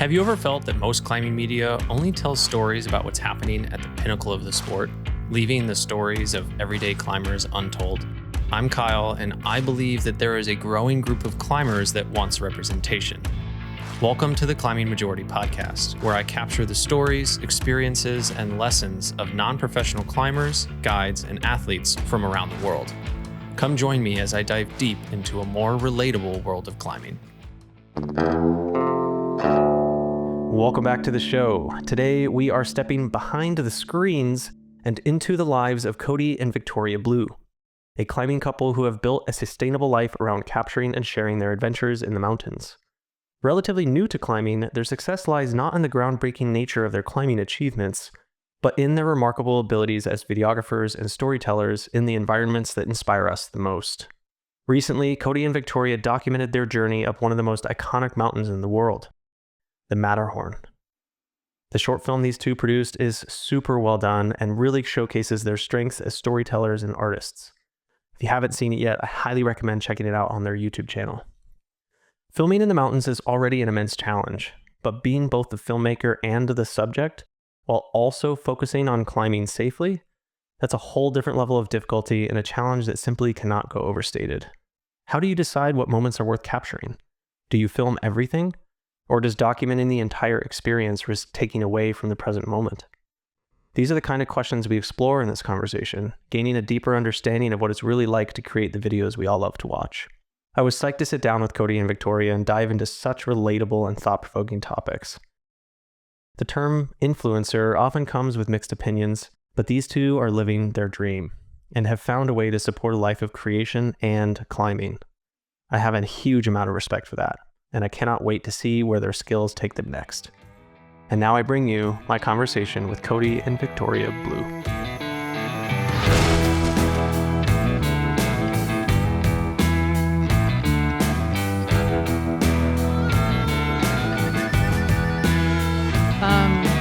Have you ever felt that most climbing media only tells stories about what's happening at the pinnacle of the sport, leaving the stories of everyday climbers untold? I'm Kyle, and I believe that there is a growing group of climbers that wants representation. Welcome to the Climbing Majority podcast, where I capture the stories, experiences, and lessons of non-professional climbers, guides, and athletes from around the world. Come join me as I dive deep into a more relatable world of climbing. Welcome back to the show. Today, we are stepping behind the screens and into the lives of Cody and Victoria Blue, a climbing couple who have built a sustainable life around capturing and sharing their adventures in the mountains. Relatively new to climbing, their success lies not in the groundbreaking nature of their climbing achievements, but in their remarkable abilities as videographers and storytellers in the environments that inspire us the most. Recently, Cody and Victoria documented their journey up one of the most iconic mountains in the world, the Matterhorn. The short film these two produced is super well done and really showcases their strengths as storytellers and artists. If you haven't seen it yet, I highly recommend checking it out on their YouTube channel. Filming in the mountains is already an immense challenge, but being both the filmmaker and the subject, while also focusing on climbing safely, that's a whole different level of difficulty and a challenge that simply cannot go overstated. How do you decide what moments are worth capturing? Do you film everything? Or does documenting the entire experience risk taking away from the present moment? These are the kind of questions we explore in this conversation, gaining a deeper understanding of what it's really like to create the videos we all love to watch. I was psyched to sit down with Cody and Victoria and dive into such relatable and thought-provoking topics. The term influencer often comes with mixed opinions, but these two are living their dream and have found a way to support a life of creation and climbing. I have a huge amount of respect for that, and I cannot wait to see where their skills take them next. And now I bring you my conversation with Cody and Victoria Blue.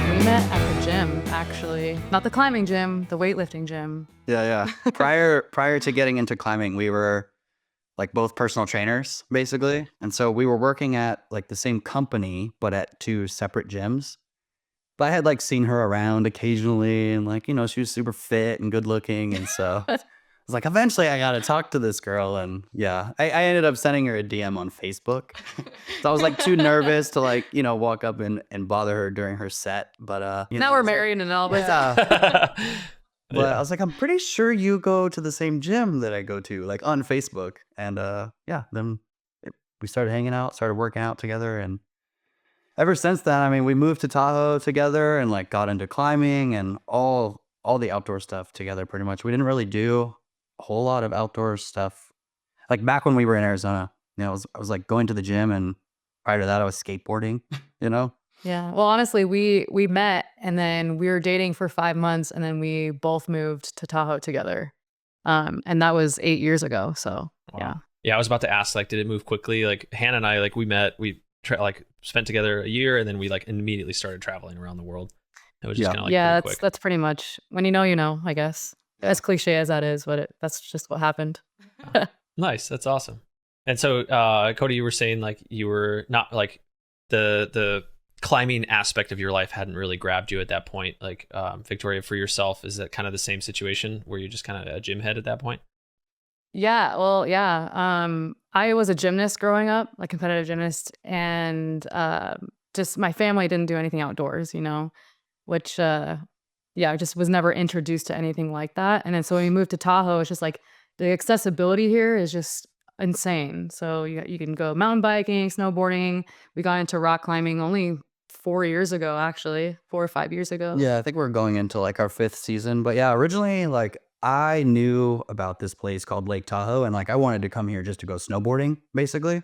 We met at the gym, actually. Not the climbing gym, the weightlifting gym. Yeah. Prior to getting into climbing, we were like both personal trainers, basically. And so we were working at like the same company, but at two separate gyms. But I had like seen her around occasionally and like, she was super fit and good looking. And so I was like, eventually I got to talk to this girl. And yeah, I ended up sending her a DM on Facebook. So I was like too nervous to like, walk up and bother her during her set. But now we're married and all this. Yeah. But I was like, I'm pretty sure you go to the same gym that I go to, like on Facebook. And then we started hanging out, started working out together. And ever since then, we moved to Tahoe together and like got into climbing and all the outdoor stuff together pretty much. We didn't really do a whole lot of outdoor stuff. Like back when we were in Arizona, I was like going to the gym, and prior to that I was skateboarding, Yeah. Well, honestly, we met and then we were dating for 5 months and then we both moved to Tahoe together. And that was 8 years ago. So yeah. Yeah, I was about to ask, like, did it move quickly? Like Hannah and I, like we met, we spent together a year, and then we like immediately started traveling around the world. It was just kind of like pretty quick. That's pretty much when you know, I guess. As cliche as that is, but that's just what happened. Nice. That's awesome. And so, Cody, you were saying like you were not like the climbing aspect of your life hadn't really grabbed you at that point. Like Victoria, for yourself, is that kind of the same situation where you're just kind of a gym head at that point? Yeah. Well, yeah. I was a gymnast growing up, like competitive gymnast, and just my family didn't do anything outdoors, which I just was never introduced to anything like that. And then so when we moved to Tahoe, it's just like the accessibility here is just insane. So you can go mountain biking, snowboarding. We got into rock climbing only 4 years ago, actually, 4 or 5 years ago. Yeah, I think we're going into like our 5th season. But yeah, originally like I knew about this place called Lake Tahoe, and like I wanted to come here just to go snowboarding, basically.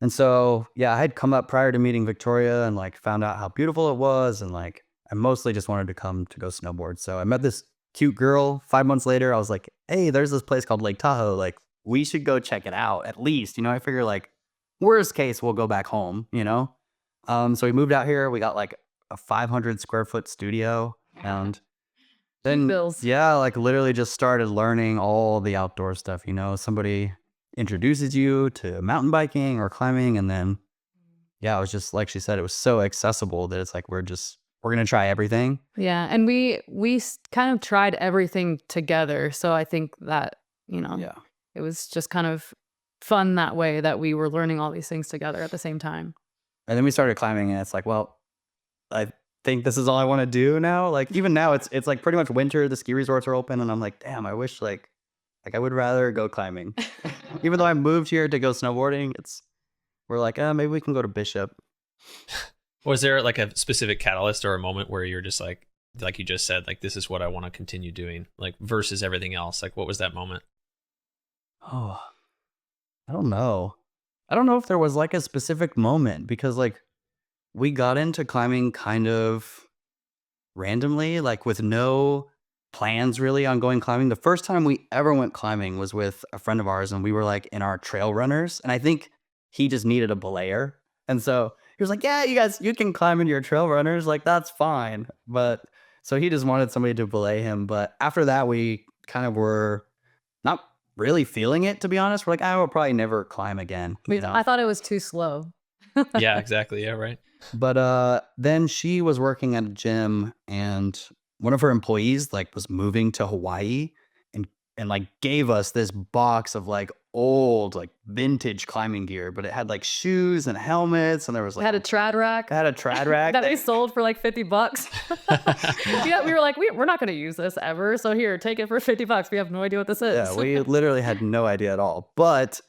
And so yeah, I had come up prior to meeting Victoria and like found out how beautiful it was, and like I mostly just wanted to come to go snowboard. So I met this cute girl. 5 months later, I was like, hey, there's this place called Lake Tahoe. Like we should go check it out at least. I figure like worst case, we'll go back home, So we moved out here. We got like a 500 square foot studio, and then like literally just started learning all the outdoor stuff. Somebody introduces you to mountain biking or climbing, and then yeah, it was just like she said, it was so accessible that it's like we're gonna try everything. Yeah, and we kind of tried everything together, so I think that, Yeah. it was just kind of fun that way that we were learning all these things together at the same time. And then we started climbing, and it's like, well, I think this is all I want to do now. Like even now, it's like pretty much winter. The ski resorts are open, and I'm like, damn, I wish like I would rather go climbing. Even though I moved here to go snowboarding, we're like, maybe we can go to Bishop. Was there like a specific catalyst or a moment where you're just like you just said, like, this is what I want to continue doing, like versus everything else? Like, what was that moment? Oh, I don't know. I don't know if there was like a specific moment because like we got into climbing kind of randomly, like with no plans really on going climbing. The first time we ever went climbing was with a friend of ours, and we were like in our trail runners. And I think he just needed a belayer. And so he was like, yeah, you guys, you can climb in your trail runners. Like, that's fine. But so he just wanted somebody to belay him. But after that, we kind of were not really feeling it, to be honest. We're like, I will probably never climb again. You know? I thought it was too slow. Yeah, exactly. Yeah, right. But then she was working at a gym, and one of her employees like was moving to Hawaii, and like gave us this box of like old like vintage climbing gear, but it had like shoes and helmets, and there was It like had a trad rack it had a trad rack that they sold for like $50. Yeah, we were like, we're not going to use this ever. So here, take it for $50. We have no idea what this is. Yeah, we literally had no idea at all. But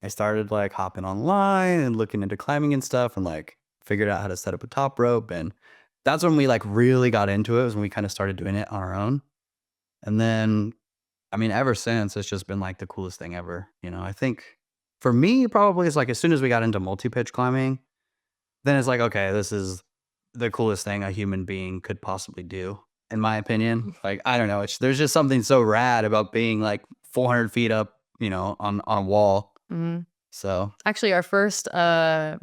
I started like hopping online and looking into climbing and stuff, and like figured out how to set up a top rope. And that's when we like really got into it, was when we kind of started doing it on our own. And then, I mean, ever since, it's just been like the coolest thing ever. You know, I think for me, probably it's like as soon as we got into multi-pitch climbing, then it's like, okay, this is the coolest thing a human being could possibly do, in my opinion. Like, I don't know. There's just something so rad about being like 400 feet up, you know, on a wall. Mhm. So, Actually, our first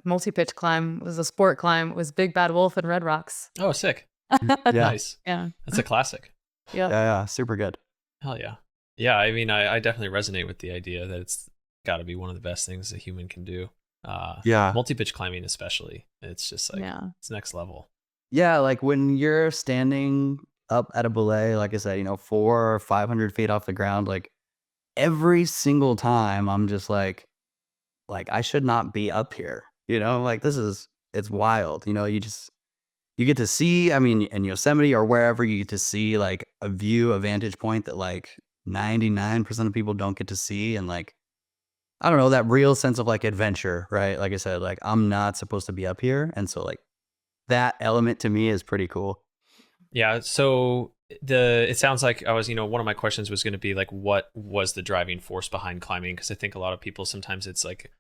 multi-pitch climb was a sport climb. It was Big Bad Wolf and Red Rocks. Oh, sick. yeah. Nice. Yeah. That's a classic. Yep. Yeah. Super good. Hell yeah. Yeah, I mean, I definitely resonate with the idea that it's got to be one of the best things a human can do. Yeah. Multi-pitch climbing especially. It's just like, Yeah. it's next level. Yeah. Like when you're standing up at a belay, like I said, you know, 400 or 500 feet off the ground, like every single time I'm just like I should not be up here, you know, like it's wild. You know, you get to see, I mean, in Yosemite or wherever, you get to see like a view, a vantage point that like 99% of people don't get to see. And like, I don't know, that real sense of like adventure, right? Like I said, like I'm not supposed to be up here. And so like that element to me is pretty cool. Yeah. So it sounds like one of my questions was going to be like, what was the driving force behind climbing? Because I think a lot of people, sometimes it's like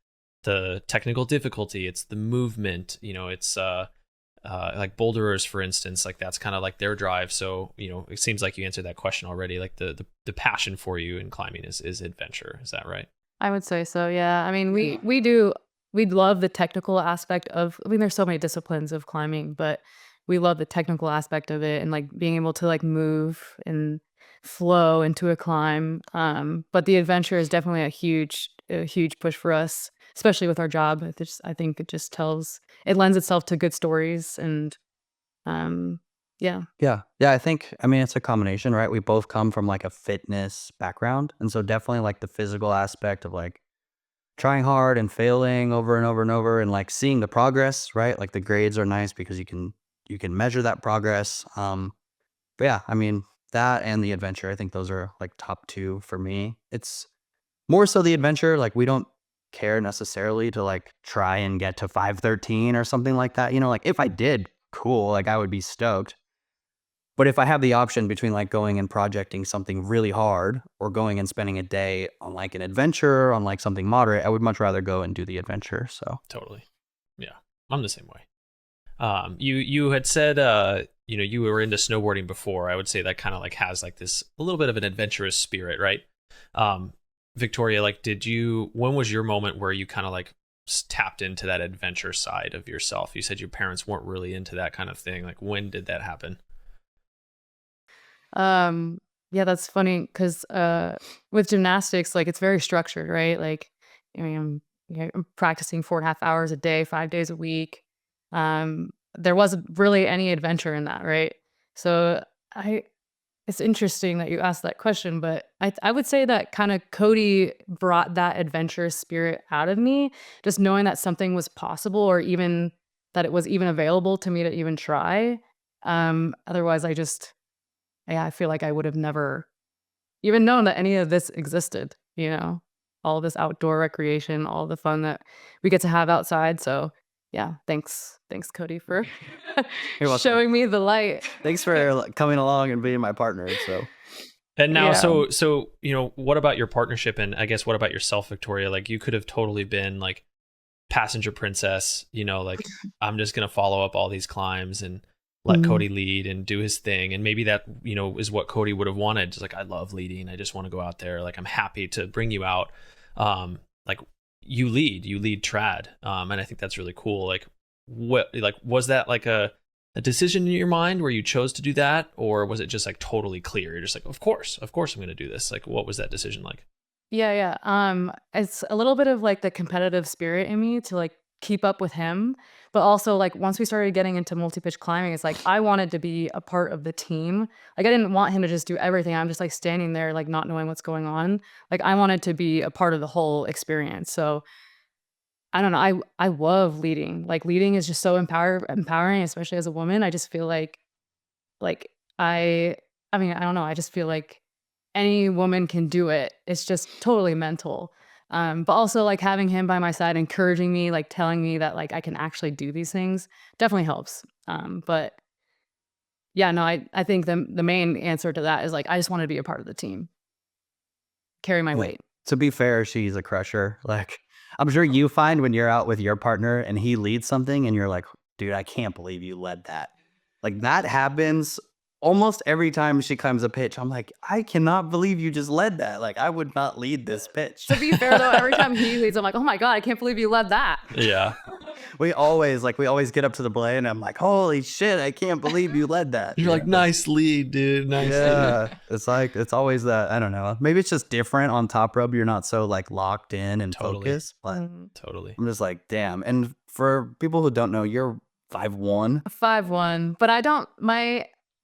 the technical difficulty, it's the movement, it's like boulderers, for instance, like that's kind of like their drive. So, it seems like you answered that question already. Like the passion for you in climbing is adventure. Is that right? I would say so. Yeah. I mean, we love the technical aspect of, I mean, there's so many disciplines of climbing, but we love the technical aspect of it and like being able to like move and flow into a climb. But the adventure is definitely a huge push for us, especially with our job. I think it lends itself to good stories and, yeah. Yeah. I think, I mean, it's a combination, right? We both come from like a fitness background. And so definitely like the physical aspect of like trying hard and failing over and over and over and like seeing the progress, right? Like the grades are nice because you can measure that progress. But yeah, I mean, that and the adventure, I think those are like top two for me. It's more so the adventure. Like we don't care necessarily to like try and get to 513 or something like that. You know, like if I did, cool, like I would be stoked. But if I have the option between like going and projecting something really hard or going and spending a day on like an adventure, on like something moderate, I would much rather go and do the adventure. So Totally. Yeah. I'm the same way. You had said, you were into snowboarding before. I would say that kind of like has like this a little bit of an adventurous spirit, right? Victoria, like, when was your moment where you kind of like tapped into that adventure side of yourself? You said your parents weren't really into that kind of thing. Like, when did that happen? Yeah, that's funny because with gymnastics, like it's very structured, right? Like, I mean, I'm practicing 4.5 hours a day, 5 days a week. There wasn't really any adventure in that, right? So I it's interesting that you asked that question, but I would say that kind of Cody brought that adventurous spirit out of me, just knowing that something was possible or even that it was even available to me to even try. Otherwise, I feel like I would have never even known that any of this existed, all this outdoor recreation, all the fun that we get to have outside. So yeah, thanks. Thanks, Cody, for You're welcome. showing me the light. Thanks for like, coming along and being my partner. So And now, Yeah. so what about your partnership, and I guess what about yourself, Victoria? Like, you could have totally been like passenger princess, like I'm just gonna follow up all these climbs and let Mhm. Cody lead and do his thing, and maybe that is what Cody would have wanted. Just like, I love leading, I just want to go out there. Like, I'm happy to bring you out. Like, you lead trad, and I think that's really cool. Like, what, like, was that like a decision in your mind where you chose to do that, or was it just like totally clear? You're just like, of course I'm going to do this. Like, what was that decision like? Yeah. It's a little bit of like the competitive spirit in me to like keep up with him, but also like once we started getting into multi-pitch climbing, it's like I wanted to be a part of the team. Like I didn't want him to just do everything. I'm just like standing there like not knowing what's going on. Like I wanted to be a part of the whole experience. So I don't know. I love leading. Like leading is just so empowering, especially as a woman. I just feel like I mean, I don't know. I just feel like any woman can do it. It's just totally mental. But also like having him by my side, encouraging me, like telling me that like I can actually do these things definitely helps. But yeah, no, I think the main answer to that is like I just want to be a part of the team, carry my yeah. weight. To be fair, she's a crusher. Like I'm sure you find when you're out with your partner and he leads something and you're like, dude, I can't believe you led that. Like that happens almost every time she climbs a pitch. I'm like, I cannot believe you just led that. Like I would not lead this pitch. To be fair though, every time he leads, I'm like, oh my God, I can't believe you led that. Yeah. we always get up to the blade and I'm like, holy shit, I can't believe you led that. You're like, nice lead, dude. Nice lead. Yeah, it's like it's always that. I don't know. Maybe it's just different on top rope. You're not so like locked in and Totally. focused. But Totally. I'm just like, damn. And for people who don't know, you're 5'1". 5'1", but I don't.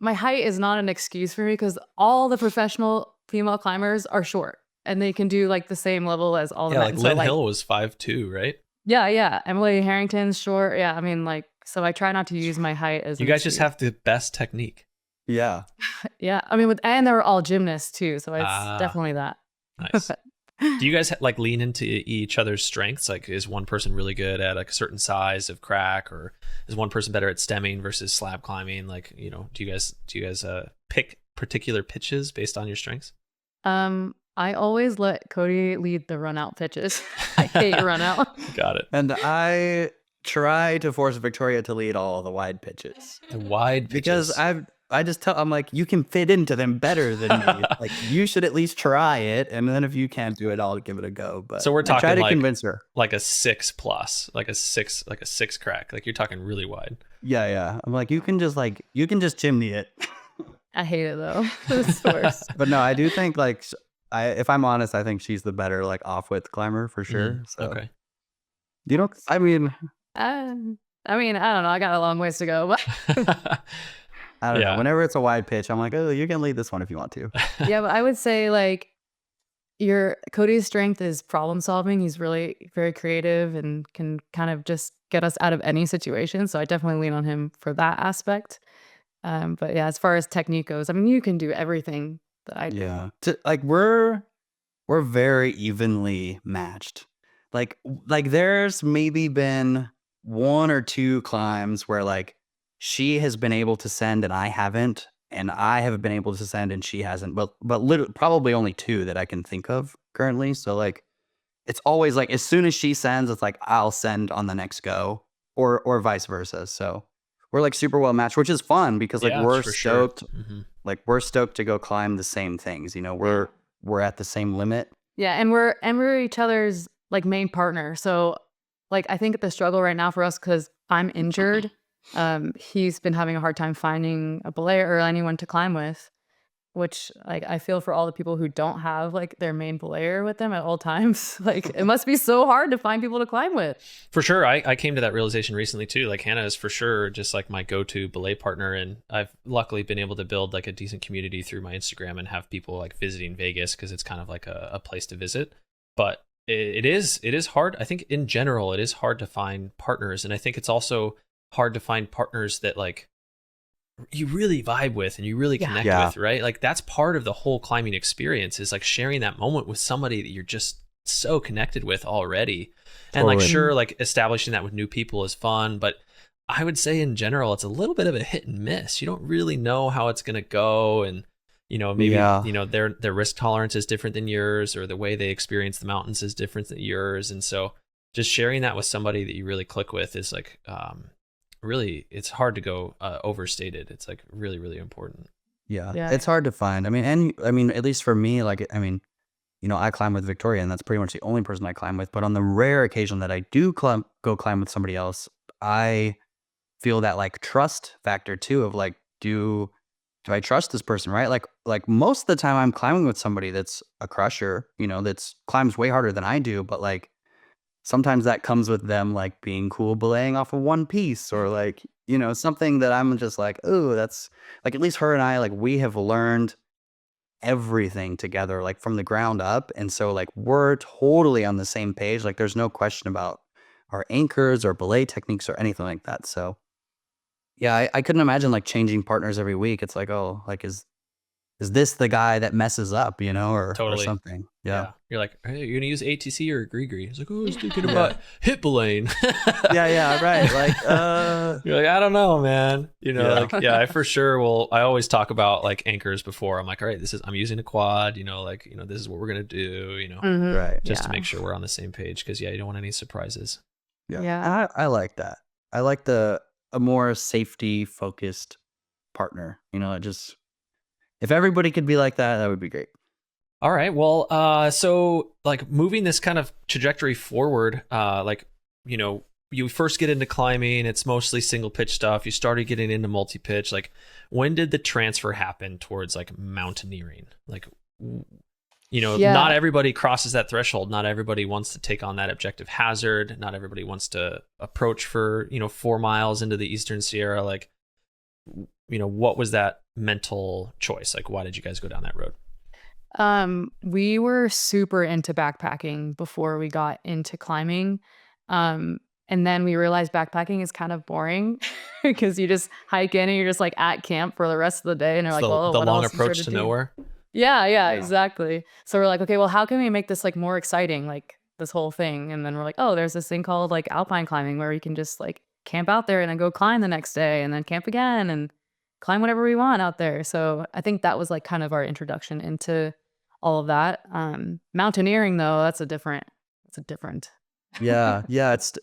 My height is not an excuse for me because all the professional female climbers are short and they can do like the same level as all the Yeah, men. like So, Lynn Hill was 5'2", right? Yeah. Emily Harrington's short. Yeah, I mean like so I try not to use my height as You an guys just excuse. have the best technique. Yeah. Yeah, I mean and they were all gymnasts too, so it's Ah. definitely that. Nice. Do you guys like lean into each other's strengths? Like, is one person really good at like a certain size of crack, or is one person better at stemming versus slab climbing? Like, do you guys pick particular pitches based on your strengths? I always let Cody lead the run out pitches. I hate run out. Got it. And I try to force Victoria to lead all the wide pitches The wide pitches. because I'm like, you can fit into them better than me. Like you should at least try it, and then if you can't do it, I'll give it a go. But So we're I try talking to like- convince her. like a 6+, like a six crack. Like, you're talking really wide. Yeah. I'm like, you can just chimney it. I hate it though. It's the worst. But no, I do think like if I'm honest, I think she's the better like off width climber for sure. So Okay. you don't. I mean, I mean, I don't know. I got a long ways to go, but I don't Yeah. know. Whenever it's a wide pitch, I'm like, oh, you can lead this one if you want to. yeah, but I would say like Cody's strength is problem solving. He's really very creative and can kind of just get us out of any situation. So I definitely lean on him for that aspect. But yeah, as far as technique goes, I mean, you can do everything that I do. Yeah. Like we're very evenly matched. Like there's maybe been one or two climbs where like she has been able to send and I haven't, and I have been able to send and she hasn't. But literally probably only two that I can think of currently. So like it's always like as soon as she sends, it's like I'll send on the next go, or vice versa. So we're like super well matched, which is fun because like Yeah, we're for sure. stoked. Mhm. Like we're stoked to go climb the same things. We're at the same limit. Yeah, and we're each other's like main partner. So like I think the struggle right now for us because I'm injured. He's been having a hard time finding a belayer or anyone to climb with. which like I feel for all the people who don't have like their main belayer with them at all times. Like it must be so hard to find people to climb with. For sure. I came to that realization recently too. Like Hannah is for sure just like my go-to belay partner. And I've luckily been able to build like a decent community through my Instagram and have people like visiting Vegas because it's kind of like a place to visit. But it is hard. I think in general, it is hard to find partners. And I think it's also hard to find partners that like you really vibe with and you really connect with, right? Like that's part of the whole climbing experience is like sharing that moment with somebody that you're just so connected with already. And like sure, like establishing that with new people is fun, but I would say in general it's a little bit of a hit and miss. You don't really know how it's going to go, and you know, maybe you know their risk tolerance is different than yours, or the way they experience the mountains is different than yours. And so just sharing that with somebody that you really click with is like really, it's hard to go overstated. It's like really, really important. Yeah, it's hard to find. I mean, at least for me, like, I mean, you know, I climb with Victoria, and that's pretty much the only person I climb with. But on the rare occasion that I do go climb with somebody else, I feel that like trust factor too of like, do I trust this person, right? Like most of the time I'm climbing with somebody that's a crusher, you know, that's climbs way harder than I do, but like sometimes that comes with them like being cool belaying off of one piece, or like, you know, something that I'm just like, oh, that's like, at least her and I, like, we have learned everything together, like from the ground up. And so like we're totally on the same page. Like there's no question about our anchors or belay techniques or anything like that. So yeah, I couldn't imagine like changing partners every week. It's like, oh, like is this the guy that messes up, you know, or Totally. something? Yeah. You're like, hey, you're gonna use ATC or Gree? He's like, oh, I was thinking about hip belaying. Yeah, right. Like, you're like, I don't know, man. You know, like, I for sure will. I always talk about like anchors before. I'm like, all right, I'm using a quad. You know, like, you know, this is what we're gonna do. You know, right. Just to make sure we're on the same page, because you don't want any surprises. Yeah. I like that. I like a more safety focused partner. You know, if everybody could be like that, that would be great. All right. Well, so like moving this kind of trajectory forward, like, you know, you first get into climbing, it's mostly single pitch stuff. You started getting into multi-pitch. Like, when did the transfer happen towards like mountaineering? Like, you know, not everybody crosses that threshold. Not everybody wants to take on that objective hazard. Not everybody wants to approach for, you know, 4 miles into the Eastern Sierra. Like, you know, what was that mental choice? Like, why did you guys go down that road? We were super into backpacking before we got into climbing. And then we realized backpacking is kind of boring because you just hike in and you're just like at camp for the rest of the day. And you're like, well, the what long else approach to nowhere. Yeah, exactly. So we're like, okay, well, how can we make this like more exciting, like this whole thing? And then we're like, oh, there's this thing called like Alpine climbing where you can just like camp out there and then go climb the next day and then camp again and climb whatever we want out there. So I think that was like kind of our introduction into all of that. Mountaineering though, it's a different. Yeah. It's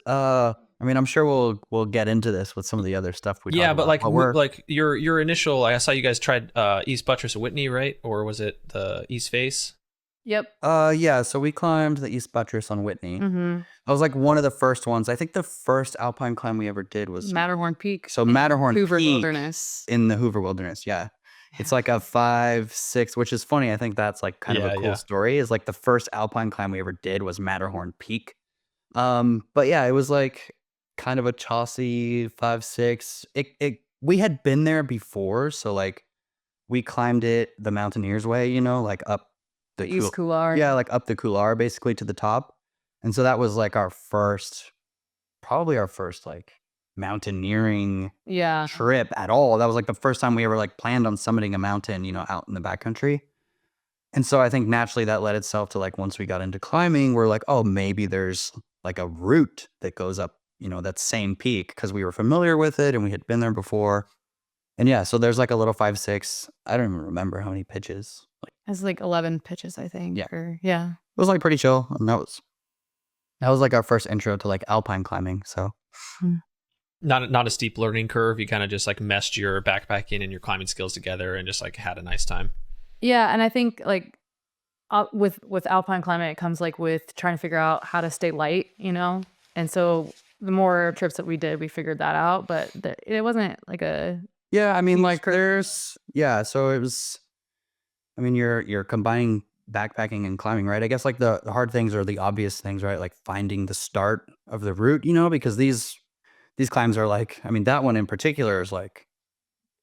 I mean, I'm sure we'll get into this with some of the other stuff we talk about. But like like your initial, I saw you guys tried East Buttress of Whitney, right? Or was it the East Face? Yep. Yeah, so we climbed the East Buttress on Whitney. Mm-hmm. I was like one of the first ones. I think the first Alpine climb we ever did was Matterhorn Peak. So Matterhorn Hoover Peak Wilderness. in the Hoover Wilderness, yeah. It's like a 5-6, which is funny. I think that's like kind of a cool story. Is like the first Alpine climb we ever did was Matterhorn Peak. But yeah, it was like kind of a chossy 5-6. We had been there before, so like we climbed it the Mountaineers way, you know, like up the East Couloir. Yeah, like up the Couloir basically to the top. And so that was like probably our first like mountaineering trip at all. That was like the first time we ever like planned on summiting a mountain, you know, out in the backcountry. And so I think naturally that led itself to like, once we got into climbing, we're like, oh, maybe there's like a route that goes up, you know, that same peak, because we were familiar with it and we had been there before. And yeah, so there's like a little 5-6. I don't even remember how many pitches. It's like 11 pitches, I think. Yeah. It was like pretty chill. And that was like our first intro to like Alpine climbing. So not a steep learning curve. You kind of just like meshed your backpacking and your climbing skills together and just like had a nice time. Yeah, and I think like with Alpine climbing, it comes like with trying to figure out how to stay light, you know. And so the more trips that we did, we figured that out. But it wasn't like a I mean, like so it was. I mean, you're combining backpacking and climbing, right? I guess like the hard things are the obvious things, right? Like finding the start of the route, because these climbs are like, I mean, that one in particular is like,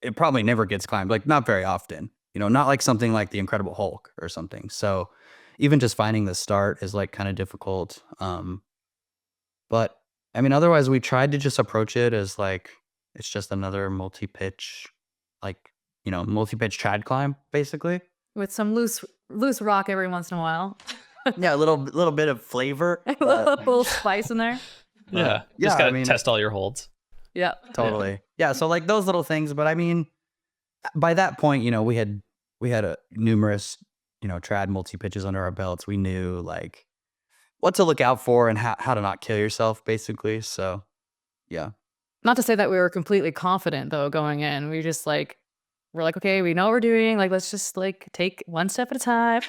it probably never gets climbed, like not very often, not like something like the Incredible Hulk or something. So even just finding the start is like kind of difficult. But I mean, otherwise we tried to just approach it as like, it's just another multi-pitch, like, multi-pitch trad climb basically. With some loose rock every once in a while. Yeah, a little bit of flavor. A little spice in there. Yeah. yeah, Just got I to mean- test all your holds. Yeah. Totally. Yeah. So like those little things, but I mean, by that point, we had a numerous, trad multi pitches under our belts. We knew like what to look out for and how to not kill yourself, basically. So, yeah. Not to say that we were completely confident though going in. We're like, okay, we know what we're doing. Like, let's just like take one step at a time.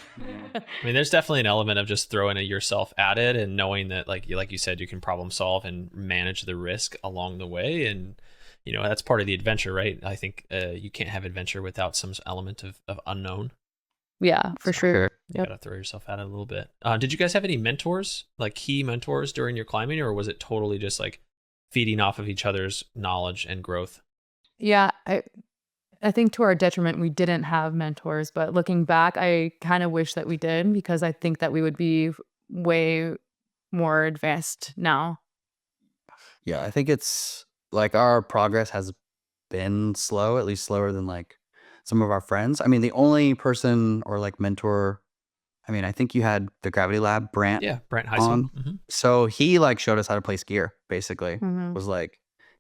I mean, there's definitely an element of just throwing yourself at it and knowing that, like you said, you can problem solve and manage the risk along the way. And, that's part of the adventure, right? I think you can't have adventure without some element of unknown. Yeah, for sure. You got to throw yourself at it a little bit. Did you guys have any mentors, like key mentors during your climbing, or was it totally just like feeding off of each other's knowledge and growth? Yeah, I think to our detriment, we didn't have mentors, but looking back, I kind of wish that we did because I think that we would be way more advanced now. Yeah. I think it's like our progress has been slow, at least slower than like some of our friends. I mean, the only person or like mentor, I mean, I think you had the Gravity Lab, Brant. Yeah, Brent Heisman. on. So he like showed us how to play skier, basically. Mhm.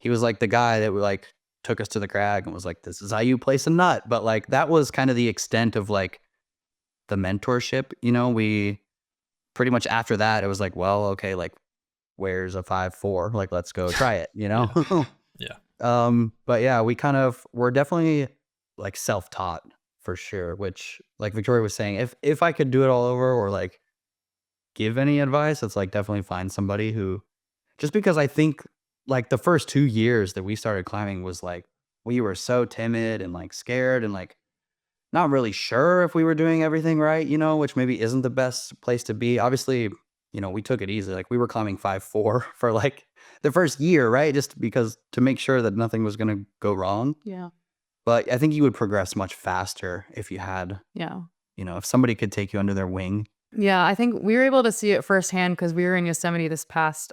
He was like the guy that like took us to the crag and was like, this is how you place a nut. But like that was kind of the extent of like the mentorship. We pretty much after that it was like, well, okay, like where's a 5-4? Like let's go try it. Yeah. But yeah, we're definitely like self-taught for sure, which like Victoria was saying, if I could do it all over or like give any advice, it's like definitely find somebody who, just because I think like the first 2 years that we started climbing was like, we were so timid and like scared and like not really sure if we were doing everything right, which maybe isn't the best place to be. Obviously, we took it easy. Like we were climbing 5-4 for like the first year, right? Just because to make sure that nothing was going to go wrong. Yeah. But I think you would progress much faster if you had, Yeah. if somebody could take you under their wing. Yeah, I think we were able to see it firsthand because we were in Yosemite this past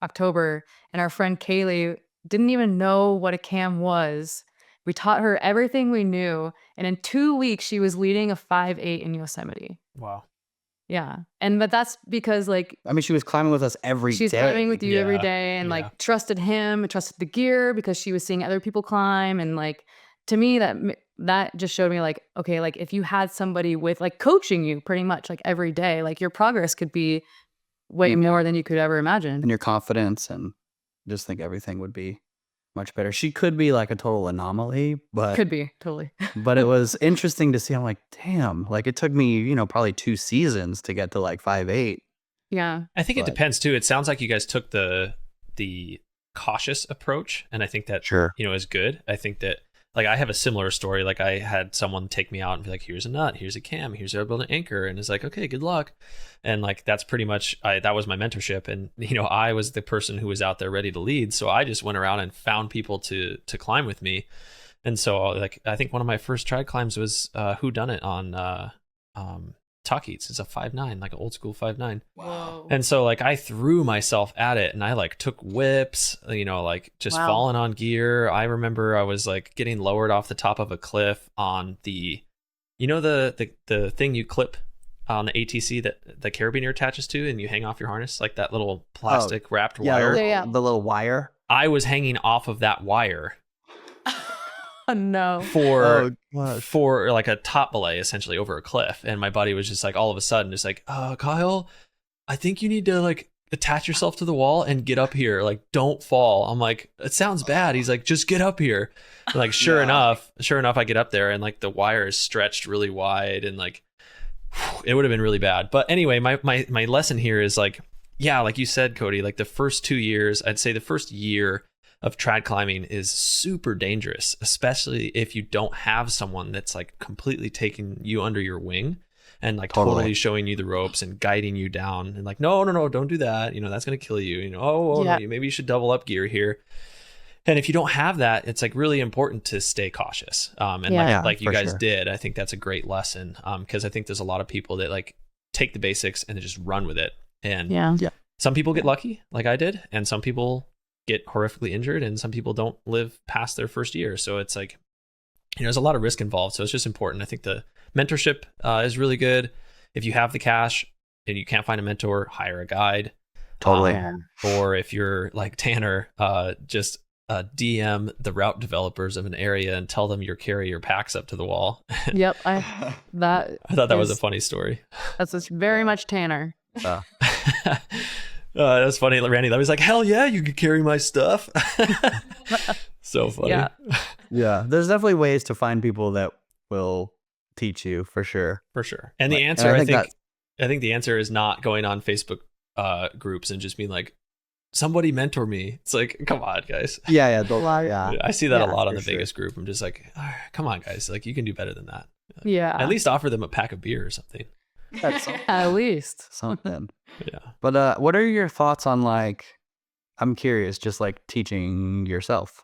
October, and our friend Kaylee didn't even know what a cam was. We taught her everything we knew, and in 2 weeks, she was leading a 5.8 in Yosemite. Wow. Yeah, but that's because like I mean, she was climbing with us every she's day. climbing with you every Yeah, day, and yeah. like trusted him, and trusted the gear because she was seeing other people climb, and like to me that just showed me like, okay, like if you had somebody with like coaching you pretty much like every day, like your progress could be way more than you could ever imagine. And your confidence, and just think everything would be much better. She could be like a total anomaly, but Could be totally. but it was interesting to see. I'm like, damn, like it took me, probably 2 seasons to get to like 5.8. Yeah. I think it But- depends too. It sounds like you guys took the cautious approach, and I think that Sure. is good. I think that like I have a similar story. Like I had someone take me out and be like, "Here's a nut, here's a cam, here's how to build an anchor," and it's like, "Okay, good luck." And like that's pretty much that was my mentorship, and I was the person who was out there ready to lead, so I just went around and found people to climb with me. And so like I think one of my first trad climbs was Who Done It on Talkeets. It's a 5.9, like an old school 5.9. Whoa. And so like I threw myself at it, and I like took whips, like just Wow. falling on gear. I remember I was like getting lowered off the top of a cliff on the the thing you clip on the ATC that the carabiner attaches to, and you hang off your harness, like that little plastic wrapped wire. Yeah. The little wire. I was hanging off of that wire Oh no. for gosh. for like a top belay essentially over a cliff, and my buddy was just like all of a sudden just like, Kyle, I think you need to like attach yourself to the wall and get up here, like don't fall. I'm like, it sounds bad. He's like, just get up here. And like sure enough I get up there, and like the wire is stretched really wide, and like it would have been really bad. But anyway, my lesson here is like, yeah, like you said, Cody, like the first 2 years, I'd say the first year of trad climbing is super dangerous, especially if you don't have someone that's like completely taking you under your wing and like totally showing you the ropes and guiding you down and like, no, don't do that. You know, that's going to kill you. You know, no, maybe you should double up gear here. And if you don't have that, it's like really important to stay cautious. And like you guys did, I think that's a great lesson. Because I think there's a lot of people that like take the basics and they just run with it. And some people get lucky like I did, and some people get horrifically injured, and some people don't live past their first year. So it's like, you know, there's a lot of risk involved. So it's just important. I think the mentorship is really good. If you have the cash and you can't find a mentor, hire a guide. Totally. Or if you're like Tanner, just DM the route developers of an area and tell them your carrier packs up to the wall. Yep. I thought that was a funny story. That's just very much Tanner. That was funny. Randy, I was like, hell yeah, you can carry my stuff. So funny. Yeah. There's definitely ways to find people that will teach you for sure. And the answer, I think the answer is not going on Facebook groups and just being like, somebody mentor me. It's like, come on, guys. Yeah. I see that a lot on the Vegas group. I'm just like, oh, come on, guys. Like, you can do better than that. Like, at least offer them a pack of beer or something. That's at least something. Yeah. But what are your thoughts on, like, I'm curious, just like teaching yourself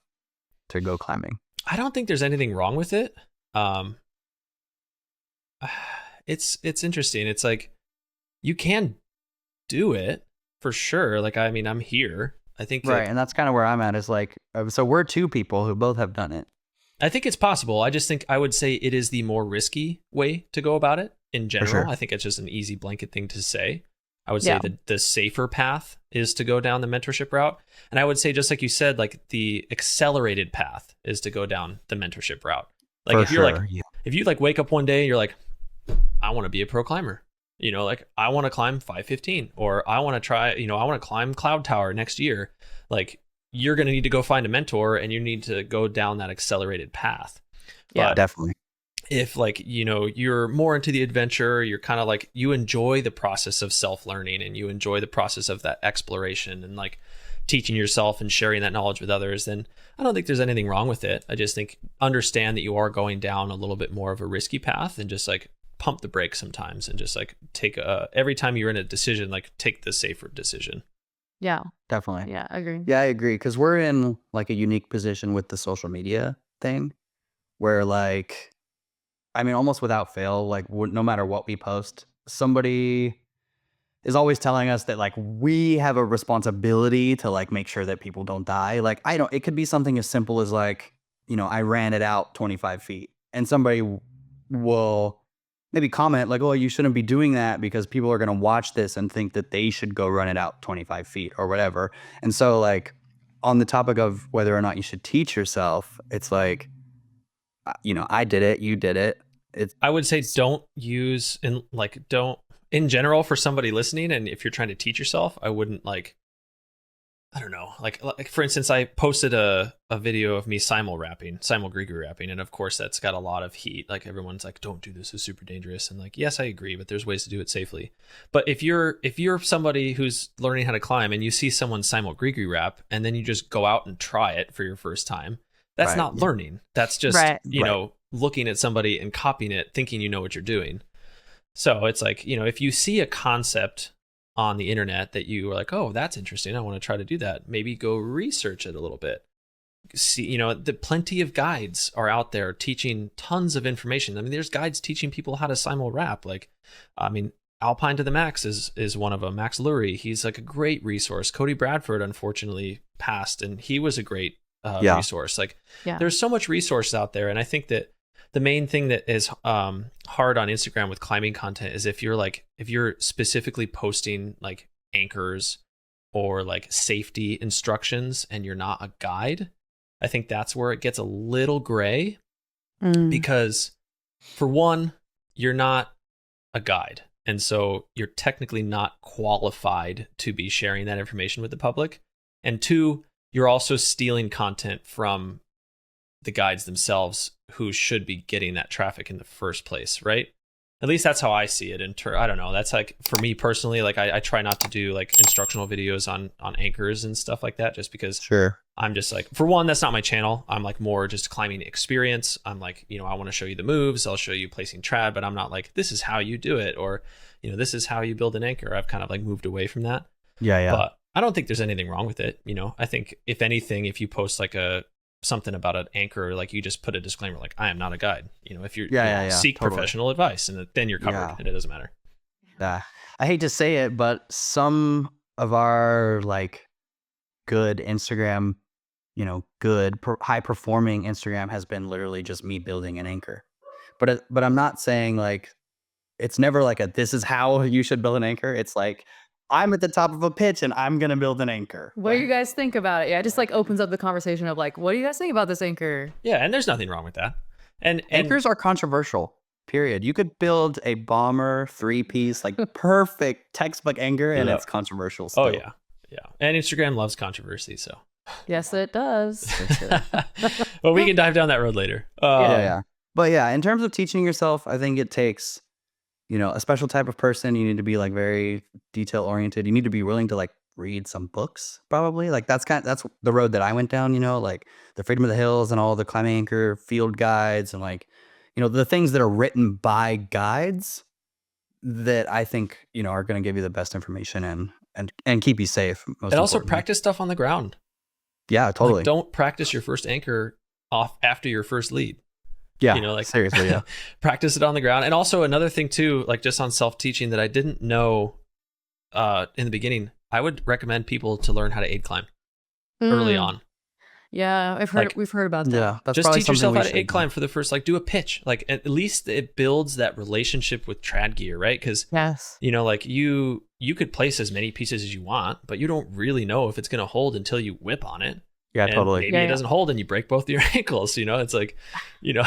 to go climbing? I don't think there's anything wrong with it. It's interesting. It's like, you can do it for sure. Like, I mean, I'm here. I think right, and that's kind of where I'm at. Is like, so we're two people who both have done it. I think it's possible. I just think I would say it is the more risky way to go about it in general. Sure. I think it's just an easy blanket thing to say. I would say that the safer path is to go down the mentorship route. And I would say, just like you said, like the accelerated path is to go down the mentorship route. Like if you like wake up one day and you're like, I want to be a pro climber. You know, like I want to climb 515, or I want to try, you know, I want to climb Cloud Tower next year. Like, you're going to need to go find a mentor, and you need to go down that accelerated path. Yeah, but definitely. If like, you know, you're more into the adventure, you're kind of like, you enjoy the process of self-learning, and you enjoy the process of that exploration and like teaching yourself and sharing that knowledge with others, then I don't think there's anything wrong with it. I just think understand that you are going down a little bit more of a risky path, and just like pump the brakes sometimes, and just like take every time you're in a decision, like take the safer decision. Yeah, definitely. Yeah, I agree. Yeah, I agree. Because we're in like a unique position with the social media thing, where like, I mean, almost without fail, like no matter what we post, somebody is always telling us that like we have a responsibility to like make sure that people don't die. Like, it could be something as simple as like, you know, I ran it out 25 feet, and somebody will maybe comment like, oh, you shouldn't be doing that because people are going to watch this and think that they should go run it out 25 feet or whatever. And so like, on the topic of whether or not you should teach yourself, it's like, you know, I did it, you did it. I would say don't in general, for somebody listening, and if you're trying to teach yourself, I wouldn't like, I don't know, like for instance, I posted a video of me simul Grigri rapping, and of course that's got a lot of heat. Like, everyone's like, don't do this, it's super dangerous. And like, yes, I agree, but there's ways to do it safely. But if you're somebody who's learning how to climb, and you see someone simul Grigri rap, and then you just go out and try it for your first time, that's not learning. That's just, you know, looking at somebody and copying it, thinking you know what you're doing. So it's like, you know, if you see a concept on the internet that you are like, oh, that's interesting, I want to try to do that, maybe go research it a little bit. See, you know, plenty of guides are out there teaching tons of information. I mean, there's guides teaching people how to simul rap. Like, I mean, Alpine to the Max is one of them. Max Lurie, he's like a great resource. Cody Bradford unfortunately passed, and he was a great resource. Like, there's so much resource out there. And I think that the main thing that is hard on Instagram with climbing content is if you're specifically posting like anchors or like safety instructions and you're not a guide. I think that's where it gets a little gray, because for one, you're not a guide. And so you're technically not qualified to be sharing that information with the public. And two, you're also stealing content from the guides themselves, who should be getting that traffic in the first place, right? At least that's how I see it. I don't know. That's like for me personally. Like I try not to do like instructional videos on anchors and stuff like that, just because Sure. I'm just like, for one, that's not my channel. I'm like more just climbing experience. I'm like, you know, I want to show you the moves. I'll show you placing trad, but I'm not like, this is how you do it, or, you know, this is how you build an anchor. I've kind of like moved away from that. Yeah. But I don't think there's anything wrong with it. You know, I think if anything, if you post like something about an anchor, like you just put a disclaimer, like I am not a guide. You know, if you're seek totally. professional advice, and then you're covered, and it doesn't matter. I hate to say it, but some of our like good Instagram, you know, high performing Instagram has been literally just me building an anchor. But I'm not saying like, it's never like this is how you should build an anchor. It's like, I'm at the top of a pitch and I'm going to build an anchor. What do you guys think about it? Yeah, it just like opens up the conversation of like, what do you guys think about this anchor? Yeah, and there's nothing wrong with that. And anchors are controversial, period. You could build a bomber 3-piece, like perfect textbook anchor, and it's controversial still. Oh, yeah. Yeah. And Instagram loves controversy, so. Yes, it does. Well, we can dive down that road later. Yeah. But yeah, in terms of teaching yourself, I think it takes, you know, a special type of person. You need to be like very detail oriented. You need to be willing to like read some books, probably. Like that's the road that I went down, you know, like the Freedom of the Hills and all the climbing anchor field guides and like, you know, the things that are written by guides that I think, you know, are going to give you the best information and keep you safe. And also practice stuff on the ground. Yeah, totally. Like, don't practice your first anchor off after your first lead. Yeah, you know, like seriously, yeah. Practice it on the ground. And also another thing too, like just on self-teaching that I didn't know in the beginning, I would recommend people to learn how to aid climb early on. Yeah, we've heard about that. Yeah, that's just teach yourself how to aid climb for the first, like do a pitch. Like at least it builds that relationship with trad gear, right? Because you know, like you could place as many pieces as you want, but you don't really know if it's going to hold until you whip on it. Yeah, and totally. Maybe it doesn't hold and you break both your ankles. You know, it's like, you know,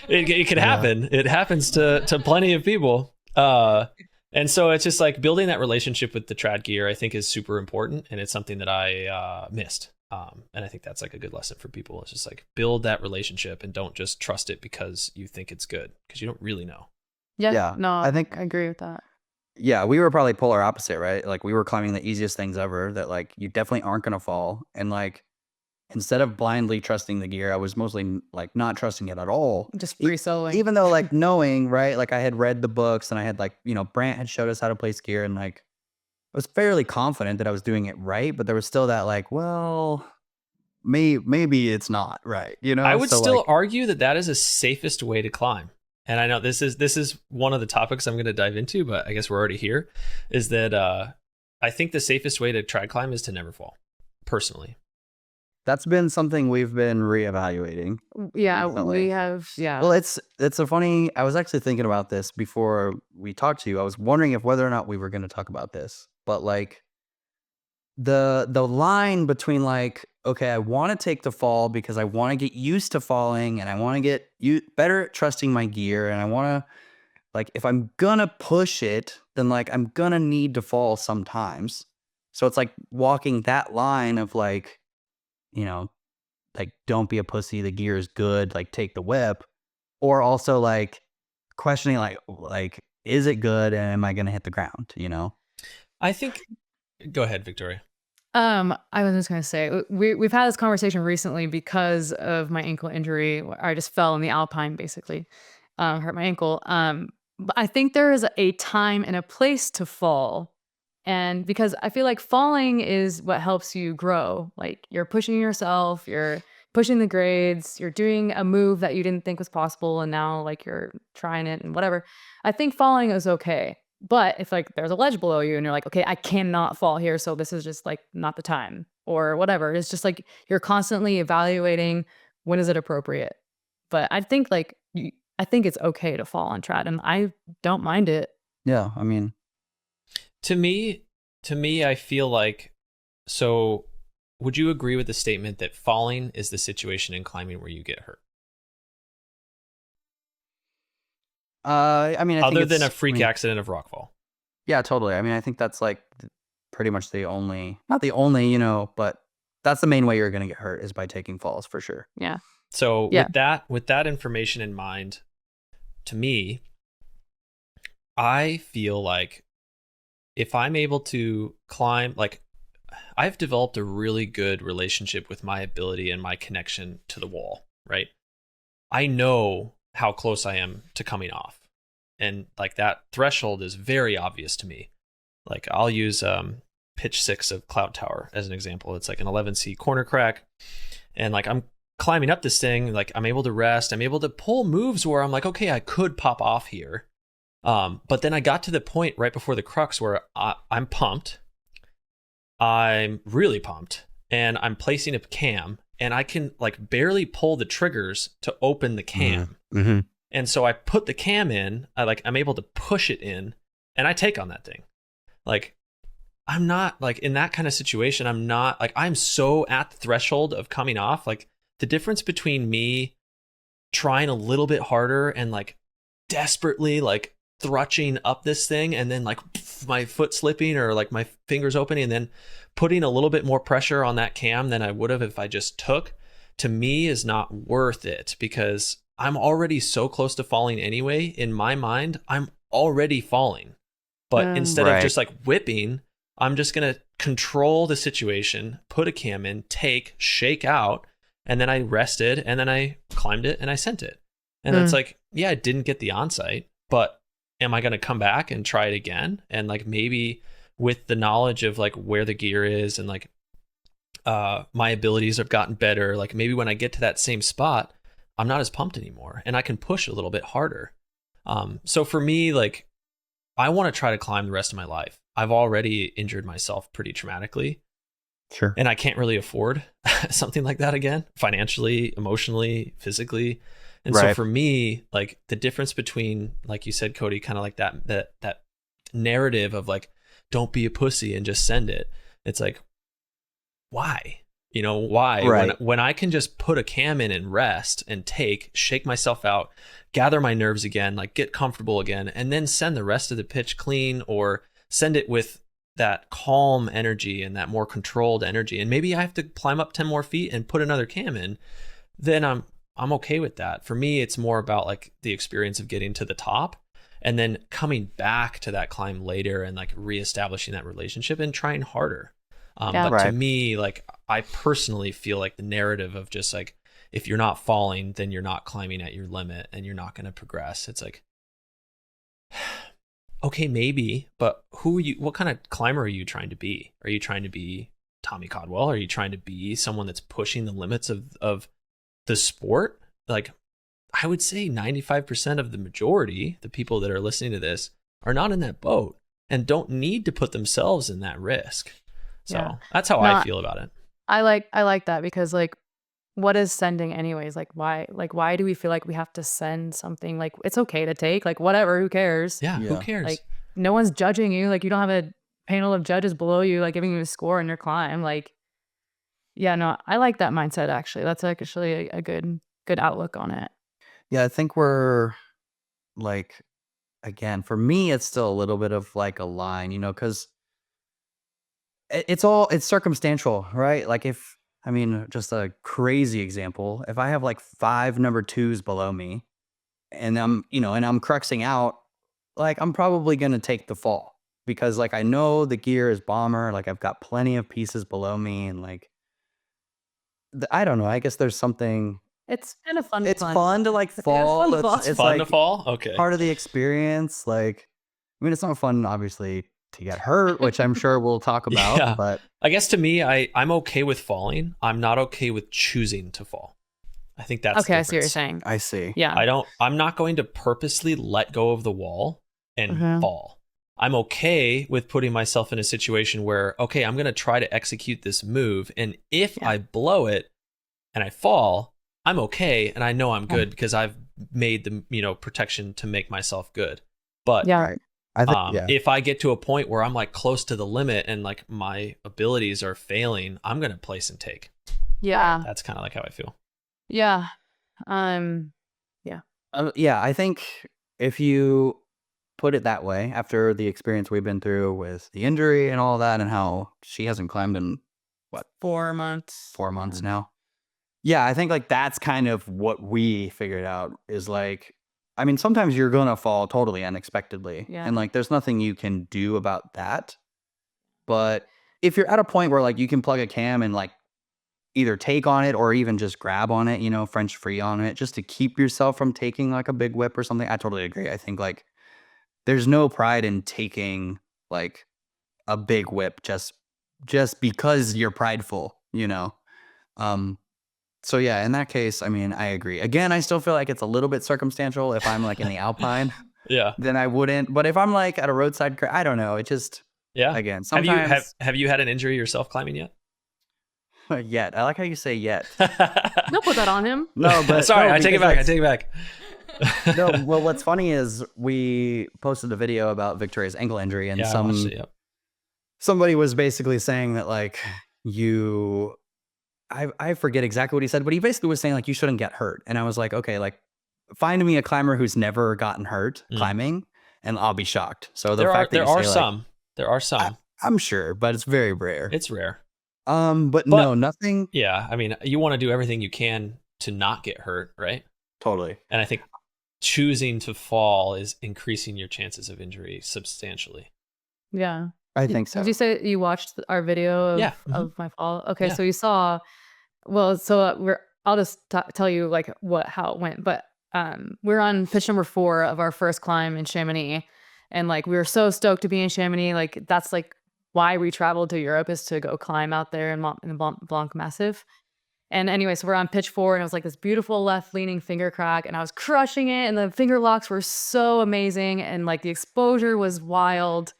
it could happen. It happens to plenty of people. And so it's just like building that relationship with the trad gear, I think is super important. And it's something that I missed. And I think that's like a good lesson for people. It's just like build that relationship and don't just trust it because you think it's good, because you don't really know. Yeah. No, I think I agree with that. Yeah, we were probably polar opposite, right? Like we were climbing the easiest things ever that like you definitely aren't going to fall. And like, instead of blindly trusting the gear, I was mostly like not trusting it at all. Just free soloing. Even though like knowing, right? Like I had read the books and I had like, you know, Brant had showed us how to place gear and like I was fairly confident that I was doing it right, but there was still that like, well, maybe it's not right, you know? I would still argue that is the safest way to climb. And I know this is one of the topics I'm going to dive into, but I guess we're already here, is that I think the safest way to trad climb is to never fall, personally. That's been something we've been reevaluating. Yeah, recently. we have. Yeah. Well, it's a funny. I was actually thinking about this before we talked to you. I was wondering if whether or not we were going to talk about this, but like the line between like, okay, I want to take the fall because I want to get used to falling and I want to get better at trusting my gear, and I want to like if I'm gonna push it, then like I'm gonna need to fall sometimes. So it's like walking that line of like, you know, like don't be a pussy, the gear is good, like take the whip, or also like questioning like is it good and am I going to hit the ground, you know? I think go ahead, Victoria. I was just going to say we've had this conversation recently because of my ankle injury. I just fell in the Alpine, basically, hurt my ankle. But I think there is a time and a place to fall. And because I feel like falling is what helps you grow. Like you're pushing yourself, you're pushing the grades, you're doing a move that you didn't think was possible, and now like you're trying it and whatever. I think falling is okay. But if like there's a ledge below you and you're like, okay, I cannot fall here, so this is just like not the time or whatever. It's just like you're constantly evaluating when is it appropriate. But I think like I think it's okay to fall on trad, and I don't mind it. Yeah, I mean, To me, I feel like, so would you agree with the statement that falling is the situation in climbing where you get hurt? I mean, other than a freak accident of rockfall. Yeah, totally. I mean, I think that's like pretty much not the only, you know, but that's the main way you're going to get hurt is by taking falls for sure. Yeah. So with that information in mind, to me, I feel like if I'm able to climb, like I've developed a really good relationship with my ability and my connection to the wall, right? I know how close I am to coming off. And like that threshold is very obvious to me. Like I'll use pitch 6 of Cloud Tower as an example. It's like an 11C corner crack. And like I'm climbing up this thing, like I'm able to rest. I'm able to pull moves where I'm like, okay, I could pop off here. But then I got to the point right before the crux where I'm pumped. I'm really pumped. And I'm placing a cam. And I can like barely pull the triggers to open the cam. Mm-hmm. And so I put the cam in, I'm able to push it in, and I take on that thing. Like, I'm not like in that kind of situation. I'm not like, I'm so at the threshold of coming off. Like the difference between me trying a little bit harder and like desperately like thrutching up this thing and then like my foot slipping or like my fingers opening and then putting a little bit more pressure on that cam than I would have if I just took, to me is not worth it, because I'm already so close to falling anyway. In my mind, I'm already falling. But instead of just like whipping, I'm just going to control the situation, put a cam in, take, shake out, and then I rested, and then I climbed it and I sent it. And it's like, yeah, I didn't get the onsite, but am I going to come back and try it again? And like maybe with the knowledge of like where the gear is and like my abilities have gotten better, like maybe when I get to that same spot, I'm not as pumped anymore and I can push a little bit harder. So for me, like I want to try to climb the rest of my life. I've already injured myself pretty traumatically. Sure. And I can't really afford something like that again, financially, emotionally, physically. And so for me, like the difference between, like you said, Cody, kind of like that narrative of like, don't be a pussy and just send it. It's like, why? You know, why? Right. When I can just put a cam in and rest and take, shake myself out, gather my nerves again, like get comfortable again, and then send the rest of the pitch clean or send it with that calm energy and that more controlled energy. And maybe I have to climb up 10 more feet and put another cam in, then I'm okay with that. For me, it's more about like the experience of getting to the top and then coming back to that climb later and like reestablishing that relationship and trying harder. But to me, like I personally feel like the narrative of just like, if you're not falling, then you're not climbing at your limit and you're not going to progress. It's like, okay, maybe, but what kind of climber are you trying to be? Are you trying to be Tommy Caldwell? Are you trying to be someone that's pushing the limits of the sport? Like I would say 95% of the majority, the people that are listening to this, are not in that boat and don't need to put themselves in that risk. So that's how I feel about it. I like that, because like, what is sending anyways? Like why do we feel like we have to send something? Like it's okay to take, like whatever, who cares? Yeah. Who cares? Like no one's judging you. Like you don't have a panel of judges below you, like giving you a score on your climb. Like, yeah, no, I like that mindset actually. That's actually a good outlook on it. Yeah, I think we're like, again, for me, it's still a little bit of like a line, you know, because it's circumstantial, right? Like just a crazy example, if I have like 5 number 2s below me and I'm cruxing out, like I'm probably going to take the fall because like I know the gear is bomber, like I've got plenty of pieces below me and like, I don't know, I guess there's something. It's kind of fun. It's fun to like fall. It's fun to fall. Okay. Part of the experience. Like, I mean, it's not fun, obviously, to get hurt, which I'm sure we'll talk about. Yeah. But I guess to me, I'm okay with falling. I'm not okay with choosing to fall. I think that's okay. I see what you're saying. I see. Yeah. I'm not going to purposely let go of the wall and fall. I'm okay with putting myself in a situation where, okay, I'm going to try to execute this move. And if I blow it and I fall, I'm okay. And I know I'm good because I've made the, protection to make myself good. But I think, if I get to a point where I'm like close to the limit and like my abilities are failing, I'm going to place and take. Yeah. That's kind of like how I feel. Yeah. I think if you put it that way, after the experience we've been through with the injury and all that, and how she hasn't climbed in 4 months. 4 months now. Yeah, I think like that's kind of what we figured out is like, I mean, sometimes you're going to fall totally unexpectedly. Yeah. And like, there's nothing you can do about that. But if you're at a point where like you can plug a cam and like either take on it or even just grab on it, you know, French free on it, just to keep yourself from taking like a big whip or something. I totally agree. I think like there's no pride in taking like a big whip just because you're prideful, you know. So yeah, in that case, I mean, I agree. Again, I still feel like it's a little bit circumstantial. If I'm like in the Alpine, Yeah. then I wouldn't. But if I'm like at a roadside, I don't know. It just Yeah. again sometimes Have you had an injury yourself climbing yet? yet. I like how you say yet. Don't put that on him. No, but Sorry, no, I take it because back. I take it back. no, well, what's funny is we posted a video about Victoria's ankle injury, and Yeah, I watched it, yep. somebody was basically saying that like I forget exactly what he said, but he basically was saying like you shouldn't get hurt. And I was like, okay, like find me a climber who's never gotten hurt climbing, and I'll be shocked. So there fact are say, some. like, There are some. I'm sure, but it's very rare. It's rare. But no, nothing. Yeah, I mean, you want to do everything you can to not get hurt, right? Totally. And I think choosing to fall is increasing your chances of injury substantially. Yeah. I think so. Did you say you watched our video of my fall? Okay, Yeah. so you saw. Well, so I'll just tell you like how it went. But we're on pitch number 4 of our first climb in Chamonix, and like we were so stoked to be in Chamonix. Like that's like why we traveled to Europe, is to go climb out there in the Blanc Massif. And anyway, so we're on pitch 4, and it was like this beautiful left leaning finger crack, and I was crushing it, and the finger locks were so amazing, and like the exposure was wild.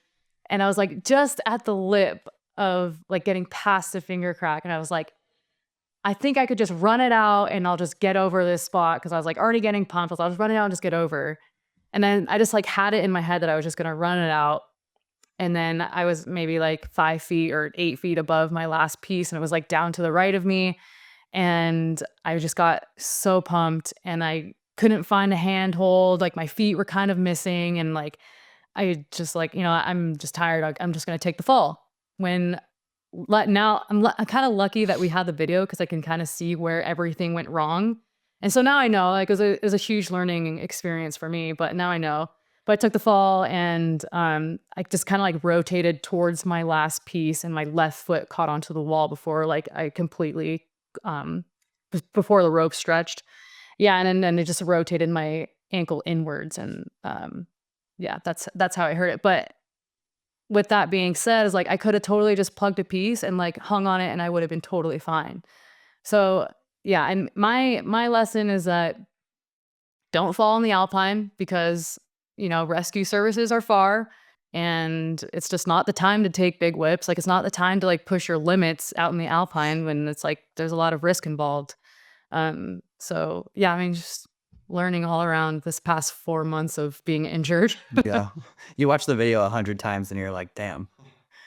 And I was like just at the lip of like getting past the finger crack, and I was like, I think I could just run it out and I'll just get over this spot, because I was like already getting pumped. I was running out and just get over. And then I just like had it in my head that I was just gonna run it out. And then I was maybe like 5 feet or 8 feet above my last piece, and it was like down to the right of me. And I just got so pumped, and I couldn't find a handhold. Like my feet were kind of missing, and like I just like, I'm just tired. I'm just gonna take the fall. Now I'm kind of lucky that we had the video, because I can kind of see where everything went wrong. And so now I know, like it was a huge learning experience for me, but now I know. But I took the fall, and I just kind of like rotated towards my last piece, and my left foot caught onto the wall before like I completely, before the rope stretched. Yeah. And then it just rotated my ankle inwards, and yeah, that's how I hurt it. But with that being said, is like I could have totally just plugged a piece and like hung on it, and I would have been totally fine. So yeah, and my lesson is that don't fall in the Alpine, because rescue services are far, and it's just not the time to take big whips. Like it's not the time to like push your limits out in the Alpine, when it's like there's a lot of risk involved. So yeah, I mean, just learning all around this past 4 months of being injured. Yeah. You watch the video 100 times and you're like, damn,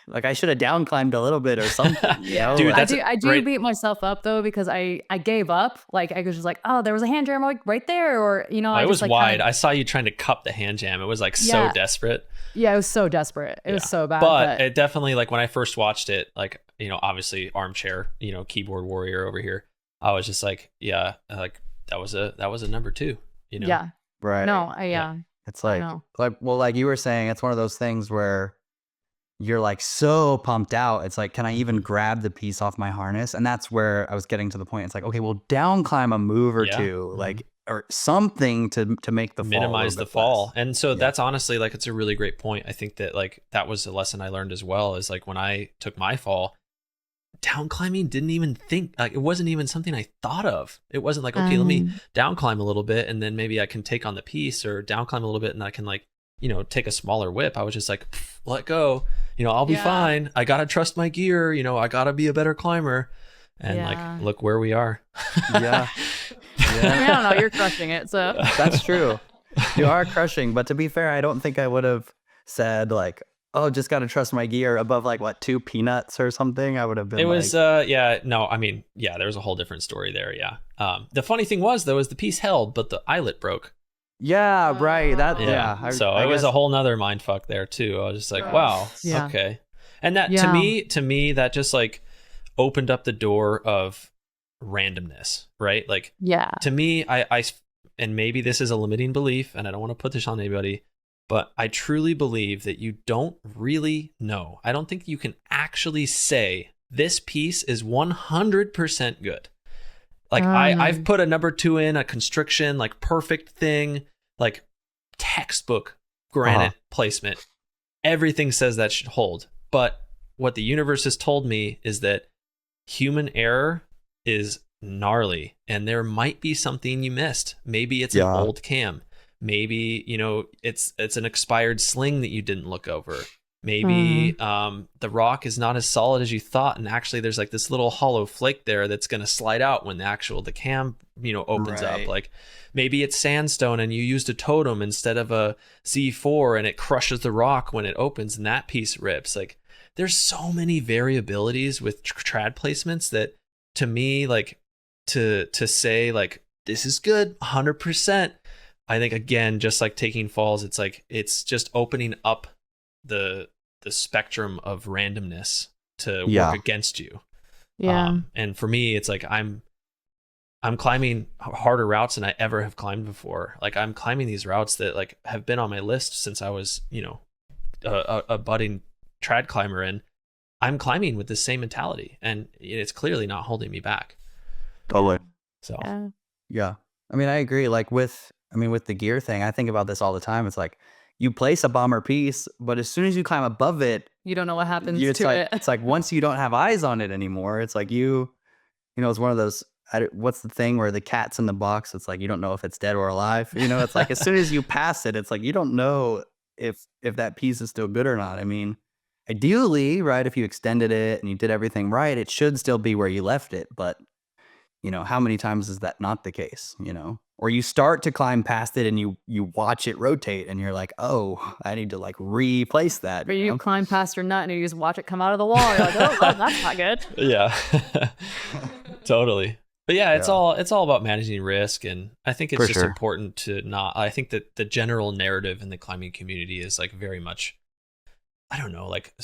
like I should have down climbed a little bit or something. Yeah. Dude, like, I do beat myself up though, because I gave up. Like I was just like, oh, there was a hand jam like right there, or I it was just, like, wide. I saw you trying to cup the hand jam. It was like so desperate. Yeah, it was so desperate. It was so bad. But it definitely, like when I first watched it, like, obviously armchair, keyboard warrior over here. I was just like, yeah, like that was a number 2, Yeah. right. No, It's like like you were saying, it's one of those things where you're like so pumped out. It's like, can I even grab the piece off my harness? And that's where I was getting to the point. It's like, okay, well, down climb a move or two, like, or something to make the minimize the fall. less. And so that's honestly like, it's a really great point. I think that like that was a lesson I learned as well, is like when I took my fall, down climbing didn't even think, like it wasn't even something I thought of. It wasn't like, okay, let me down climb a little bit and then maybe I can take on the piece, or down climb a little bit and I can like, take a smaller whip. I was just like, let go, I'll be fine. I gotta trust my gear. I gotta be a better climber. And like, look where we are. Yeah. I mean, I don't know. You're crushing it. So That's true. You are crushing. But to be fair, I don't think I would have said like, oh, just got to trust my gear above like what, 2 peanuts or something. I would have been. It was, yeah, no, I mean, yeah, there was a whole different story there. Yeah. The funny thing was though, is the piece held, but the eyelet broke. Yeah, right. That, yeah. So it was a whole nother mind fuck there too. I was just like, wow, okay. And that to me, that just like opened up the door of randomness, right? Like, to me, and maybe this is a limiting belief, and I don't want to put this on anybody, but I truly believe that you don't really know. I don't think you can actually say this piece is 100% good. Like I've put a number 2 in, a constriction, like perfect thing, like textbook granite placement. Everything says that should hold. But what the universe has told me is that human error is gnarly, and there might be something you missed. Maybe it's an old cam. Maybe, it's an expired sling that you didn't look over. Maybe the rock is not as solid as you thought, and actually there's like this little hollow flake there that's going to slide out when the cam opens up. Like maybe it's sandstone and you used a totem instead of a Z4, and it crushes the rock when it opens and that piece rips. Like there's so many variabilities with trad placements that, to me, like to say like this is good 100%, I think, again, just like taking falls, it's like it's just opening up the spectrum of randomness to work against you. And for me, it's like I'm climbing harder routes than I ever have climbed before. Like I'm climbing these routes that like have been on my list since I was a budding trad climber, and I'm climbing with the same mentality, and it's clearly not holding me back. Totally. So yeah, I mean, I agree. Like with the gear thing, I think about this all the time. It's like you place a bomber piece, but as soon as you climb above it, you don't know what happens it's to like, it. It's like once you don't have eyes on it anymore, it's like it's one of those. What's the thing where the cat's in the box? It's like you don't know if it's dead or alive. It's like as soon as you pass it, it's like you don't know if that piece is still good or not. I mean, ideally, right, if you extended it and you did everything right, it should still be where you left it. But how many times is that not the case? Or you start to climb past it and you watch it rotate and you're like, oh, I need to like replace that. Or you climb past your nut and you just watch it come out of the wall. You're like, oh, that's not good. Yeah, totally. But yeah, it's all about managing risk, and I think it's just important to not. I think that the general narrative in the climbing community is like very much, I don't know, like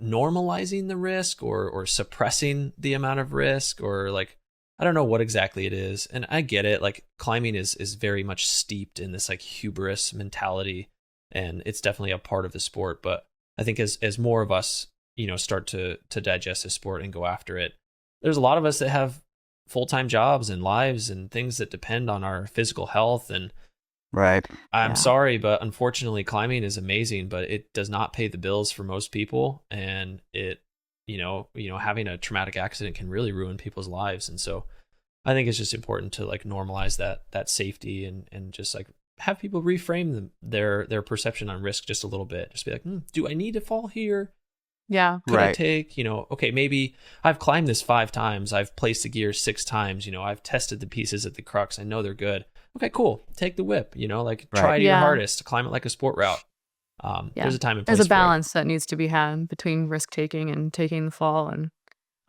normalizing the risk or suppressing the amount of risk, or like I don't know what exactly it is. And I get it. Like climbing is very much steeped in this like hubris mentality, and it's definitely a part of the sport. But I think as more of us, start to digest the sport and go after it, there's a lot of us that have full-time jobs and lives and things that depend on our physical health. And I'm sorry, but unfortunately climbing is amazing, but it does not pay the bills for most people. And it, having a traumatic accident can really ruin people's lives. And so I think it's just important to like normalize that safety and just like have people reframe their perception on risk just a little bit. Just be like, do I need to fall here? Yeah. Could I take, okay, maybe I've climbed this 5 times. I've placed the gear 6 times. I've tested the pieces at the crux. I know they're good. Okay, cool. Take the whip, try your hardest to climb it like a sport route. There's a time and place. There's a balance that needs to be had between risk taking and taking the fall and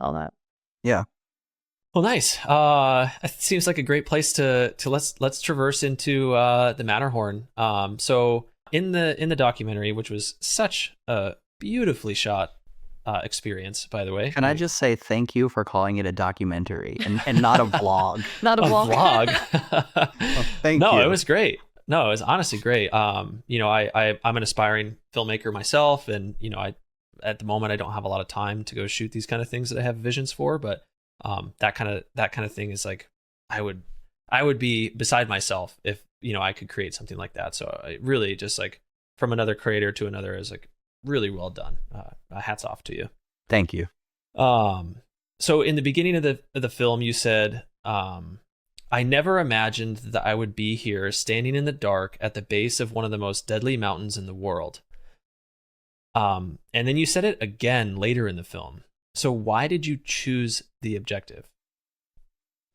all that. Yeah. Well, nice. It seems like a great place to let's traverse into the Matterhorn. So in the documentary, which was such a beautifully shot experience, by the way. Can I just say thank you for calling it a documentary and not a vlog? Not a vlog. Thank you. No, it was great. No, it was honestly great. I'm an aspiring filmmaker myself, and at the moment I don't have a lot of time to go shoot these kind of things that I have visions for, but that kind of thing is like I would be beside myself if I could create something like that. So I really just like from another creator to another is like really well done. Hats off to you. Thank you. So in the beginning of the film, you said, I never imagined that I would be here standing in the dark at the base of one of the most deadly mountains in the world. And then you said it again later in the film. So why did you choose the objective?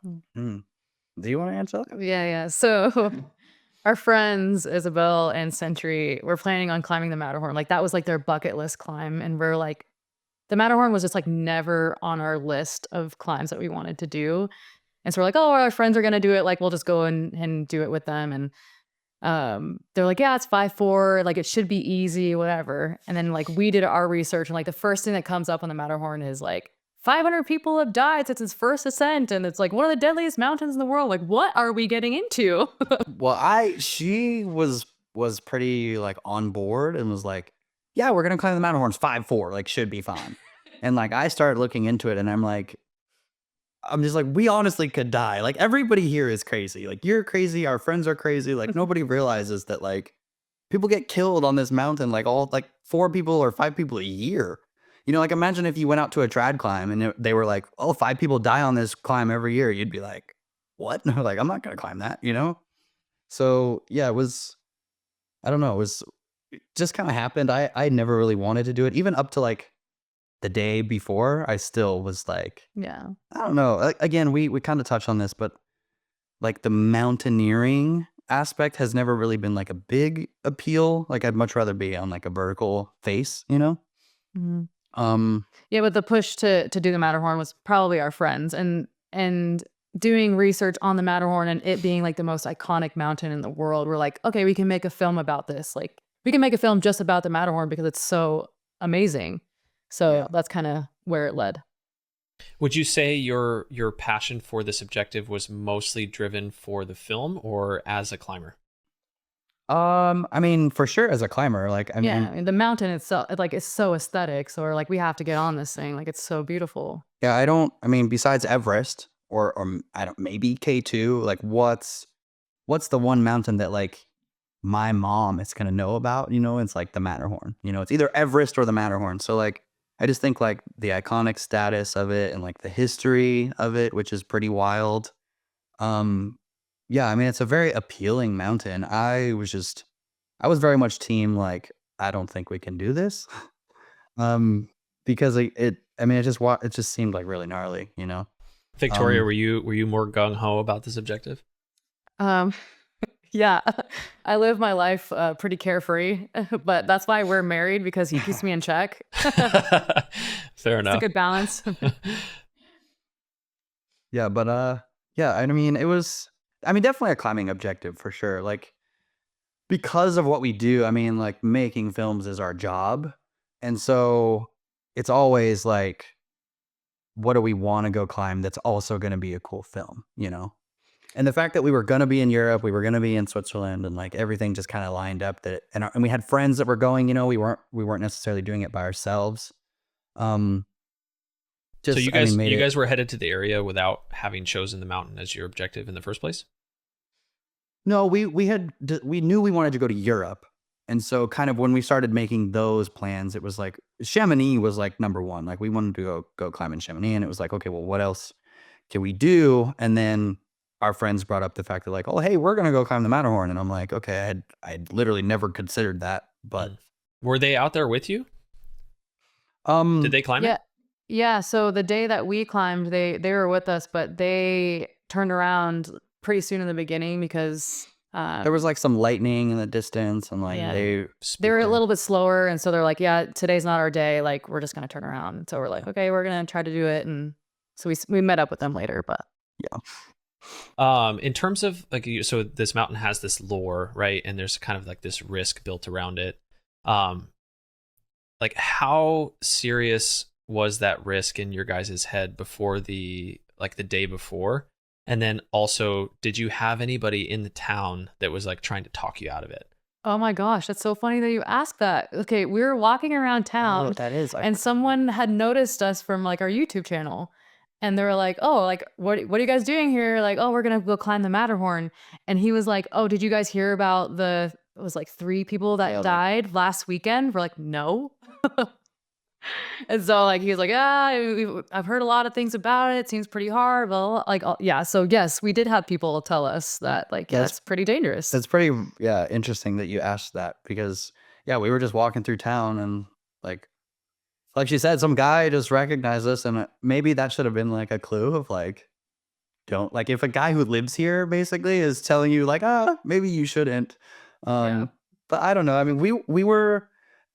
Do you want to answer that? Yeah. So our friends, Isabel and Sentry, were planning on climbing the Matterhorn. Like that was like their bucket list climb. And we're like, the Matterhorn was just like never on our list of climbs that we wanted to do. And so we're like, oh, our friends are going to do it. Like, we'll just go and do it with them. And they're like, yeah, it's 5'4". Like, it should be easy, whatever. And then like we did our research, and like the first thing that comes up on the Matterhorn is like 500 people have died since its first ascent, and it's like one of the deadliest mountains in the world. Like, what are we getting into? Well, she was pretty like on board and was like, yeah, we're gonna climb the Matterhorns 5-4, like should be fine. And like I started looking into it, and I'm just like, we honestly could die. Like everybody here is crazy. Like you're crazy, our friends are crazy. Like nobody realizes that like people get killed on this mountain, like all like 4 people or 5 people a year. You know, like imagine if you went out to a trad climb and they were like, oh, 5 people die on this climb every year. You'd be like, what? Like, I'm not gonna climb that, you know? So yeah, it was, I don't know, it just kind of happened. I never really wanted to do it. Even up to like the day before, I still was like, Yeah. I don't know. Again, we kind of touched on this, but like the mountaineering aspect has never really been like a big appeal. Like I'd much rather be on like a vertical face, you know? Mhm. Um, Yeah, but the push to do the Matterhorn was probably our friends, and doing research on the Matterhorn and it being like the most iconic mountain in the world. We're like, okay, we can make a film about this. Like we can make a film just about the Matterhorn because it's so amazing. So Yeah. that's kind of where it led. Would you say your passion for this objective was mostly driven for the film or as a climber? I mean, for sure as a climber, like I Yeah, mean, I mean, the mountain itself, like, it's so aesthetic. So we're like, we have to get on this thing. Like, it's so beautiful. yeah, I mean, besides Everest or I don't, maybe K2, like what's the one mountain that like my mom is gonna know about, you know? It's like the Matterhorn, you know, it's either Everest or the Matterhorn. So like I just think like the iconic status of it and like the history of it, which is pretty wild. Um, yeah, I mean, it's a very appealing mountain. I was very much team like, I don't think we can do this. Because I mean, it just seemed like really gnarly, you know? Victoria, were you more gung ho about this objective? Um, yeah, I live my life pretty carefree, but that's why we're married because he keeps me in check. Fair It's a enough. good balance. Yeah, but yeah, I mean, definitely a climbing objective for sure. Like because of what we do, I mean, like making films is our job. And so it's always like, what do we want to go climb that's also going to be a cool film, you know? And the fact that we were going to be in Europe, we were going to be in Switzerland, and like everything just kind of lined up and we had friends that were going, you know, we weren't necessarily doing it by ourselves. So Just, you I guys mean, you made it. guys were headed to the area without having chosen the mountain as your objective in the first place? No, we knew we wanted to go to Europe. And so kind of when we started making those plans, it was like Chamonix was like number one. Like we wanted to go climb in Chamonix, and it was like, okay, well, what else can we do? And then our friends brought up the fact that like, oh, hey, we're gonna go climb the Matterhorn. And I'm like, okay, I'd literally never considered that. But Were they out there with you? um Did they climb Yeah. it? Yeah. So the day that we climbed, they were with us, but they turned around pretty soon in the beginning because there was like some lightning in the distance, and like Yeah. they they were a Spooky. little bit slower. And so they're like, yeah, today's not our day. Like, we're just going to turn around. And so we're like, okay, we're going to try to do it. And so we met up with them later, but In terms of like, so this mountain has this lore, right? And there's kind of like this risk built around it. Like how serious was that risk in your guys' head before the day before? And then also, did you have anybody in the town that was like trying to talk you out of it? oh my gosh, that's so funny that you asked that. Okay, we were walking around town that is. and someone had noticed us from like our YouTube channel. And they were like, oh, like, what are you guys doing here? Like, oh, we're going to go climb the Matterhorn. And he was like, oh, did you guys hear about it was like 3 people that Yeah, died last weekend? We're like, no. And so like, he was like, I've heard a lot of things about it. It seems pretty hard. Well, like, yeah. So yes, we did have people tell us that like, yeah, Yes. it's pretty dangerous. That's pretty, yeah, interesting that you asked that, because yeah, we were just walking through town, and like she said, some guy just recognized us, and maybe that should have been like a clue of like, don't, like, if a guy who lives here basically is telling you like, maybe you shouldn't. Yeah. But I don't know. I mean, we were,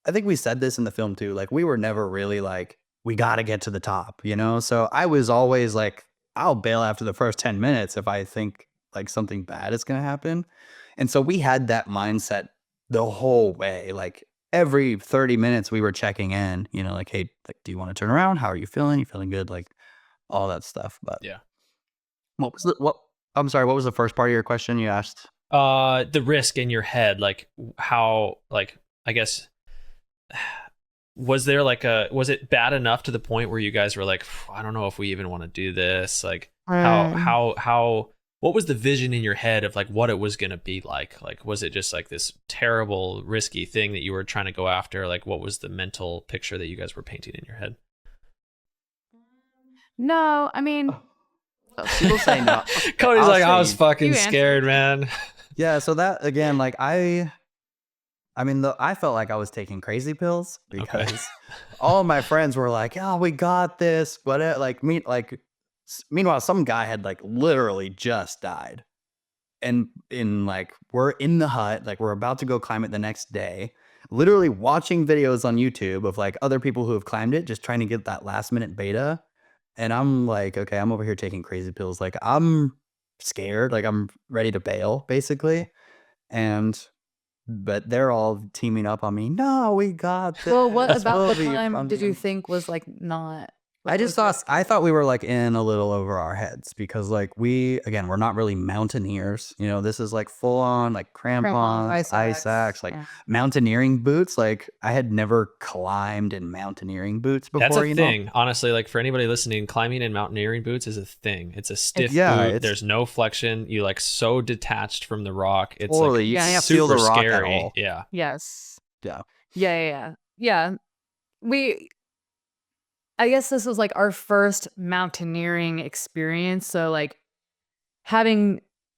I think we said this in the film too. Like we were never really like, we got to get to the top, you know? So I was always like, I'll bail after the first 10 minutes if I think like something bad is going to happen. And so we had that mindset the whole way. Like every 30 minutes we were checking in, you know, like, hey, like, do you want to turn around? How are you feeling? You feeling good? Like all that stuff. But Yeah. I'm sorry, what was the first part of your question you asked? The risk in your head, like how, like, I guess, was it bad enough to the point where you guys were like, I don't know if we even want to do this? Like how what was the vision in your head of like what it was going to be like? Like, was it just like this terrible, risky thing that you were trying to go after? Like, what was the mental picture that you guys were painting in your head? No, I mean, People say no. Cody's I'll like, I say was you- fucking You answered. scared, man. Yeah, so that again, like I mean, I felt like I was taking crazy pills because all of my friends were like, "Oh, we got this." But meanwhile, some guy had like literally just died, and we're in the hut, like we're about to go climb it the next day, literally watching videos on YouTube of like other people who have climbed it, just trying to get that last minute beta. And I'm like, okay, I'm over here taking crazy pills, like I'm scared, like I'm ready to bail, basically, but they're all teaming up on me. No, we got this. well, what about We'll the be climb did you fine." think was like not? I just thought we were like in a little over our heads because like we're not really mountaineers. You know, this is like full on like crampons, ice axe, like yeah. mountaineering boots. Like I had never climbed in mountaineering boots before. That's a you know? thing. Honestly, like for anybody listening, climbing in mountaineering boots is a thing. It's a stiff Yeah, boot. There's no flexion. You like so detached from the rock. It's Totally, like you Yeah, can't super feel the rock scary. at all. Yeah. Yes. Yeah. Yeah. I guess this was like our first mountaineering experience. So like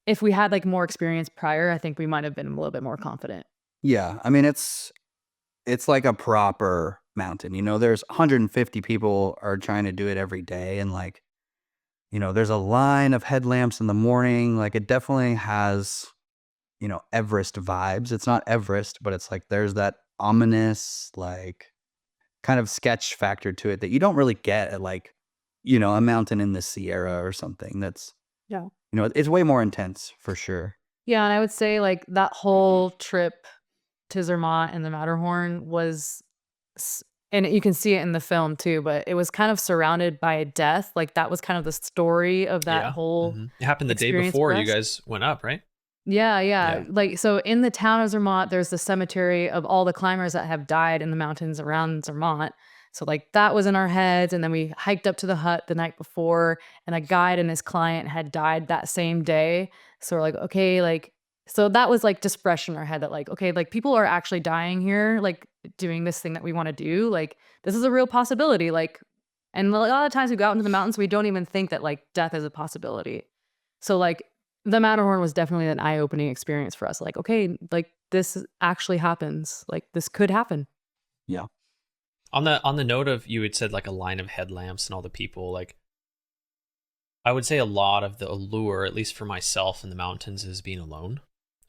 if we had like more experience prior, I think we might have been a little bit more confident. Yeah, I mean it's like a proper mountain. You know, there's 150 people are trying to do it every day, and like, you know, there's a line of headlamps in the morning. Like it definitely has, you know, Everest vibes. It's not Everest, but it's like there's that ominous like kind of sketch factor to it that you don't really get at like, you know, a mountain in the Sierra or something. That's, Yeah. you know, it's way more intense for sure. Yeah, and I would say like that whole trip to Zermatt and the Matterhorn and you can see it in the film too, but it was kind of surrounded by death. Like that was kind of the story of that whole It happened the day experience before for you us. guys went up, right? Yeah. Like, so in the town of Zermatt, there's the cemetery of all the climbers that have died in the mountains around Zermatt. So like that was in our heads. And then we hiked up to the hut the night before, and a guide and his client had died that same day. So we're like, okay, like, so that was like just fresh in our head that like, okay, like people are actually dying here, like doing this thing that we want to do. Like this is a real possibility. Like, and a lot of times we go out into the mountains, we don't even think that like death is a possibility. So like the Matterhorn was definitely an eye-opening experience for us. Like, okay, like this actually happens. Like this could happen. Yeah. On the note of, you had said like a line of headlamps and all the people, like I would say a lot of the allure, at least for myself in the mountains, is being alone.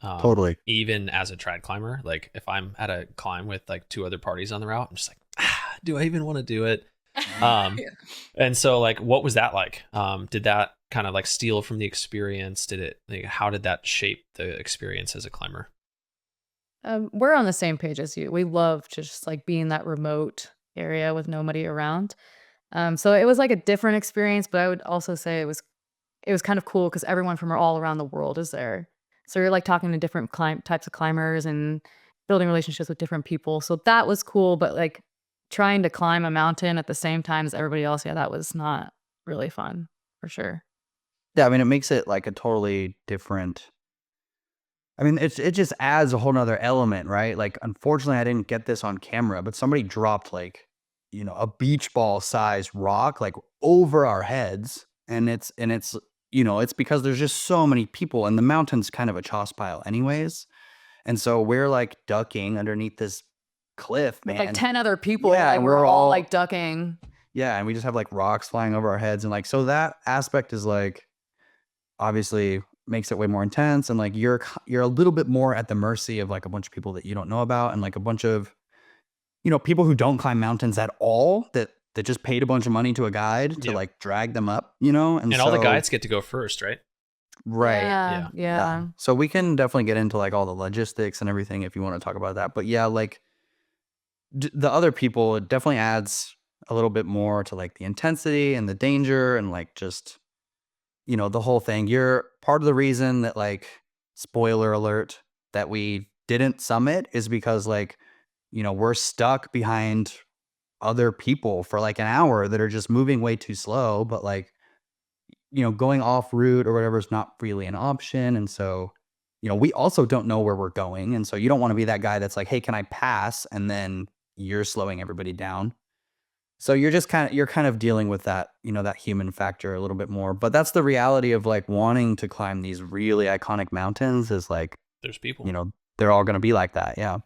Totally. Even as a trad climber, like if I'm at a climb with like two other parties on the route, I'm just like, do I even want to do it? And so like, what was that like? Did that kind of like steal from the experience? How did that shape the experience as a climber? We're on the same page as you. We love just like being in that remote area with nobody around. So it was like a different experience, but I would also say it was kind of cool because everyone from all around the world is there. So you're like talking to different types of climbers and building relationships with different people. So that was cool, but like trying to climb a mountain at the same time as everybody else, yeah, that was not really fun for sure. Yeah, I mean, it makes it like a totally different. I mean, it just adds a whole nother element, right? Like, unfortunately, I didn't get this on camera, but somebody dropped like, you know, a beach ball sized rock like over our heads, and it's you know, it's because there's just so many people, and the mountain's kind of a choss pile, anyways, and so we're like ducking underneath this cliff, man. Like 10 other people, Yeah, like and we're we're all all- like ducking. Yeah, and we just have like rocks flying over our heads, and like so that aspect is like obviously makes it way more intense, and like you're a little bit more at the mercy of like a bunch of people that you don't know about, and like a bunch of, you know, people who don't climb mountains at all that just paid a bunch of money to a guide to like drag them up, you know, And all the guides get to go first, right? Right. Yeah. So we can definitely get into like all the logistics and everything if you want to talk about that, but yeah, like the other people, it definitely adds a little bit more to like the intensity and the danger and like just, the whole thing. You're part of the reason that like, spoiler alert, that we didn't summit is because like, we're stuck behind other people for like an hour that are just moving way too slow, but like, going off route or whatever is not really an option. And so, we also don't know where we're going. And so you don't want to be that guy that's like, hey, can I pass? And then you're slowing everybody down. So you're kind of dealing with that, that human factor a little bit more. But that's the reality of like wanting to climb these really iconic mountains is like, There's people. They're all going to be like that. Yeah.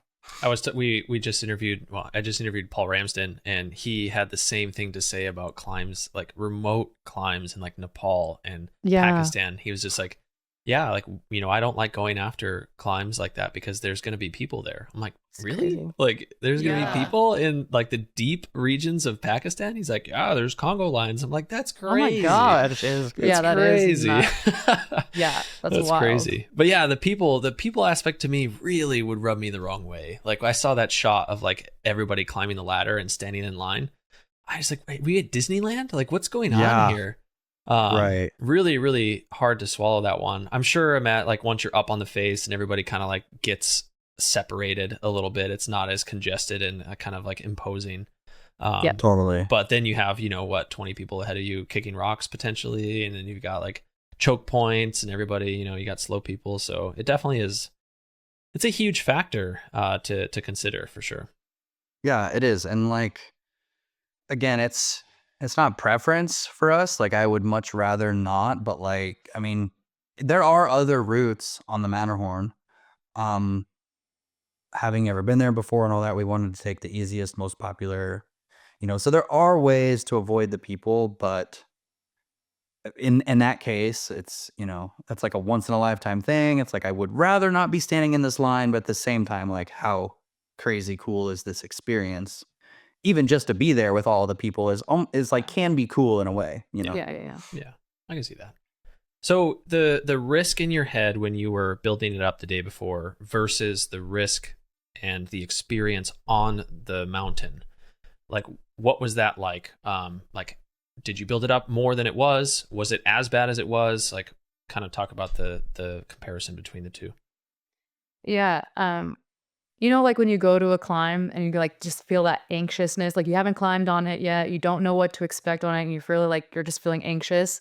We just interviewed, I just interviewed Paul Ramsden, and he had the same thing to say about climbs, like remote climbs in like Nepal and Pakistan. He was just like, yeah, like, I don't like going after climbs like that because there's going to be people there. I'm like, really? Crazy. Like, there's going to be people in like the deep regions of Pakistan? He's like, yeah, there's Congo lions. I'm like, that's crazy. Oh my God. It's That crazy. is yeah, that's wild. Crazy. But yeah, the people aspect to me really would rub me the wrong way. Like, I saw that shot of like everybody climbing the ladder and standing in line. I was like, wait, we at Disneyland? Like, what's going on here? Right. Really, really hard to swallow that one. I'm sure, Matt, like once you're up on the face and everybody kind of like gets separated a little bit, it's not as congested and kind of like imposing. Yeah. Totally. But then you have, 20 people ahead of you kicking rocks potentially. And then you've got like choke points and everybody, you got slow people. So it definitely is. It's a huge factor to consider for sure. Yeah, it is. And like, again, it's not preference for us. Like I would much rather not, but like, I mean, there are other routes on the Matterhorn. Having ever been there before and all that, we wanted to take the easiest, most popular, so there are ways to avoid the people, but in that case, it's, that's like a once in a lifetime thing. It's like, I would rather not be standing in this line, but at the same time, like how crazy cool is this experience? Even just to be there with all the people is like can be cool in a way, Yeah. Yeah, I can see that. So the risk in your head when you were building it up the day before versus the risk and the experience on the mountain, like what was that like? Like, did you build it up more than it was? Was it as bad as it was? Like, kind of talk about the comparison between the two. Yeah. Like when you go to a climb and you like just feel that anxiousness, like you haven't climbed on it yet, you don't know what to expect on it, and you feel like you're just feeling anxious.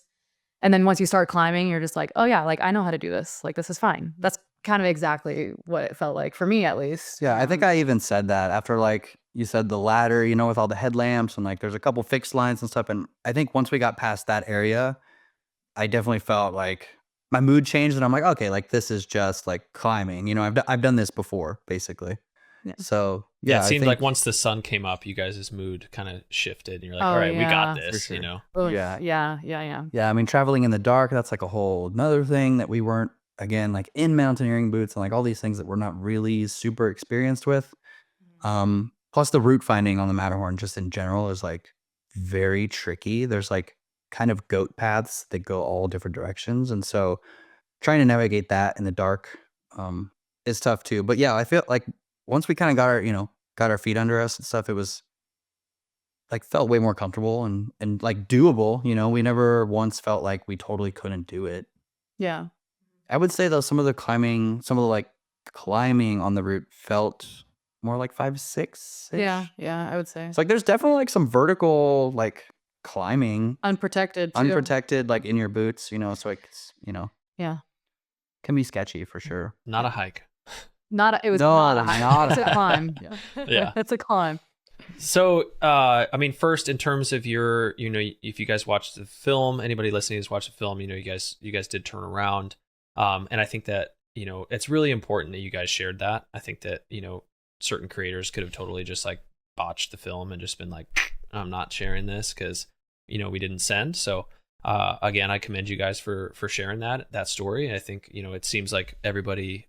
And then once you start climbing, you're just like, oh yeah, like I know how to do this. Like this is fine. That's kind of exactly what it felt like for me, at least. Yeah, I think I even said that after like you said the ladder, with all the headlamps and like there's a couple fixed lines and stuff. And I think once we got past that area, I definitely felt like my mood changed and I'm like, okay, like this is just like climbing. I've done this before, basically. Yeah. So Yeah, yeah, it seemed like once the sun came up, you guys' mood kind of shifted, and you're like, all right, we got this, For sure. Oh, Yeah. Yeah. Yeah, I mean, traveling in the dark, that's like a whole another thing that we weren't, again, like in mountaineering boots and like all these things that we're not really super experienced with. Plus the route finding on the Matterhorn just in general is like very tricky. There's like kind of goat paths that go all different directions. And so trying to navigate that in the dark is tough too. But yeah, I feel like once we kind of got our feet under us and stuff, it was like felt way more comfortable and like doable. We never once felt like we totally couldn't do it. Yeah. I would say though, some of the climbing on the route felt more like 5-6. Yeah, I would say. It's like there's definitely like some vertical like climbing, Unprotected too. unprotected, like in your boots, so it's, Yeah. can be sketchy for sure. Not a hike. It was No, not not it's a climb. Yeah. It's a climb. So, I mean, first, in terms of your, if you guys watched the film, anybody listening has watched the film, you guys did turn around. And I think that, it's really important that you guys shared that. I think that, certain creators could have totally just like botched the film and just been like, I'm not sharing this because, we didn't send. So, again, I commend you guys for sharing that story. I think, it seems like everybody,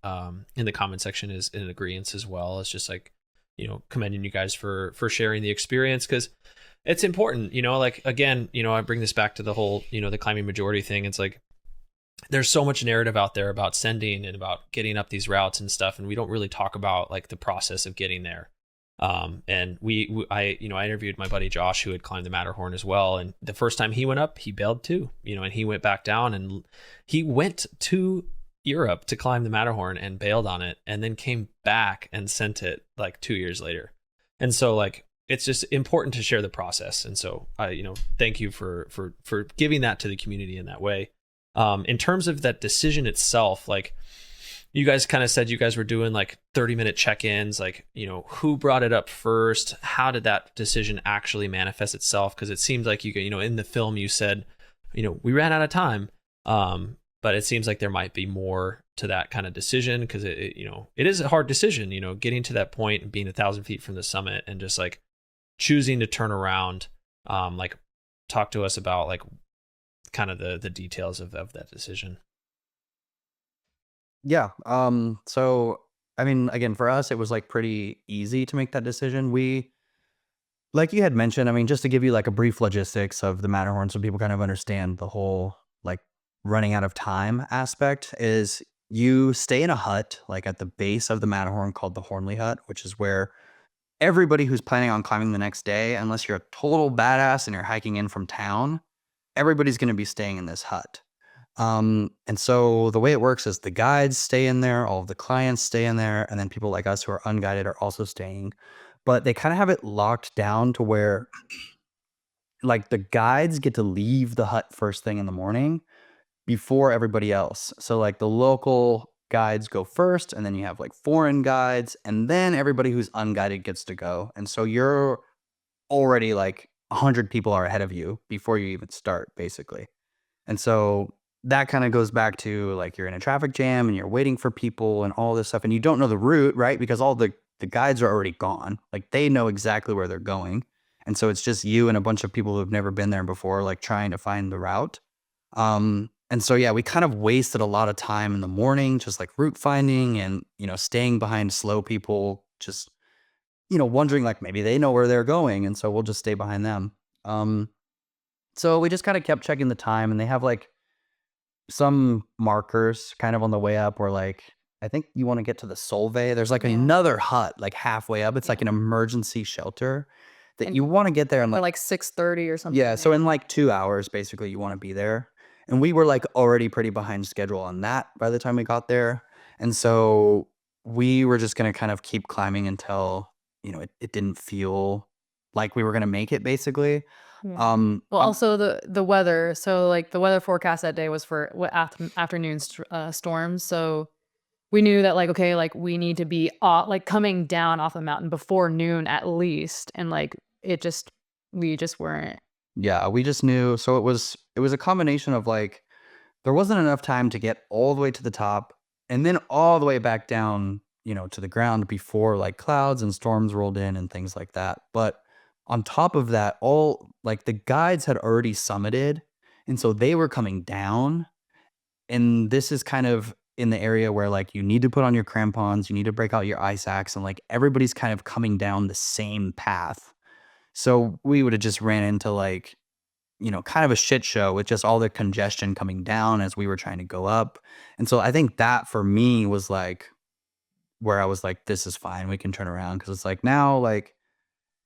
in the comment section is in agreement as well. It's just like, commending you guys for sharing the experience because it's important, like, again, I bring this back to the whole, the climbing majority thing. It's like, there's so much narrative out there about sending and about getting up these routes and stuff. And we don't really talk about like the process of getting there. And I interviewed my buddy Josh, who had climbed the Matterhorn as well. And the first time he went up, he bailed too, and he went back down, and he went to Europe to climb the Matterhorn and bailed on it, and then came back and sent it like 2 years later. And so like, it's just important to share the process. And so I, thank you for giving that to the community in that way. In terms of that decision itself, like, you guys kind of said you guys were doing like 30-minute check-ins, like, who brought it up first? How did that decision actually manifest itself? Because it seemed like in the film you said, we ran out of time. But it seems like there might be more to that kind of decision, because it is a hard decision, getting to that point and being 1,000 feet from the summit and just like choosing to turn around. Like, talk to us about like kind of the details of that decision. Yeah. So, I mean, again, for us, it was like pretty easy to make that decision. Like you had mentioned, I mean, just to give you like a brief logistics of the Matterhorn so people kind of understand the whole like running out of time aspect, is you stay in a hut like at the base of the Matterhorn called the Hornley Hut, which is where everybody who's planning on climbing the next day, unless you're a total badass and you're hiking in from town, everybody's going to be staying in this hut. And so the way it works is the guides stay in there, all of the clients stay in there, and then people like us who are unguided are also staying. But they kind of have it locked down to where like the guides get to leave the hut first thing in the morning before everybody else. So like the local guides go first, and then you have like foreign guides, and then everybody who's unguided gets to go. And so you're already like 100 people are ahead of you before you even start, basically. And so that kind of goes back to like you're in a traffic jam and you're waiting for people and all this stuff, and you don't know the route, right? Because all the guides are already gone. Like they know exactly where they're going. And so it's just you and a bunch of people who've never been there before, like trying to find the route. And so, yeah, we kind of wasted a lot of time in the morning, just like route finding and, staying behind slow people, just, wondering like maybe they know where they're going. And so we'll just stay behind them. So we just kind of kept checking the time, and they have like some markers kind of on the way up where like, I think you want to get to the Solvay. There's like Yeah. another hut like halfway up. It's like an emergency shelter that And you want to get there in Or like, like 6:30 or something. yeah. So in like 2 hours, basically, you want to be there. And we were like already pretty behind schedule on that by the time we got there. And so we were just going to kind of keep climbing until, it didn't feel like we were going to make it, basically. Yeah. Um, Well, um, also the weather. So like the weather forecast that day was for afternoon storms. So we knew that like, okay, like we need to be like coming down off the mountain before noon at least, and like we just weren't. yeah, we just knew. So it was a combination of like, there wasn't enough time to get all the way to the top and then all the way back down, to the ground before like clouds and storms rolled in and things like that. But on top of that, all like the guides had already summited. And so they were coming down. And this is kind of in the area where like you need to put on your crampons, you need to break out your ice axe, and like everybody's kind of coming down the same path. So we would have just ran into like, kind of a shit show with just all the congestion coming down as we were trying to go up. And so I think that for me was like where I was like, this is fine. We can turn around, because it's like now, like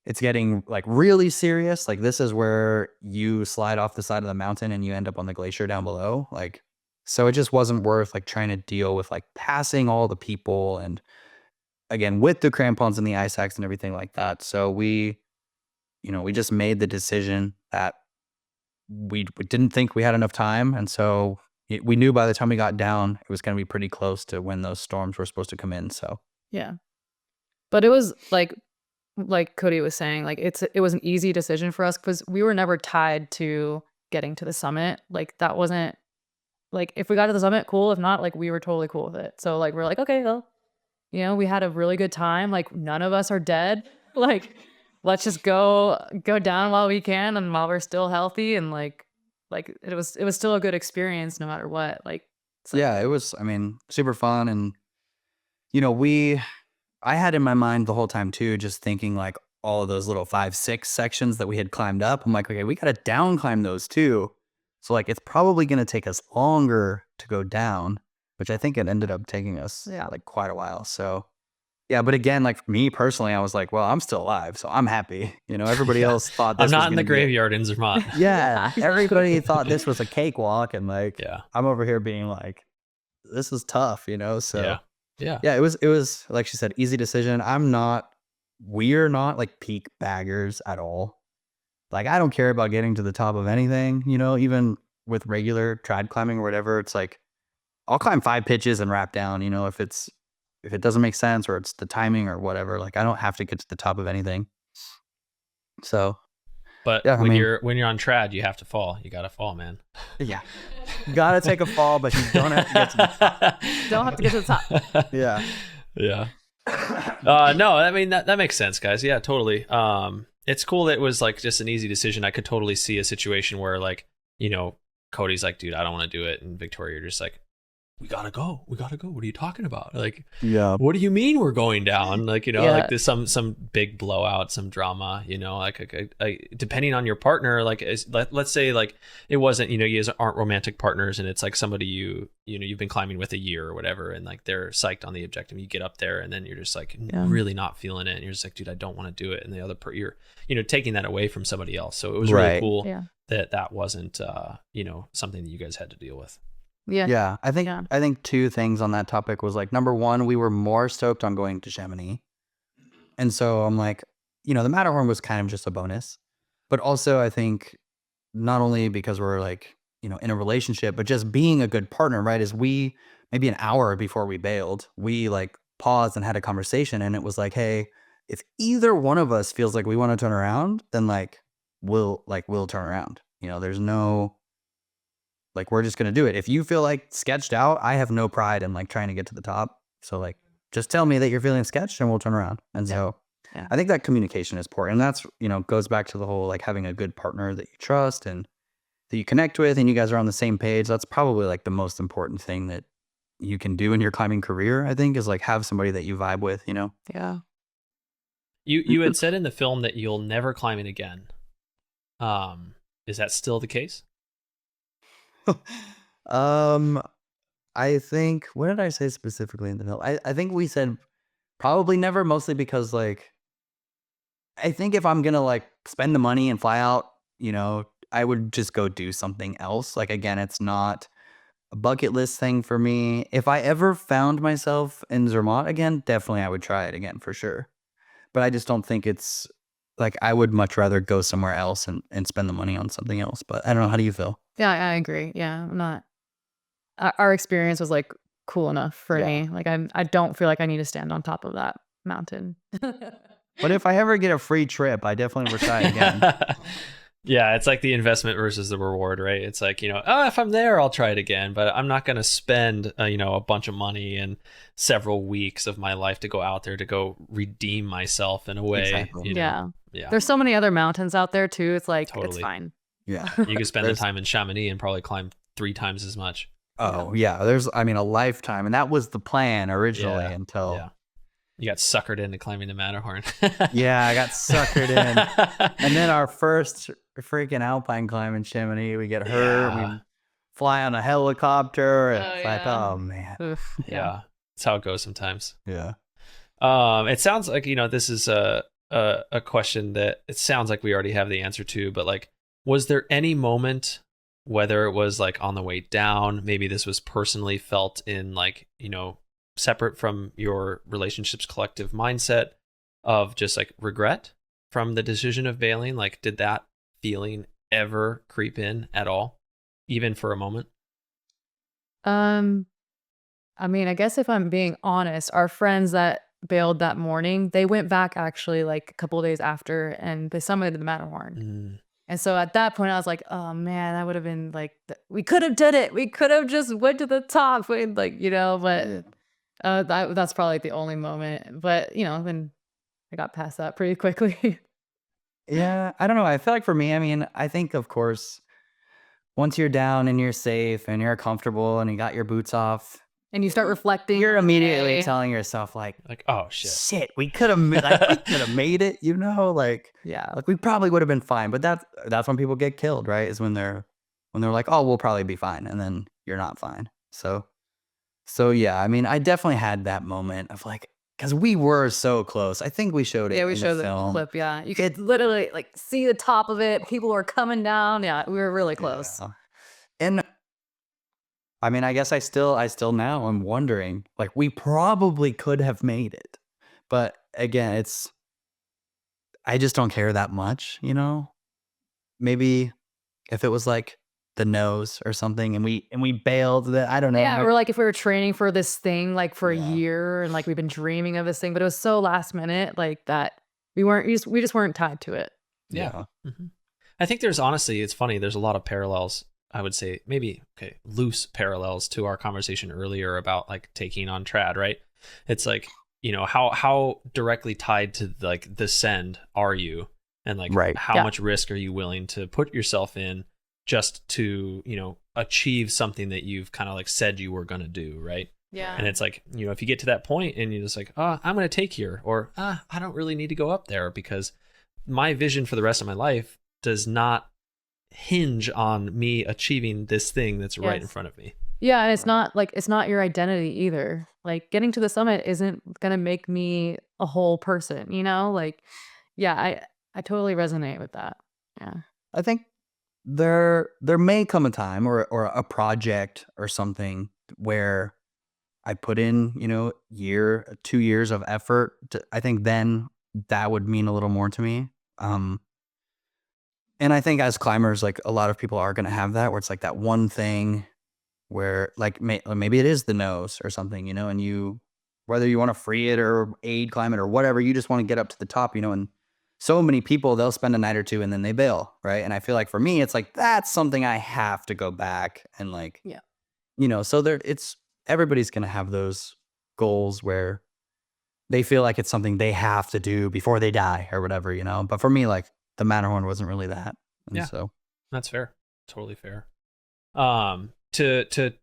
it's getting like really serious. Like this is where you slide off the side of the mountain and you end up on the glacier down below. Like, so it just wasn't worth like trying to deal with like passing all the people and again with the crampons and the ice axe and everything like that. So we just made the decision that we didn't think we had enough time. And so we knew by the time we got down, it was going to be pretty close to when those storms were supposed to come in. So, Yeah. But it was like Cody was saying, like it was an easy decision for us because we were never tied to getting to the summit. Like that wasn't like, if we got to the summit, cool. If not, like we were totally cool with it. So like we're like, okay, well, we had a really good time. Like none of us are dead. Like let's just go down while we can and while we're still healthy, and like it was still a good experience no matter what. Like so. yeah, it was, I mean, super fun. And, I had in my mind the whole time too, just thinking like all of those little 5, 6 sections that we had climbed up. I'm like, okay, we got to down climb those too. So like, it's probably going to take us longer to go down, which I think it ended up taking us Yeah. like quite a while. So Yeah, but again, like for me personally, I was like, well, I'm still alive, so I'm happy. You know, everybody Yeah. else thought I'm this was not in the gonna be graveyard in Zermatt. yeah, everybody thought this was a cakewalk, and like Yeah. I'm over here being like, this is tough, you know. So Yeah. Yeah. yeah, it was like she said, easy decision. We're not like peak baggers at all. Like I don't care about getting to the top of anything, you know, even with regular trad climbing or whatever. It's like I'll climb 5 pitches and wrap down, you know, if it doesn't make sense or it's the timing or whatever. Like I don't have to get to the top of anything. So But yeah, I when mean, you're on trad, you have to fall. You got to fall, man. yeah, you gotta take a fall, but you don't have to get to the top. Don't have to get to the top. Yeah. Yeah. No, I mean that makes sense, guys. Yeah, totally. It's cool that it was like just an easy decision. I could totally see a situation where like, you know, Cody's like, dude, I don't want to do it, and Victoria, you're just like, we gotta go. What are you talking about? Like, Yeah. what do you mean we're going down? Like, you know, Yeah. like there's some big blowout, some drama, you know, like depending on your partner, like let's say like it wasn't, you know, you guys aren't romantic partners and it's like somebody you've been climbing with a year or whatever, and like they're psyched on the objective. You get up there and then you're just like really not feeling it, and you're just like, dude, I don't want to do it. And the other you're, you know, taking that away from somebody else. So it was really Right. cool Yeah. that wasn't you know, something that you guys had to deal with. Yeah. Yeah. I Yeah. think 2 things on that topic was like, number 1, we were more stoked on going to Chamonix. And so I'm like, you know, the Matterhorn was kind of just a bonus. But also I think not only because we're like, you know, in a relationship, but just being a good partner, right? Is we maybe an hour before we bailed, we like paused and had a conversation, and it was like, hey, if either one of us feels like we want to turn around, then we'll turn around. You know, there's no like, we're just going to do it. If you feel like sketched out, I have no pride in like trying to get to the top. So like, just tell me that you're feeling sketched and we'll turn around. And so Yeah. I think that communication is important. And that's, you know, goes back to the whole, like having a good partner that you trust and that you connect with and you guys are on the same page. That's probably like the most important thing that you can do in your climbing career, I think, is like have somebody that you vibe with, you know? Yeah. You had said in the film that you'll never climb it again. Is that still the case? I think, what did I say specifically in the film? I think we said probably never, mostly because like, I think if I'm gonna like spend the money and fly out, you know, I would just go do something else. Like, again, it's not a bucket list thing for me. If I ever found myself in Zermatt again, definitely I would try it again for sure. But I just don't think it's like, I would much rather go somewhere else and spend the money on something else. But I don't know. How do you feel? Yeah, I agree. Yeah, I'm not. Our experience was like cool enough for me. Like I don't feel like I need to stand on top of that mountain. But if I ever get a free trip, I definitely would try again. Yeah, it's like the investment versus the reward, right? It's like, you know, oh, if I'm there, I'll try it again, but I'm not going to spend, you know, a bunch of money and several weeks of my life to go out there to go redeem myself in a way. Exactly. You know? Yeah. Yeah. There's so many other mountains out there too. It's like it's Totally. fine. Yeah. You could spend the time in Chamonix and probably climb 3 times as much. Oh, yeah. There's, I mean, a lifetime. And that was the plan originally Yeah. until. Yeah. You got suckered into climbing the Matterhorn. Yeah, I got suckered in. And then our first freaking Alpine climb in Chamonix, we get hurt. Yeah. We fly on a helicopter. Oh, It's like, yeah. oh, man. Oof, Yeah. That's how it goes sometimes. Yeah. It sounds like, you know, this is a question that it sounds like we already have the answer to, but like, was there any moment, whether it was like on the way down, maybe this was personally felt in like, you know, separate from your relationship's collective mindset of just like regret from the decision of bailing? Like, did that feeling ever creep in at all, even for a moment? I mean, I guess if I'm being honest, our friends that bailed that morning, they went back actually like a couple of days after and they summited the Matterhorn. And so at that point, I was like, oh man, that would have been like, we could have did it. We could have just went to the top. Like, you know, but that's probably the only moment. But, you know, then I got past that pretty quickly. Yeah. I don't know. I feel like for me, I mean, I think, of course, once you're down and you're safe and you're comfortable and you got your boots off, And you start reflecting. you're immediately okay. telling yourself, like, Oh shit. shit, we could have made it, you know? Like, Yeah. we probably would have been fine. But that's when people get killed, right? Is when they're like, oh, we'll probably be fine. And then you're not fine. So yeah, I mean, I definitely had that moment of like, because we were so close. I think we showed it Yeah, we in showed the the film. clip. Yeah, you could literally like see the top of it. People were coming down. Yeah, we were really close. Yeah. And I mean, I guess I still now am wondering, like, we probably could have made it. But again, I just don't care that much, you know? Maybe if it was like the nose or something and we bailed, that I don't know. Yeah, or like if we were training for this thing like for a Yeah. year and like we've been dreaming of this thing, but it was so last minute like that we just weren't tied to it. Yeah. Mhm. I think there's honestly, it's funny. There's a lot of parallels. I would say maybe loose parallels to our conversation earlier about like taking on trad, right? It's like, you know, how directly tied to like the send are you, and like Right. how Yeah. much risk are you willing to put yourself in just to, you know, achieve something that you've kind of like said you were going to do, right? Yeah. And it's like, you know, if you get to that point and you're just like, oh, I'm going to take here, or I don't really need to go up there because my vision for the rest of my life does not hinge on me achieving this thing that's right in Yes. front of me. Yeah, and it's not your identity either. Like getting to the summit isn't gonna make me a whole person, you know? Like, yeah, I totally resonate with that. Yeah. I think there may come a time or a project or something where I put in, you know, 2 years of effort. I think then that would mean a little more to me. And I think as climbers, like a lot of people are going to have that where it's like that one thing where like or maybe it is the nose or something, you know, and whether you want to free it or aid climb it or whatever, you just want to get up to the top, you know, and so many people, they'll spend a night or two and then they bail. Right. And I feel like for me, it's like, that's something I have to go back and like, Yeah. you know, so everybody's going to have those goals where they feel like it's something they have to do before they die or whatever, you know, but for me, like the Matterhorn wasn't really that. And Yeah. so That's fair. Totally fair. To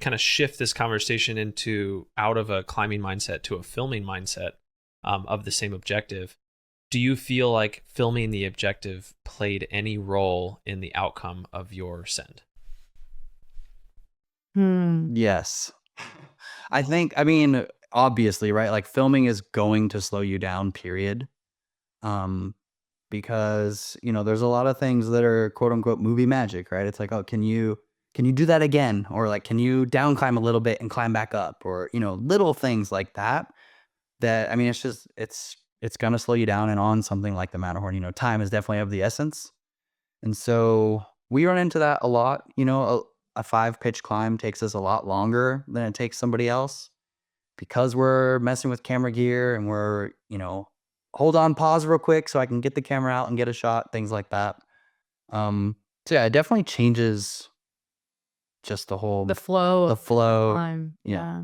kind of shift this conversation into out of a climbing mindset to a filming mindset of the same objective, do you feel like filming the objective played any role in the outcome of your send? yes, I mean, obviously, right? Like filming is going to slow you down, period. Because, you know, there's a lot of things that are quote unquote movie magic, right? It's like, oh, can you do that again? Or like, can you down climb a little bit and climb back up? Or, you know, little things like that. I mean, it's gonna slow you down. And on something like the Matterhorn, you know, time is definitely of the essence. And so we run into that a lot. You know, a 5-pitch climb takes us a lot longer than it takes somebody else because we're messing with camera gear and we're, you know, hold on, pause real quick so I can get the camera out and get a shot, things like that. So yeah, it definitely changes just the whole The flow the of flow. time. Yeah. Yeah.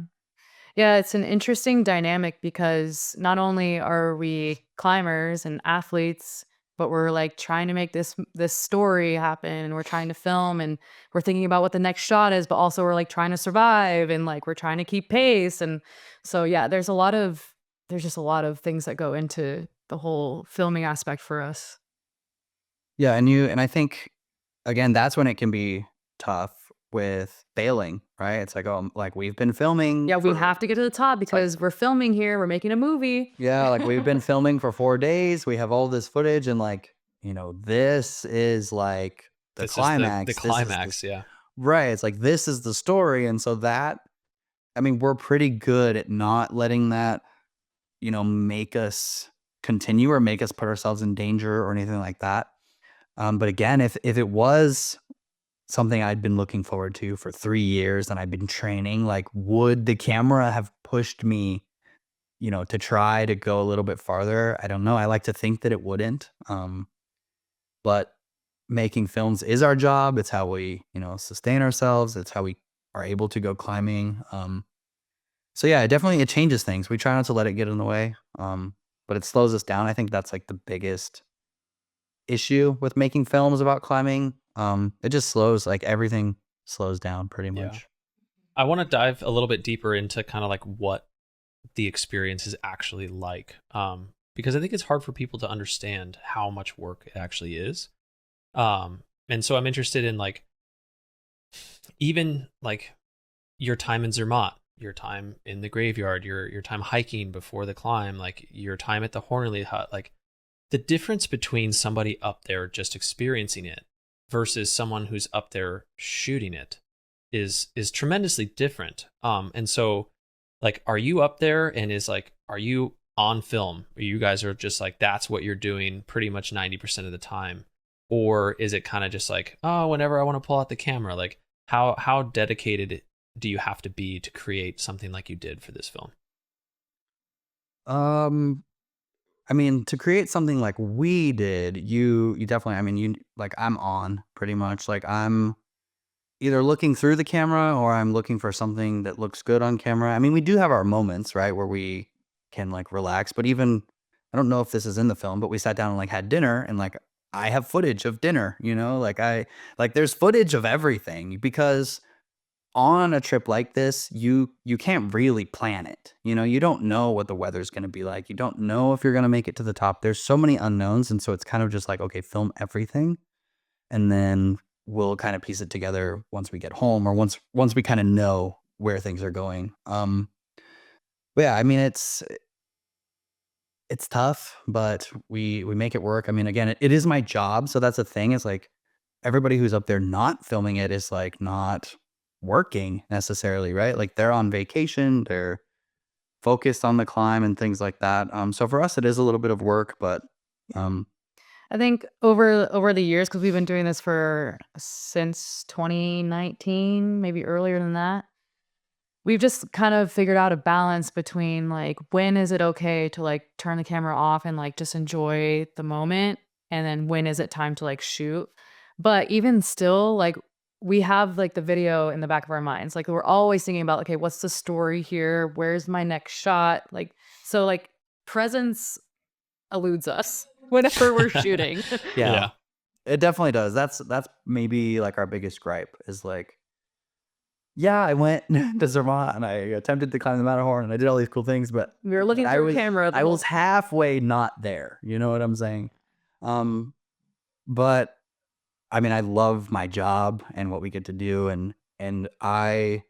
Yeah, it's an interesting dynamic because not only are we climbers and athletes, but we're like trying to make this story happen and we're trying to film and we're thinking about what the next shot is, but also we're like trying to survive and like we're trying to keep pace. And so yeah, there's just a lot of things that go into the whole filming aspect for us. Yeah, and I think again that's when it can be tough with bailing, right? It's like, oh, like we've been filming. Yeah, we have to get to the top because we're filming here, we're making a movie. Yeah, like we've been filming for 4 days. We have all this footage and like, you know, this is like the This climax. is the This is climax, yeah. right. It's like this is the story. And so I mean, we're pretty good at not letting that, you know, make us continue or make us put ourselves in danger or anything like that. But again, if it was something I'd been looking forward to for 3 years and I've been training, like would the camera have pushed me, you know, to try to go a little bit farther? I don't know. I like to think that it wouldn't. But making films is our job. It's how we, you know, sustain ourselves. It's how we are able to go climbing. So yeah, it changes things. We try not to let it get in the way. But it slows us down. I think that's like the biggest issue with making films about climbing. It just slows, like everything slows down pretty Yeah. much. I want to dive a little bit deeper into kind of like what the experience is actually like. Because I think it's hard for people to understand how much work it actually is. And so I'm interested in like, even like your time in Zermatt, your time in the graveyard, your time hiking before the climb, like your time at the Hornerly hut. Like the difference between somebody up there just experiencing it versus someone who's up there shooting it is tremendously different. And so like, are you up there and are you on film? Or you guys are just like, that's what you're doing pretty much 90% of the time? Or is it kind of just like, oh, whenever I want to pull out the camera? Like how dedicated do you have to be to create something like you did for this film? I mean, to create something like we did, you definitely, I mean, you like I'm on pretty much. Like I'm either looking through the camera or I'm looking for something that looks good on camera. I mean, we do have our moments, right, where we can like relax, but even I don't know if this is in the film, but we sat down and like had dinner and like I have footage of dinner, like there's footage of everything because on a trip like this, you can't really plan it. You don't know what the weather's going to be like. You don't know if you're going to make it to the top. There's so many unknowns, and so it's kind of just like, okay, film everything, and then we'll kind of piece it together once we get home or once we kind of know where things are going. But yeah, I mean it's tough, but we make it work. I mean, again, it is my job, so that's the thing. Is like everybody who's up there not filming it is like not working necessarily, right? Like they're on vacation, they're focused on the climb and things like that. So for us, it is a little bit of work, but I think over the years, because we've been doing this since 2019, maybe earlier than that, we've just kind of figured out a balance between like when is it okay to like turn the camera off and like just enjoy the moment, and then when is it time to like shoot. But even still, like we have like the video in the back of our minds. Like we're always thinking about, okay, what's the story here? Where's my next shot? Like so like presence eludes us whenever we're shooting. yeah, it definitely does. That's maybe like our biggest gripe is like, yeah, I went to Zermatt and I attempted to climb the Matterhorn and I did all these cool things, but We were looking through a camera. I was halfway not there. You know what I'm saying? But I mean, I love my job and what we get to do, and I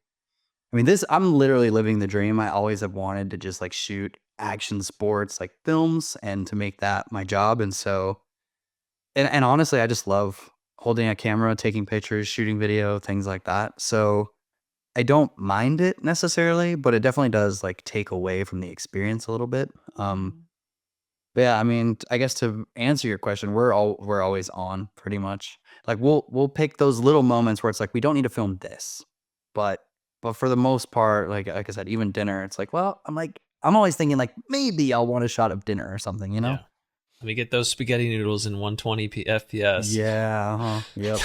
mean, I'm literally living the dream. I always have wanted to just like shoot action sports, like films, and to make that my job. And so, and honestly, I just love holding a camera, taking pictures, shooting video, things like that. So I don't mind it necessarily, but it definitely does like take away from the experience a little bit. But yeah, I mean, I guess to answer your question, we're always on pretty much. Like we'll pick those little moments where it's like we don't need to film this, but for the most part, like I said, even dinner, it's like, well, I'm always thinking like maybe I'll want a shot of dinner or something, Yeah. Let me get those spaghetti noodles in 120 FPS. Yeah. Yep.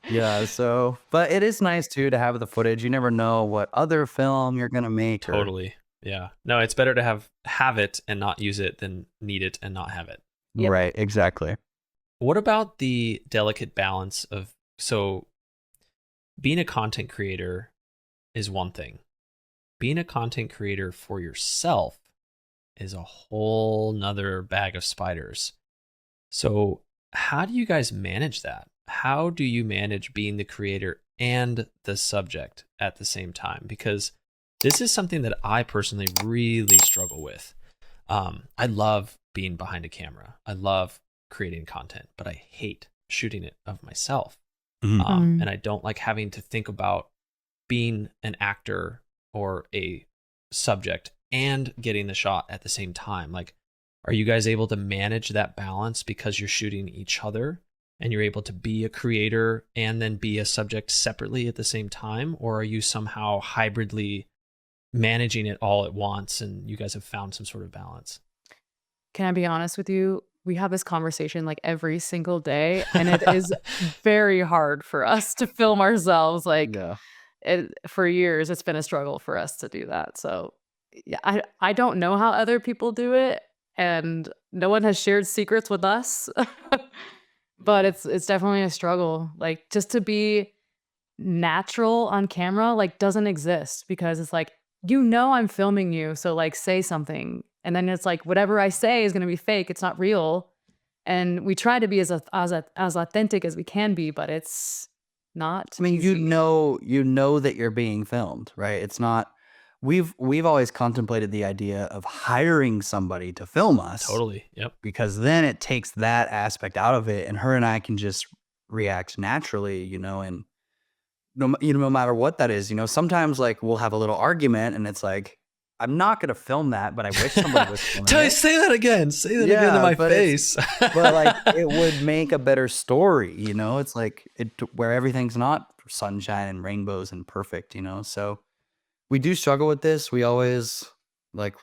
Yeah. So, but it is nice too to have the footage. You never know what other film you're gonna make. Totally. Yeah. No, it's better to have it and not use it than need it and not have it. Yep. Right. Exactly. What about the delicate balance of, so being a content creator is one thing. Being a content creator for yourself is a whole nother bag of spiders. So how do you guys manage that? How do you manage being the creator and the subject at the same time? Because this is something that I personally really struggle with. I love being behind a camera. I love creating content, but I hate shooting it of myself. And I don't like having to think about being an actor or a subject and getting the shot at the same time. Like, are you guys able to manage that balance because you're shooting each other and you're able to be a creator and then be a subject separately at the same time? Or are you somehow hybridly managing it all at once and you guys have found some sort of balance? Can I be honest with you? We have this conversation like every single day, and it is very hard for us to film ourselves. Like for years, it's been a struggle for us to do that. So yeah, I don't know how other people do it, and no one has shared secrets with us. But it's definitely a struggle. Like just to be natural on camera like doesn't exist, because it's like, I'm filming you, so like say something. And then it's like whatever I say is going to be fake. It's not real. And we try to be as authentic as we can be, but it's not. I mean, easy. you know that you're being filmed, right? It's not we've always contemplated the idea of hiring somebody to film us. Totally. Yep. Because then it takes that aspect out of it, and her and I can just react naturally, and no matter what that is, sometimes like we'll have a little argument, and it's like, I'm not gonna film that, but I wish somebody was filming it. Say that again. Say that again to my face. But like it would make a better story, It's like where everything's not sunshine and rainbows and perfect, So we do struggle with this. We always like,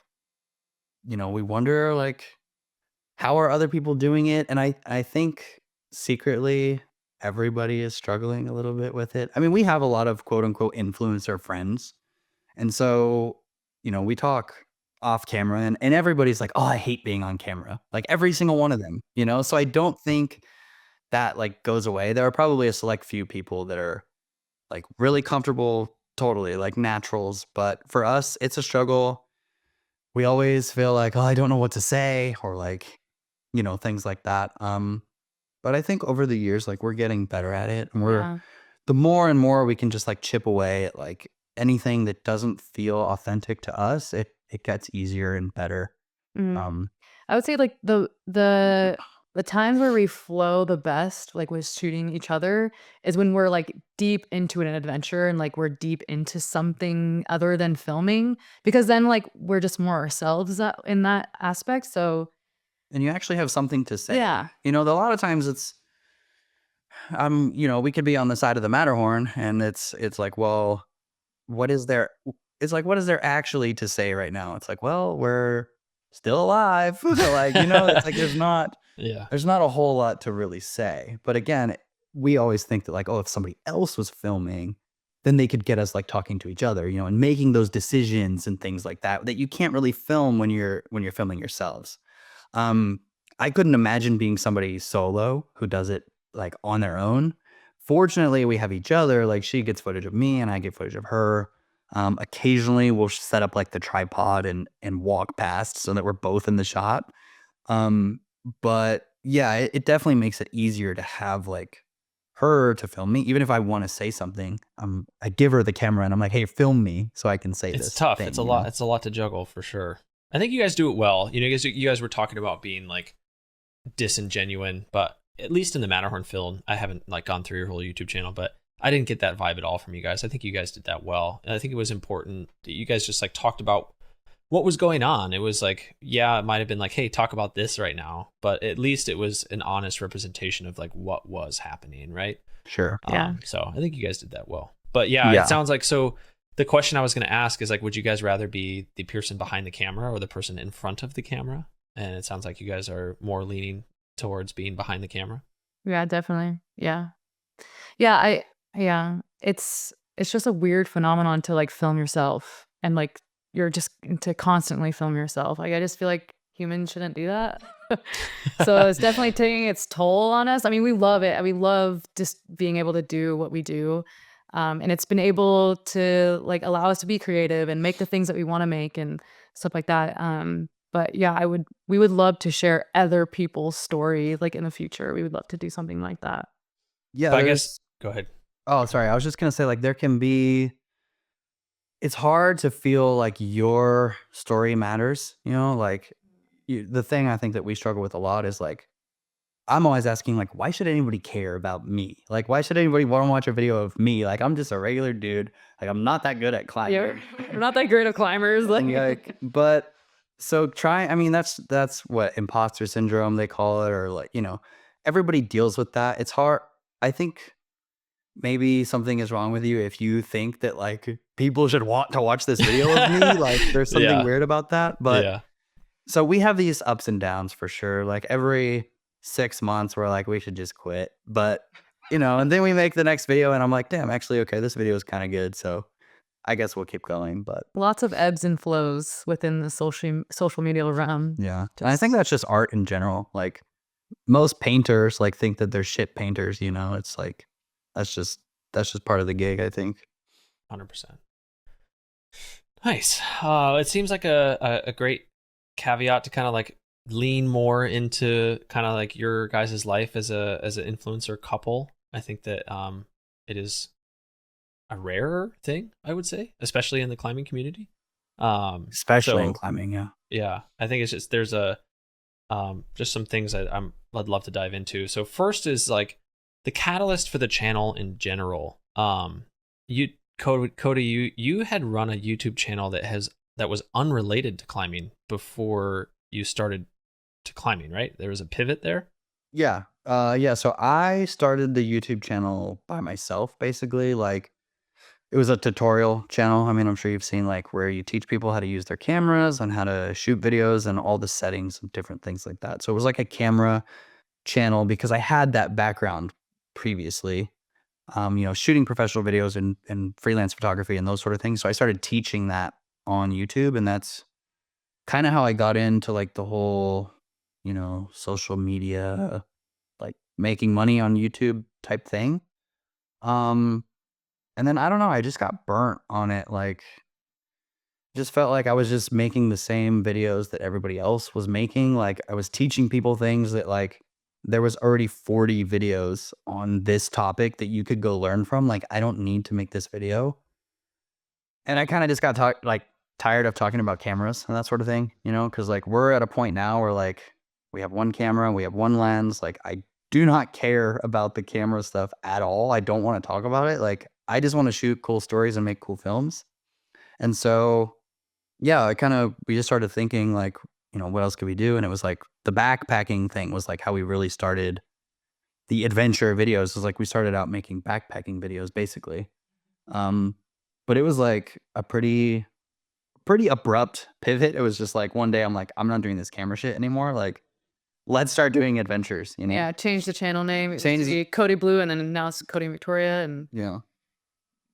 we wonder like, how are other people doing it? And I think secretly everybody is struggling a little bit with it. I mean, we have a lot of quote unquote influencer friends. And so, we talk off camera and everybody's like, oh, I hate being on camera. Like every single one of them, So I don't think that like goes away. There are probably a select few people that are like really comfortable, totally like naturals. But for us, it's a struggle. We always feel like, oh, I don't know what to say, or like, things like that. But I think over the years, like we're getting better at it, and Yeah. the more and more we can just like chip away at like anything that doesn't feel authentic to us, it gets easier and better. Mhm. Um, I would say like the times where we flow the best, like with shooting each other, is when we're like deep into an adventure and like we're deep into something other than filming, because then like we're just more ourselves in that aspect. So and you actually have something to say. yeah, A lot of times it's, we could be on the side of the Matterhorn, and it's like, well, what is there? It's like, what is there actually to say right now? It's like, well, we're still alive. Like, it's like Yeah. there's not a whole lot to really say. But again, we always think that like, oh, if somebody else was filming, then they could get us like talking to each other, and making those decisions and things like that you can't really film when you're filming yourselves. I couldn't imagine being somebody solo who does it like on their own. Fortunately, we have each other. Like she gets footage of me and I get footage of her. Occasionally we'll set up like the tripod and walk past so that we're both in the shot. But yeah, it definitely makes it easier to have like her to film me. Even if I want to say something, I give her the camera and I'm like, hey, film me so I can say this. It's tough. thing, It's a lot. It's a lot to juggle for sure. I think you guys do it well. You guys were talking about being like disingenuine, but at least in the Matterhorn film, I haven't like gone through your whole YouTube channel, but I didn't get that vibe at all from you guys. I think you guys did that well. And I think it was important that you guys just like talked about what was going on. It was like, yeah, it might have been like, hey, talk about this right now, but at least it was an honest representation of like what was happening, right? Sure. Yeah. So I think you guys did that well. But yeah, Yeah. it sounds like, so the question I was going to ask is like, would you guys rather be the person behind the camera or the person in front of the camera? And it sounds like you guys are more leaning towards being behind the camera. yeah, definitely. Yeah. Yeah, it's just a weird phenomenon to like film yourself, and like you're just to constantly film yourself. Like I just feel like humans shouldn't do that. So it's definitely taking its toll on us. I mean, we love it. We love just being able to do what we do. And it's been able to like allow us to be creative and make the things that we want to make and stuff like that. But yeah, we would love to share other people's story like in the future. We would love to do something like that. Yeah. But I guess, go ahead. Oh, sorry. I was just going to say, like, it's hard to feel like your story matters, like the thing I think that we struggle with a lot is like, I'm always asking, like, why should anybody care about me? Like, why should anybody want to watch a video of me? Like, I'm just a regular dude. Like, I'm not that good at climbing. Yeah, we're not that great of climbers. And but so I mean, that's what imposter syndrome they call it, or like, everybody deals with that. It's hard. I think maybe something is wrong with you if you think that like people should want to watch this video of me. Like there's something Yeah. weird about that. But yeah. so we have these ups and downs for sure. Like every 6 months we're like, we should just quit. But and then we make the next video and I'm like, damn, actually, okay, this video is kind of good. So I guess we'll keep going. But Lots of ebbs and flows within the social media realm. yeah. And I think that's just art in general. Like most painters like think that they're shit painters, it's like that's just part of the gig, I think. 100%. Nice. It seems like a great caveat to kind of like lean more into kind of like your guys' life as an influencer couple. I think that it is a rarer thing, I would say, especially in the climbing community. Especially in So climbing, yeah. yeah, I think it's just there's a just some things that I'd love to dive into. So first is like the catalyst for the channel in general. You Cody, you had run a YouTube channel that was unrelated to climbing before you started to climbing, right? There was a pivot there. Yeah. Yeah. So I started the YouTube channel by myself, basically. Like, it was a tutorial channel. I mean, I'm sure you've seen like where you teach people how to use their cameras and how to shoot videos and all the settings and different things like that. So it was like a camera channel because I had that background previously, shooting professional videos and freelance photography and those sort of things. So I started teaching that on YouTube, and that's kind of how I got into like the whole, social media, like making money on YouTube type thing. Um, and then I don't know, I just got burnt on it. Like, just felt like I was just making the same videos that everybody else was making. Like, I was teaching people things that like there was already 40 videos on this topic that you could go learn from. Like, I don't need to make this video. And I kind of just got tired of talking about cameras and that sort of thing, because like we're at a point now where like we have one camera, we have one lens. Like, I do not care about the camera stuff at all. I don't want to talk about it. Like, I just want to shoot cool stories and make cool films. And so, yeah, we just started thinking like, what else could we do? And it was like the backpacking thing was like how we really started the adventure videos. It was like we started out making backpacking videos basically. But it was like a pretty abrupt pivot. It was just like one day I'm like, I'm not doing this camera shit anymore. Like, let's start doing adventures, Yeah, change the channel name. It used Change to be Cody Blue, and then now it's Cody and Victoria, and Yeah.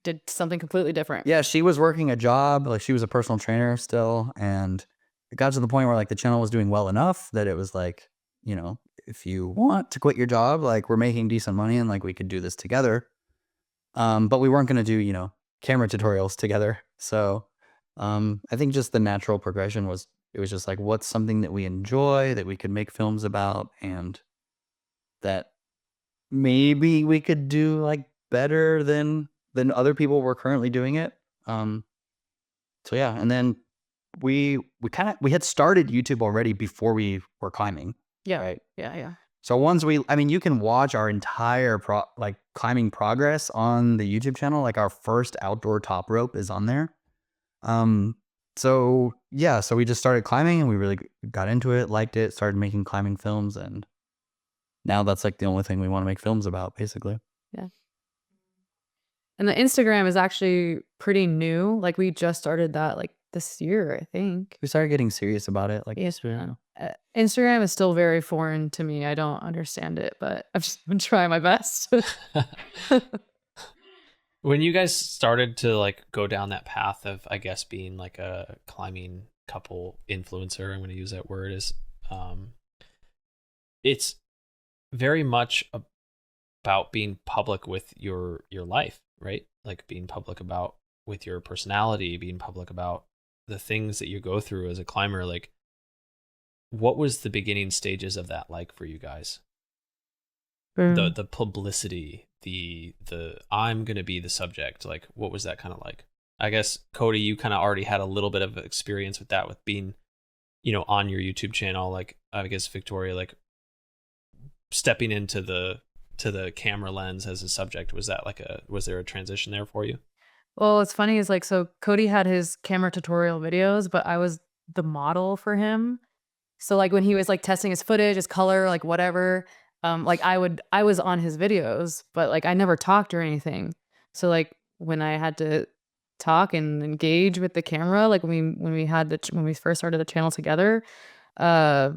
did something completely different. Yeah, she was working a job, like she was a personal trainer still, and it got to the point where like the channel was doing well enough that it was like, if you want to quit your job, like we're making decent money and like we could do this together. But we weren't going to do, camera tutorials together. So, I think just the natural progression was it was just like what's something that we enjoy that we could make films about and that maybe we could do like better than other people were currently doing it. So yeah, and then we had started YouTube already before we were climbing, Yeah, right? yeah. So you can watch our entire climbing progress on the YouTube channel. Like our first outdoor top rope is on there. So yeah, so we just started climbing and we really got into it, liked it, started making climbing films, and now that's like the only thing we want to make films about, basically. Yeah. And the Instagram is actually pretty new. Like we just started that like this year, I think. We started getting serious about it. Like, Yes, Instagram is still very foreign to me. I don't understand it, but I've just been trying my best. When you guys started to like go down that path of, I guess, being like a climbing couple influencer, I'm going to use that word, is it's very much about being public with your life, right? Like being public about with your personality, being public about the things that you go through as a climber. Like, what was the beginning stages of that like for you guys? The publicity, the I'm gonna be the subject. Like, what was that kind of like? I guess Cody, you kind of already had a little bit of experience with that, with being, on your YouTube channel. Like, I guess Victoria, like stepping into the camera lens as a subject. Was there a transition there for you? Well, what's funny is like, so Cody had his camera tutorial videos, but I was the model for him. So like when he was like testing his footage, his color, like whatever, like I was on his videos, but like I never talked or anything. So like when I had to talk and engage with the camera, like when we first started the channel together, I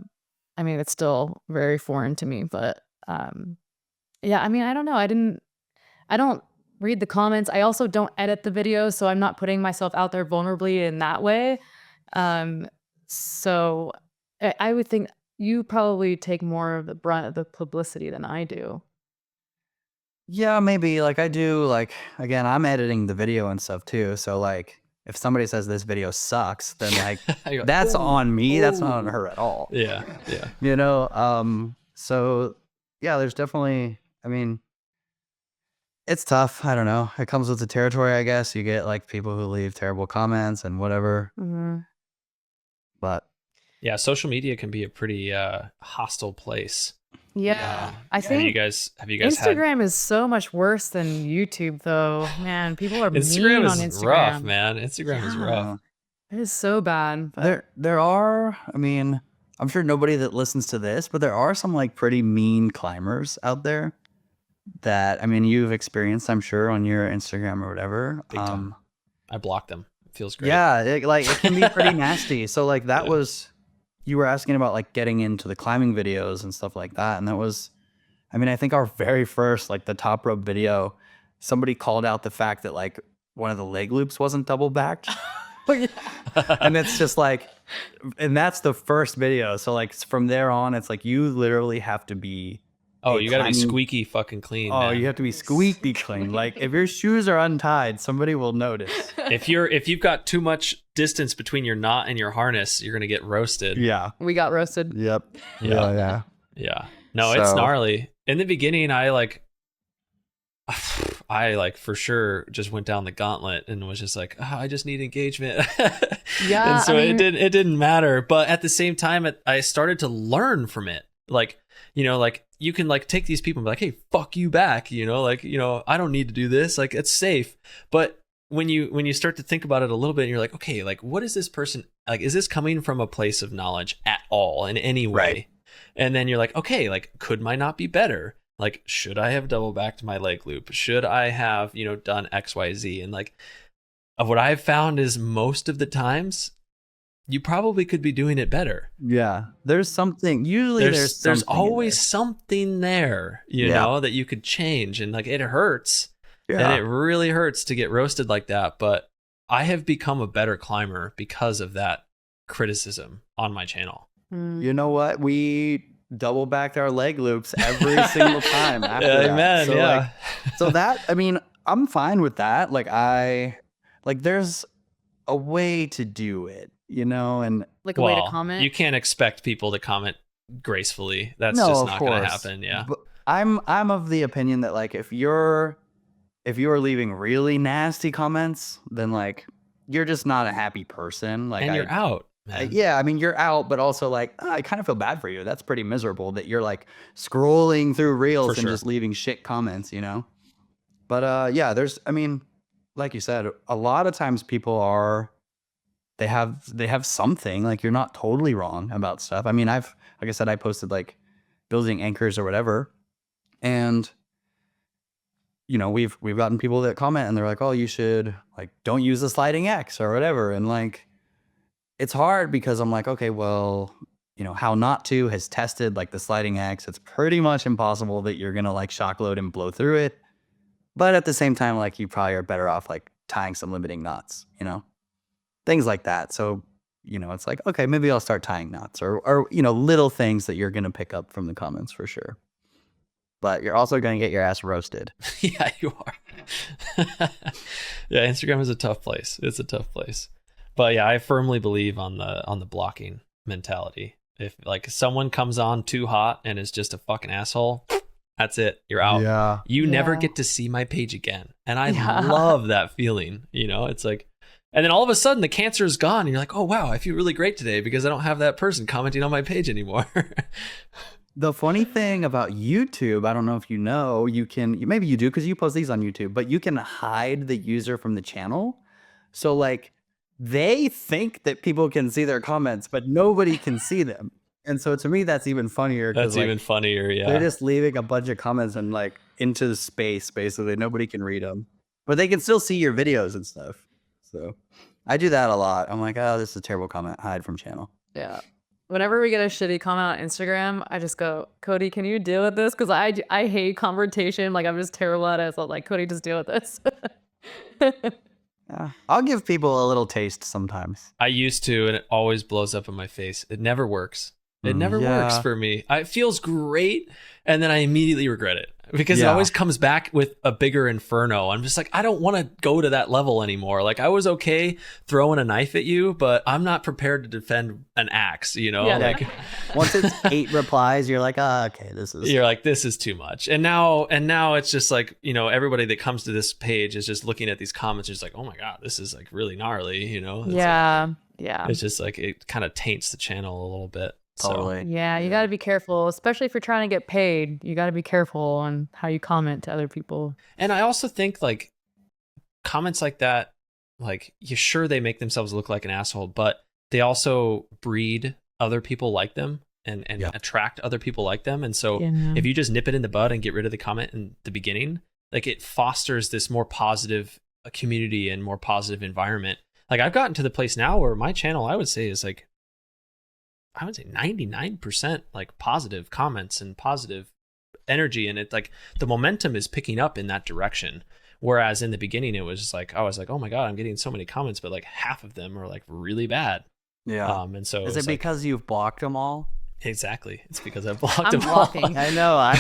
mean, it's still very foreign to me, but yeah, I mean, I don't know. I don't read the comments. I also don't edit the videos, so I'm not putting myself out there vulnerably in that way. So I would think you probably take more of the brunt of the publicity than I do. Yeah, maybe. Like I do, like, again, I'm editing the video and stuff too. So like if somebody says this video sucks, then like You're like, that's "Ooh, on me. That's not on ooh." her at all. Yeah. So yeah, there's definitely, I mean, It's tough. I don't know. It comes with the territory, I guess. You get like people who leave terrible comments and whatever. But Yeah, social media can be a pretty hostile place. Yeah. I Have think you guys had Instagram is so much worse than YouTube, though. Man, people are Instagram mean is on Instagram. rough, man. Instagram is rough. It is so bad. But there are, I mean, I'm sure nobody that listens to this, but there are some like pretty mean climbers out there that, I mean, you've experienced, I'm sure, on your Instagram or whatever. Big time. I block them. It feels great. Yeah, it can be pretty nasty. So like that was, you were asking about like getting into the climbing videos and stuff like that. And that was, I mean, I think our very first, like the top rope video, somebody called out the fact that like one of the leg loops wasn't double backed. And it's just like, and that's the first video. So like from there on, it's like you literally have to be. Oh, you gotta be squeaky fucking clean. Oh, man. you have to be squeaky clean. Like if your shoes are untied, somebody will notice. If you've got too much distance between your knot and your harness, you're gonna get roasted. Yeah. we got roasted. Yep. Yeah. Yeah. No, it's So- gnarly. In the beginning, I for sure just went down the gauntlet and was just like, I just need engagement. Yeah, And so I mean- it didn't matter. But at the same time, I started to learn from it. Like, like you can like take these people and be like, hey, fuck you back. I don't need to do this. Like it's safe. But when you start to think about it a little bit, and you're like, okay, like what is this person like? Is this coming from a place of knowledge at all in any way? Right. And then you're like, okay, like could mine not be better? Like, should I have double backed my leg loop? Should I have, done X, Y, Z? And like, what I've found is most of the times, you probably could be doing it better. Yeah. There's something. Usually there's something in always there. something there, that you could change. And like, it hurts. Yeah. And it really hurts to get roasted like that. But I have become a better climber because of that criticism on my channel. You know what? We double backed our leg loops every single time after that. Amen. So, Yeah. so that, I mean, I'm fine with that. There's a way to do it, and Like a way to comment. You can't expect people to comment gracefully. That's no, just of not going to course. happen. Yeah. But I'm of the opinion that like if you're leaving really nasty comments, then like you're just not a happy person. Like And you're out. Man. Yeah, I mean, you're out, but also like, I kind of feel bad for you. That's pretty miserable that you're like scrolling through reels For and sure. just leaving shit comments, But yeah, I mean, like you said, a lot of times people they have something, like you're not totally wrong about stuff. I mean, like I said, I posted like building anchors or whatever. And, we've gotten people that comment and they're like, oh, you should like, don't use the sliding X or whatever. And like, it's hard because I'm like, okay, well, how not to has tested like the sliding X. It's pretty much impossible that you're going to like shock load and blow through it. But at the same time, like you probably are better off like tying some limiting knots, things like that. So, it's like, okay, maybe I'll start tying knots or little things that you're going to pick up from the comments for sure. But you're also going to get your ass roasted. Yeah, you are. Yeah, Instagram is a tough place. It's a tough place. But yeah, I firmly believe on the blocking mentality. If like someone comes on too hot and is just a fucking asshole, that's it. You're out. Yeah. You never Yeah. get to see my page again. And I Yeah. love that feeling. It's like, and then all of a sudden the cancer is gone and you're like, oh wow, I feel really great today because I don't have that person commenting on my page anymore. The funny thing about YouTube, I don't know if maybe you do because you post these on YouTube, but you can hide the user from the channel. So like they think that people can see their comments, but nobody can see them. And so to me, that's even funnier. That's like, even funnier. Yeah. they're just leaving a bunch of comments and like into space, basically. Nobody can read them, but they can still see your videos and stuff. So I do that a lot. I'm like, oh, this is a terrible comment. Hide from channel. Yeah. Whenever we get a shitty comment on Instagram, I just go, Cody, can you deal with this? Because I hate confrontation. Like I'm just terrible at it. So like, Cody, just deal with this. Yeah. I'll give people a little taste sometimes. I used to, and it always blows up in my face. It never works. It never works for me. It feels great, and then I immediately regret it because it always comes back with a bigger inferno. I'm just like, I don't want to go to that level anymore. Like, I was okay throwing a knife at you, but I'm not prepared to defend an axe, you know? Yeah. Like, once it's 8 replies, you're like, okay, you're like, this is too much. And now it's just like, you know, everybody that comes to this page is just looking at these comments, just like, oh my God, this is like really gnarly, you know? It's Yeah. It's just like, it kind of taints the channel a little bit. totally. Yeah, you got to be careful, especially if you're trying to get paid. You got to be careful on how you comment to other people. And I also think like comments like that, like, you sure they make themselves look like an asshole, but they also breed other people like them and attract other people like them. And so if you just nip it in the bud and get rid of the comment in the beginning, like, it fosters this more positive community and more positive environment. Like, I've gotten to the place now where my channel, I would say, is like, I would say 99% like positive comments and positive energy. And it, like, the momentum is picking up in that direction. Whereas in the beginning, it was just like, I was like, oh my God, I'm getting so many comments, but like half of them are like really bad. Yeah. And so is it because you've blocked them all? Exactly. It's because I've blocked I'm them all. blocking. I know.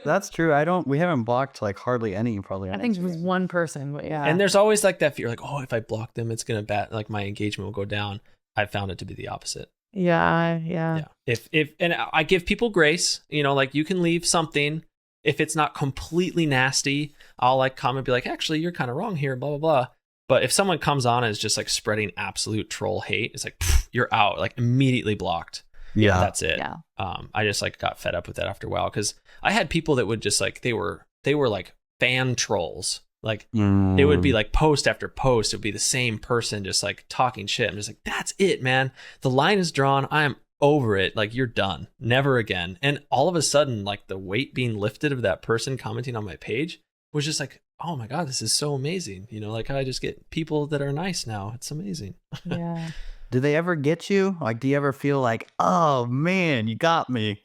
That's true. We haven't blocked like hardly any, probably. I think just one person, but yeah. And there's always like that fear, like, oh, if I block them, it's going to like my engagement will go down. I found it to be the opposite. Yeah. If and I give people grace, you know, like, you can leave something. If it's not completely nasty, I'll like comment, be like, actually, you're kind of wrong here, blah, blah, blah. But if someone comes on and is just like spreading absolute troll hate, it's like, you're out, like, immediately blocked. Yeah. That's it. Yeah. I just like got fed up with that after a while, because I had people that would just like, they were like fan trolls. Like, it would be like post after post. It would be the same person just like talking shit. I'm just like, that's it, man. The line is drawn. I am over it. Like, you're done. Never again. And all of a sudden, like, the weight being lifted of that person commenting on my page was just like, oh my God, this is so amazing. You know, like, I just get people that are nice now. It's amazing. Yeah. Do they ever get you? Like, do you ever feel like, oh man, you got me?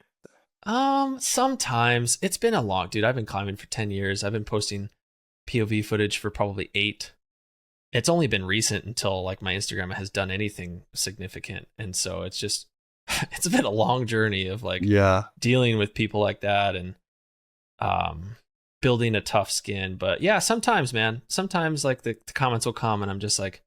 Sometimes. It's been a long, dude. I've been climbing for 10 years. I've been posting POV footage for probably 8. It's only been recent until like my Instagram has done anything significant. And so it's just, it's been a long journey of like dealing with people like that and building a tough skin. But yeah, sometimes, man, like the comments will come and I'm just like,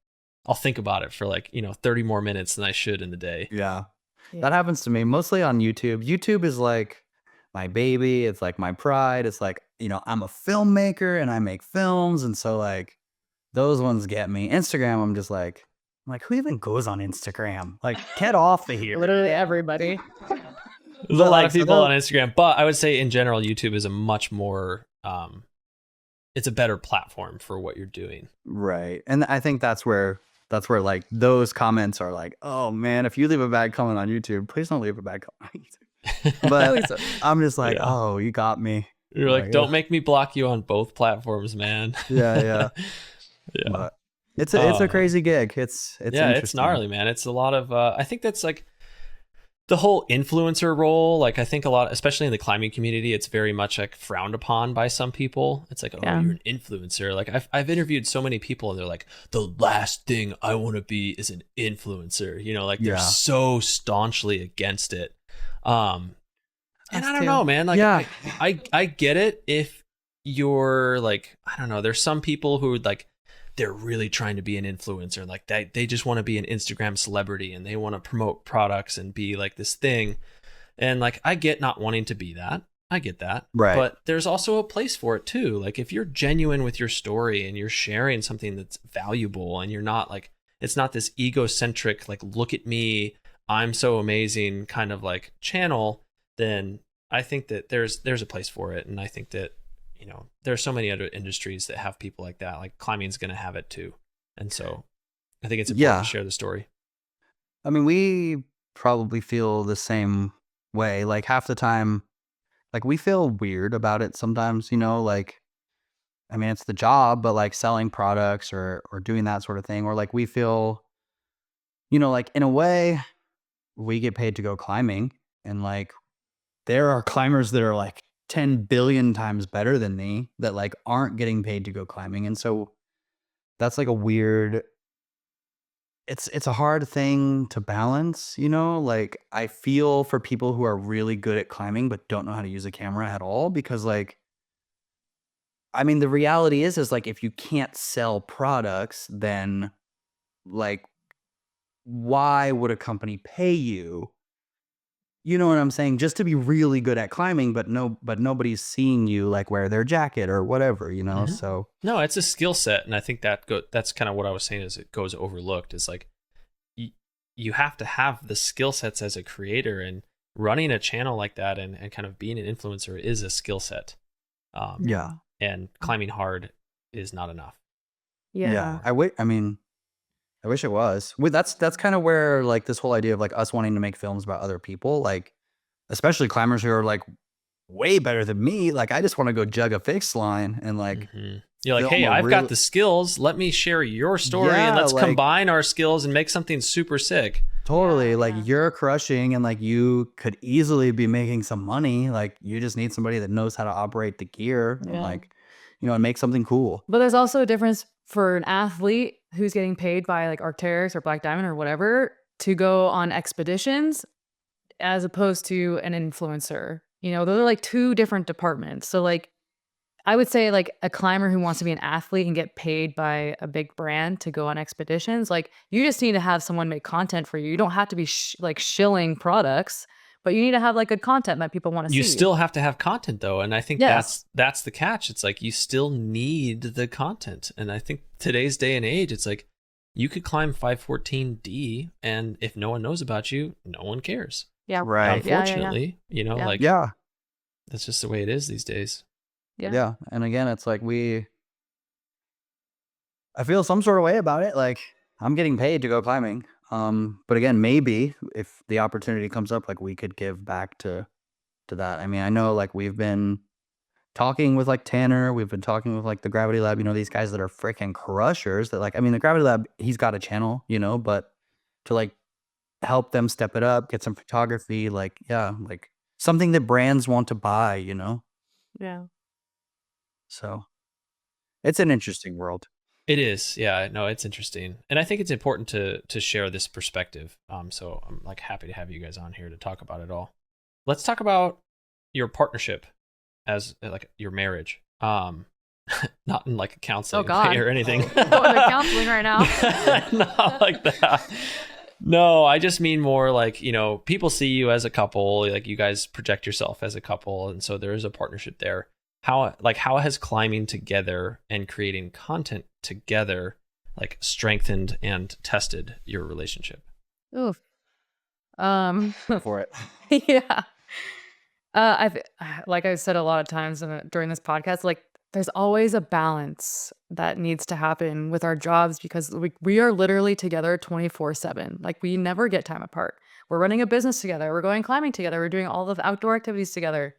I'll think about it for like, 30 more minutes than I should in the day. Yeah. That happens to me mostly on YouTube. YouTube is like my baby. It's like my pride. It's like, I'm a filmmaker and I make films. And so like those ones get me. Instagram, I'm like, who even goes on Instagram? Like, get off of here. Literally everybody. There's a lot of people on Instagram, but I would say in general, YouTube is a much more, it's a better platform for what you're doing. Right. And I think that's where like those comments are like, oh man, if you leave a bad comment on YouTube, please don't leave a bad comment on YouTube. But I'm just like, oh, you got me. You're like, don't make me block you on both platforms, man. Yeah. But it's a crazy gig. It's it's gnarly, man. It's a lot of I think that's like the whole influencer role. Like, I think a lot, especially in the climbing community, it's very much like frowned upon by some people. It's like, oh, you're an influencer. Like, I've interviewed so many people and they're like, the last thing I want to be is an influencer. Like, they're so staunchly against it. And I don't know, man. Like, I get it if you're like, I don't know. There's some people who like, they're really trying to be an influencer. Like, they just want to be an Instagram celebrity and they want to promote products and be like this thing. And like, I get not wanting to be that. I get that. Right. But there's also a place for it too. Like, if you're genuine with your story and you're sharing something that's valuable and you're not like, it's not this egocentric, like, look at me, I'm so amazing kind of like channel, then I think that there's a place for it. And I think that, there's so many other industries that have people like that. Like, climbing's going to have it too. And so I think it's important to share the story. I mean, we probably feel the same way. Like, half the time, like, we feel weird about it sometimes, like, I mean, it's the job, but like selling products or doing that sort of thing, or like we feel, like, in a way we get paid to go climbing, and like there are climbers that are like 10 billion times better than me that like aren't getting paid to go climbing. And so that's like a weird it's a hard thing to balance, you know? Like I feel for people who are really good at climbing but don't know how to use a camera at all because like I mean the reality is like if you can't sell products then like why would a company pay you? You know what I'm saying? Just to be really good at climbing but nobody's seeing you like wear their jacket or whatever, you know? Mhm. So No, it's a skill set, and I think that's kind of what I was saying is it goes overlooked. Is like you have to have the skill sets as a creator, and running a channel like that and kind of being an influencer is a skill set. yeah. And climbing hard is not enough. Yeah. I wish it was. That's kind of where like this whole idea of like us wanting to make films about other people, like especially climbers who are like way better than me. Like I just want to go jug a fixed line and like You're like, film hey, a I've real- got the skills. Let me share your story and Yeah, let's like- combine our skills and make something super sick. Totally. Yeah, like yeah. you're crushing and like you could easily be making some money. Like you just need somebody that knows how to operate the gear and Yeah. like, you know, and make something cool. But there's also a difference for an athlete who's getting paid by like Arc'teryx or Black Diamond or whatever to go on expeditions as opposed to an influencer. You know, those are like two different departments. So like I would say like a climber who wants to be an athlete and get paid by a big brand to go on expeditions, like you just need to have someone make content for you. You don't have to be like shilling products, but you need to have like good content that people want to see. You still have to have content though, and I think Yes. that's the catch. It's like you still need the content, and I think today's day and age, it's like you could climb 514D, and if no one knows about you, no one cares. Yeah. Right. Yeah, yeah, yeah. Unfortunately, you know, Yeah. like Yeah. that's just the way it is these days. Yeah. Yeah. And again, it's like I feel some sort of way about it. Like I'm getting paid to go climbing. But again, maybe if the opportunity comes up, like we could give back to that. I mean, I know like we've been talking with like Tanner, we've been talking with like the Gravity Lab, you know, these guys that are freaking crushers that like, I mean, the Gravity Lab, he's got a channel, you know, but to like help them step it up, get some photography, like, yeah, like something that brands want to buy, you know? Yeah. So it's an interesting world. It is, yeah. No, it's interesting, and I think it's important to share this perspective. So I'm like happy to have you guys on here to talk about it all. Let's talk about your partnership as like your marriage. Not in like a counseling Oh, God. way or anything. Going to counseling right now. Not like that. No, I just mean more like, you know, people see you as a couple, like you guys project yourself as a couple, and so there is a partnership there. How has climbing together and creating content together like strengthened and tested your relationship? Oof. For it. Yeah. I've like I've said a lot of times during this podcast, like there's always a balance that needs to happen with our jobs because we are literally together 24/7. Like we never get time apart. We're running a business together. We're going climbing together. We're doing all the outdoor activities together,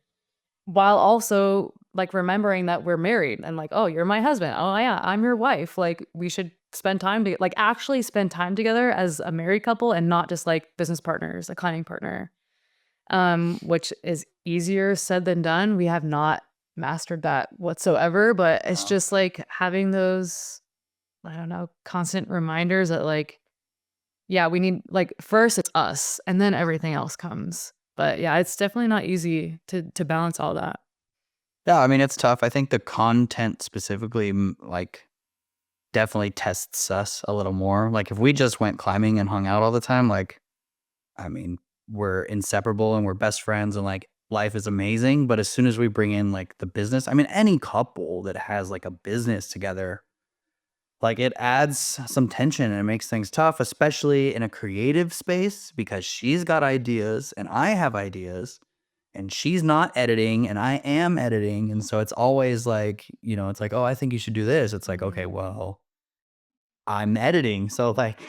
while also like remembering that we're married and like, oh, you're my husband. Oh yeah, I'm your wife. Like we should spend time to like actually spend time together as a married couple and not just like business partners, a climbing partner. Which is easier said than done. We have not mastered that whatsoever, but it's Wow. just like having those, I don't know, constant reminders that like, yeah, we need like first it's us and then everything else comes. But yeah, it's definitely not easy to balance all that. Yeah, I mean, it's tough. I think the content specifically, like, definitely tests us a little more. Like, if we just went climbing and hung out all the time, like, I mean, we're inseparable and we're best friends and like life is amazing. But as soon as we bring in like the business, I mean, any couple that has like a business together, like it adds some tension and it makes things tough, especially in a creative space because she's got ideas and I have ideas and she's not editing and I am editing. And so it's always like, you know, it's like, oh, I think you should do this. It's like, okay, well, I'm editing. So like,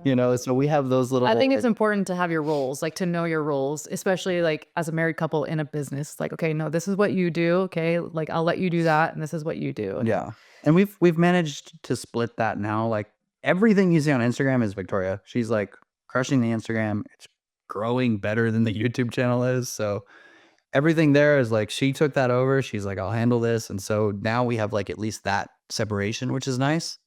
you know, so we have those little. I think it's important to have your roles, like to know your roles, especially like as a married couple in a business. Like, okay, no, this is what you do. Okay, like I'll let you do that, and this is what you do. Yeah. And we've managed to split that now. Like everything you see on Instagram is Victoria. She's like crushing the Instagram. It's growing better than the YouTube channel is. So everything there is like she took that over. She's like, I'll handle this. And so now we have like at least that separation, which is nice.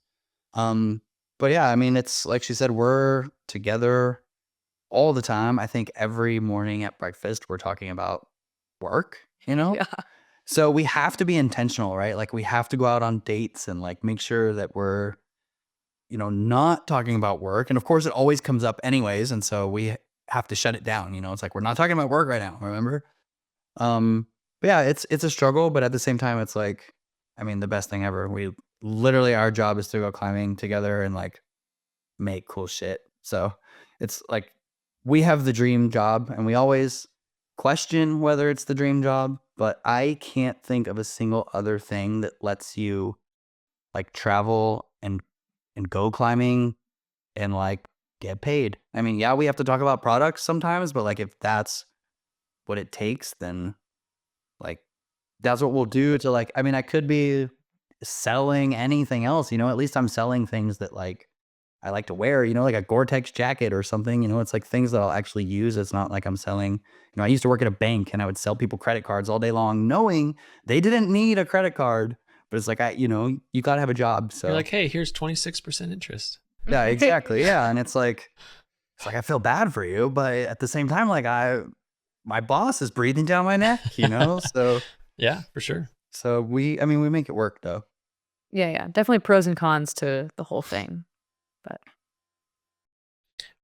But yeah, I mean, it's like she said, we're together all the time. I think every morning at breakfast, we're talking about work, you know? Yeah. So we have to be intentional, right? Like we have to go out on dates and like make sure that we're, not talking about work. And of course, it always comes up anyways. And so we have to shut it down. It's like, we're not talking about work right now, remember? But yeah, it's a struggle, but at the same time, it's like, I mean, the best thing ever. We literally, our job is to go climbing together and like make cool shit. So it's like we have the dream job and we always question whether it's the dream job, but I can't think of a single other thing that lets you like travel and go climbing and like get paid. I mean, yeah, we have to talk about products sometimes, but like if that's what it takes, then like that's what we'll do to like, I mean, I could be selling anything else, at least I'm selling things that like I like to wear, like a Gore-Tex jacket or something, it's like things that I'll actually use. It's not like I'm selling, I used to work at a bank and I would sell people credit cards all day long, knowing they didn't need a credit card, but it's like, you got to have a job. So You're like, hey, here's 26% interest. yeah, exactly. Yeah. And it's like I feel bad for you, but at the same time, like my boss is breathing down my neck, so Yeah, for sure. so we make it work though. Yeah. Definitely pros and cons to the whole thing. But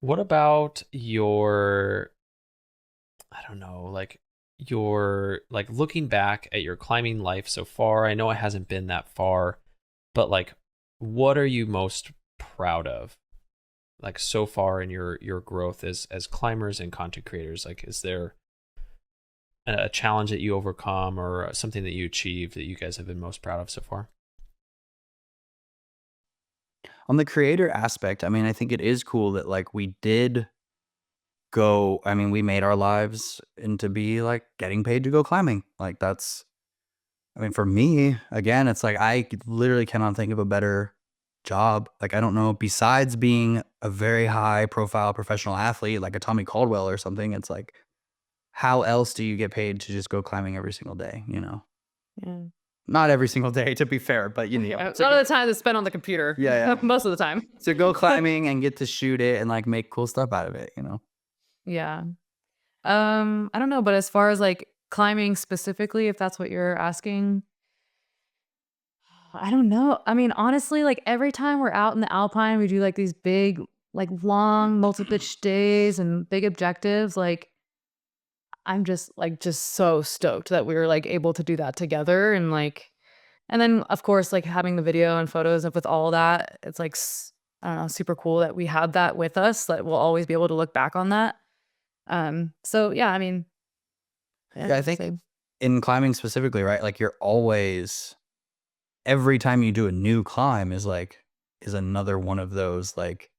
What about your, I don't know, like your, like looking back at your climbing life so far? I know it hasn't been that far, but like, what are you most proud of? Like so far in your growth as climbers and content creators? Like, is there a challenge that you overcome or something that you achieved that you guys have been most proud of so far? On the creator aspect, I mean, I think it is cool that like we did go, I mean, we made our lives into be like getting paid to go climbing. Like that's, I mean, for me, again, it's like I literally cannot think of a better job. Like I don't know, besides being a very high profile professional athlete like a Tommy Caldwell or something, it's like how else do you get paid to just go climbing every single day, yeah. Not every single day, to be fair, but A lot of the time it's spent on the computer. Yeah. Most of the time. to go climbing and get to shoot it and like make cool stuff out of it, Yeah. I don't know, but as far as like climbing specifically, if that's what you're asking, I don't know. I mean, honestly, like every time we're out in the Alpine, we do like these big, like long multi-pitch days and big objectives. Like I'm just so stoked that we were like able to do that together and like, and then of course like having the video and photos of with all that, it's like I don't know, super cool that we had that with us. That we'll always be able to look back on that. So yeah, I mean, Yeah, I think same. in climbing specifically, right? Like you're always, every time you do a new climb is another one of those like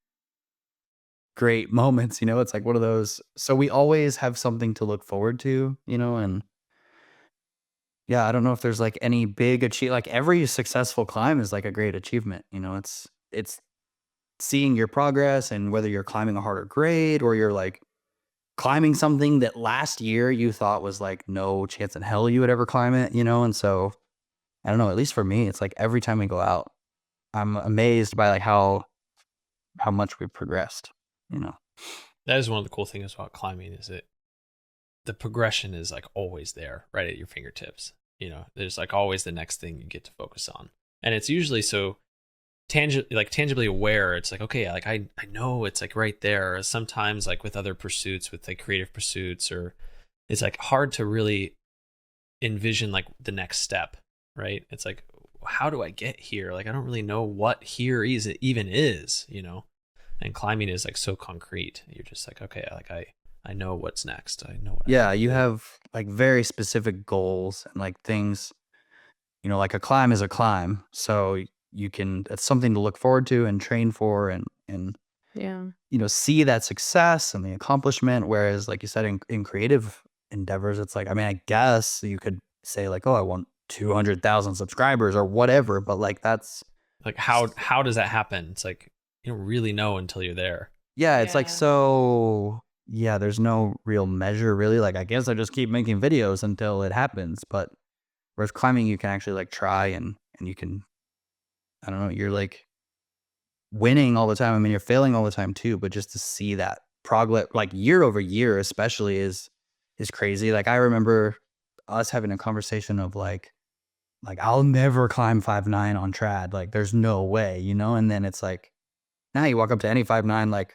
great moments, it's like one of those. So we always have something to look forward to, and yeah, I don't know if there's like any big achieve, like every successful climb is like a great achievement, it's seeing your progress and whether you're climbing a harder grade or you're like climbing something that last year you thought was like no chance in hell you would ever climb it, and so I don't know, at least for me, it's like every time we go out, I'm amazed by like how much we've progressed, That is one of the cool things about climbing is that the progression is like always there, right at your fingertips. There's like always the next thing you get to focus on. And it's usually so tangibly aware. It's like, okay, like I know it's like right there. Sometimes like with other pursuits, with like creative pursuits, or it's like hard to really envision like the next step, right? It's like, how do I get here? Like, I don't really know what here is it even is, and climbing is like so concrete. You're just like, okay, like I know what's next. I know what Yeah, you have like very specific goals and like things, like a climb is a climb. So it's something to look forward to and train for and Yeah. see that success and the accomplishment. Whereas like you said, in creative endeavors, it's like, I mean, I guess you could say like, oh, I want 200,000 subscribers or whatever, but like that's like how does that happen? It's like you don't really know until you're there. yeah, it's like Yeah. so yeah, there's no real measure really. Like I guess I just keep making videos until it happens. But whereas climbing, you can actually like try and you can, I don't know, you're like winning all the time. I mean, you're failing all the time too, but just to see that progress, like year over year, especially is crazy. Like I remember us having a conversation of like I'll never climb 5'9" on trad. Like there's no way, you know? And then it's like, now you walk up to any 5'9", like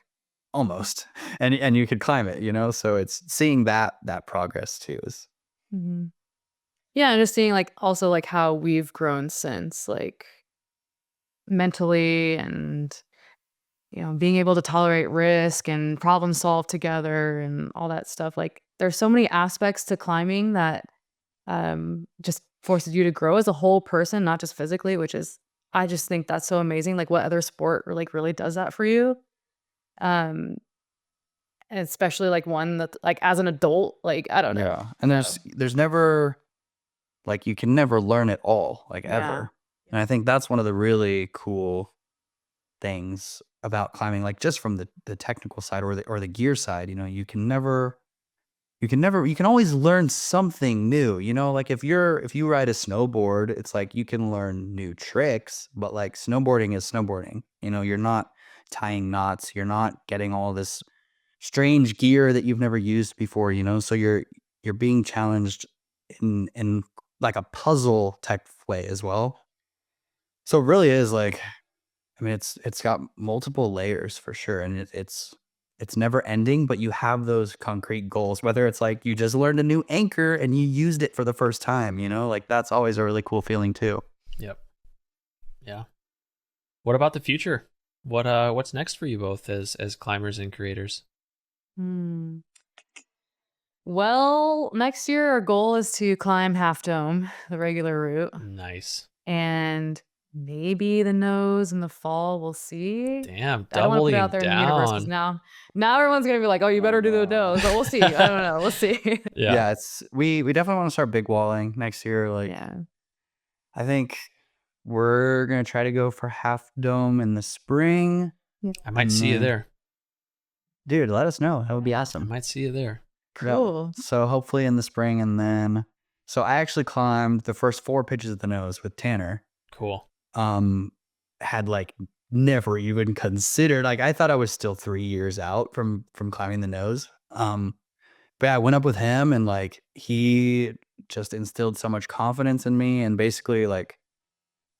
almost, and you could climb it, you know? So it's seeing that progress too is. Mhm. Yeah, and just seeing like also like how we've grown since, like mentally, and being able to tolerate risk and problem solve together and all that stuff. Like there's so many aspects to climbing that just forces you to grow as a whole person, not just physically, which is, I just think that's so amazing. Like what other sport like really does that for you? Um, and especially like one that like as an adult, like I don't know. Yeah. And there's never, like, you can never learn it all, like Yeah. ever. And I think that's one of the really cool things about climbing, like just from the technical side or the gear side, you can always learn something new, like if you ride a snowboard, it's like you can learn new tricks, but like snowboarding is snowboarding. You're not tying knots, you're not getting all this strange gear that you've never used before, so you're being challenged in like a puzzle type way as well. So it really is like, I mean, it's got multiple layers for sure, and it's never ending, but you have those concrete goals, whether it's like you just learned a new anchor and you used it for the first time, like that's always a really cool feeling too. Yep. Yeah. What about the future? What's next for you both as climbers and creators? Well, next year our goal is to climb Half Dome, the regular route, Nice. and maybe the nose in the fall. We'll see. Damn, I don't want to put it doubling out there in the universe because down. now everyone's gonna be like, "Oh, you better do the nose," but we'll see. I don't know. We'll see. Yeah. It's we definitely want to start big walling next year. Like, Yeah. I think we're gonna try to go for Half Dome in the spring. I might see you there. Dude, let us know. That would be I awesome. might see you there. Yeah. Cool. So hopefully in the spring, and then so I actually climbed the first 4 pitches of the nose with Tanner. Cool. Had like never even considered, like I thought I was still 3 years out from climbing the nose. But yeah, I went up with him, and like he just instilled so much confidence in me, and basically like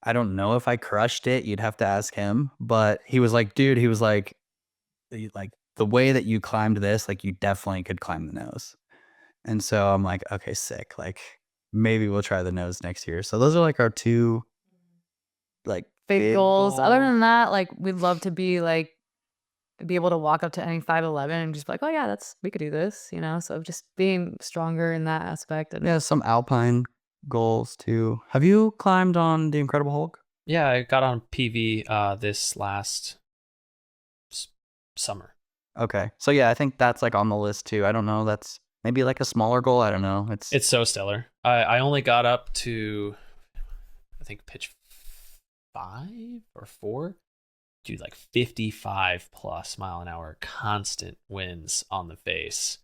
I don't know if I crushed it. You'd have to ask him, but he was like, dude, he was like the way that you climbed this, like you definitely could climb the nose. And so I'm like, okay, sick. Like maybe we'll try the nose next year. So those are like our 2 like Big goals. Other than that, like we'd love to be able to walk up to any 5'11" and just be like, oh yeah, we could do this, So just being stronger in that aspect. And yeah, some Alpine goals too. Have you climbed on the Incredible Hulk? Yeah, I got on PV this last summer. Okay. So yeah, I think that's like on the list too. I don't know. That's maybe like a smaller goal. I don't know. It's so stellar. I only got up to, I think, pitch 5 or 4. Dude, like 55 plus mile an hour, constant winds on the face.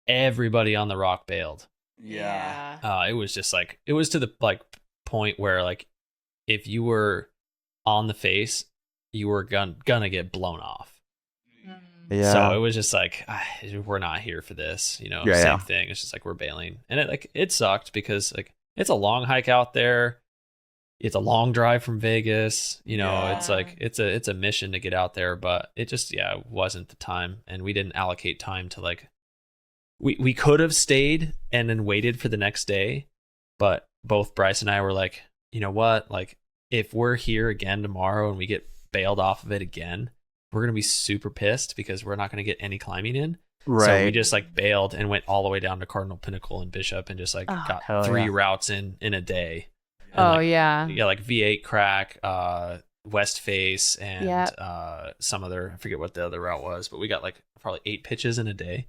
Everybody on the rock bailed. Yeah. It was just like, it was to the like point where like if you were on the face, you were gonna get blown off. Yeah. So it was just like, we're not here for this, same thing. It's just like, we're bailing. And it sucked because like, it's a long hike out there. It's a long drive from Vegas, it's like, it's a mission to get out there, but it just, wasn't the time. And we didn't allocate time to like, we could have stayed and then waited for the next day. But both Bryce and I were like, you know what? Like if we're here again tomorrow and we get bailed off of it again, we're going to be super pissed because we're not going to get any climbing in. Right. So we just like bailed and went all the way down to Cardinal Pinnacle and Bishop and just like got 3 routes in a day. And yeah. Yeah, like V8 crack, West Face, and some other, I forget what the other route was, but we got like probably 8 pitches in a day.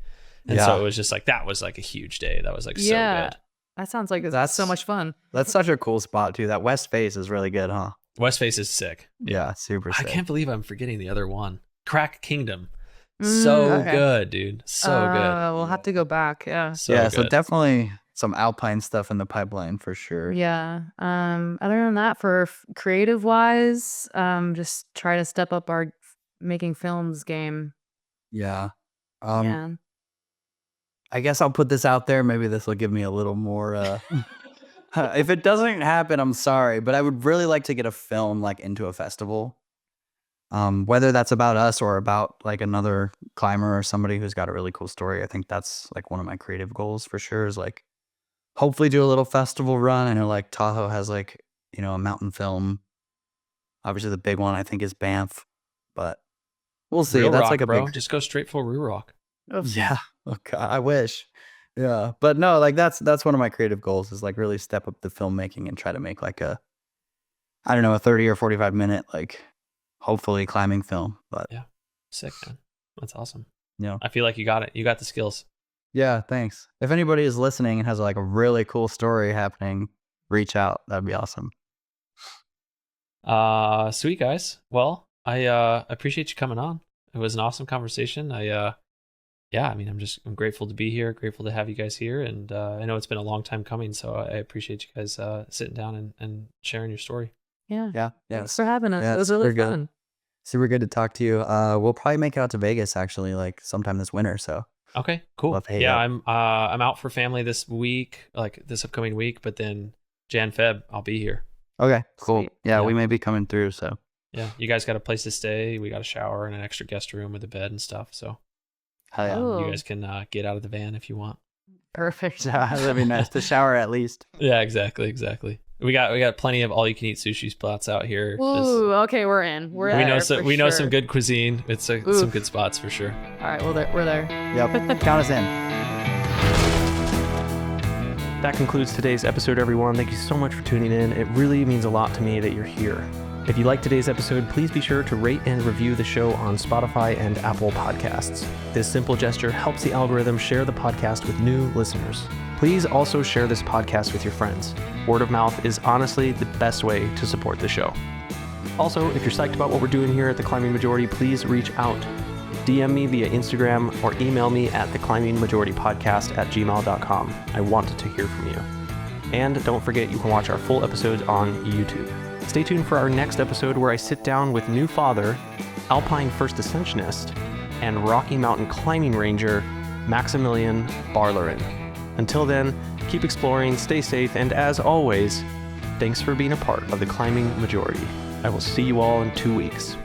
And so it was just like, that was like a huge day. That was like so good. That sounds like that's so much fun. That's such a cool spot too. That West Face is really good, huh? West Face is sick. Yeah, super sick. I can't believe I'm forgetting the other one. Crack Kingdom. So good, dude. So good. We'll have to go back. Yeah. So definitely some Alpine stuff in the pipeline for sure. Yeah. Other than that, for creative wise, just try to step up our making films game. Yeah. Yeah. I guess I'll put this out there. Maybe this will give me a little more. If it doesn't happen, I'm sorry, but I would really like to get a film like into a festival. Whether that's about us or about like another climber or somebody who's got a really cool story. I think that's like one of my creative goals for sure, is like hopefully do a little festival run. I know like Tahoe has like, you know, a mountain film. Obviously the big one I think is Banff, but we'll see. Real That's rock, like a bro. big, Just go straight for Real Rock. yeah. Oh God, I wish. Yeah. But no, like that's one of my creative goals, is like really step up the filmmaking and try to make like a, I don't know, a 30 or 45 minute, like hopefully climbing film. But Yeah. Sick, man. That's awesome. yeah. I feel like you got it. You got the skills. Yeah, thanks. If anybody is listening and has like a really cool story happening, reach out. That'd be awesome. Sweet guys. Well, I appreciate you coming on. It was an awesome conversation. I mean, I'm grateful to be here, grateful to have you guys here, and I know it's been a long time coming, so I appreciate you guys sitting down and sharing your story. Yeah. Yeah. Thanks for having us. Yeah, It was super really good. fun. Super good to talk to you. We'll probably make it out to Vegas actually, like sometime this winter. So Okay, cool. Love to hit Yeah, up. I'm out for family this week, like this upcoming week, but then Feb, I'll be here. okay, cool. Sweet. Yeah, Yeah. we may be coming through. So Yeah, you guys got a place to stay. We got a shower and an extra guest room with a bed and stuff. So hell yeah. Oh. you guys can get out of the van if you want. Perfect. That'd be nice to shower at least. Yeah, exactly. We got plenty of all you can eat sushi spots out here. Ooh, okay, we're in. We're We there know for we know some sure. good cuisine. It's some Oof. good spots for sure. All right, well, we're there. Yep. Count us in. That concludes today's episode, everyone. Thank you so much for tuning in. It really means a lot to me that you're here. If you liked today's episode, please be sure to rate and review the show on Spotify and Apple Podcasts. This simple gesture helps the algorithm share the podcast with new listeners. Please also share this podcast with your friends. Word of mouth is honestly the best way to support the show. Also, if you're psyched about what we're doing here at The Climbing Majority, please reach out. DM me via Instagram or email me at theclimbingmajoritypodcast@gmail.com. I want to hear from you. And don't forget, you can watch our full episodes on YouTube. Stay tuned for our next episode where I sit down with new father, Alpine first ascensionist, and Rocky Mountain climbing ranger, Maximilian Barlerin. Until then, keep exploring, stay safe, and as always, thanks for being a part of The Climbing Majority. I will see you all in 2 weeks.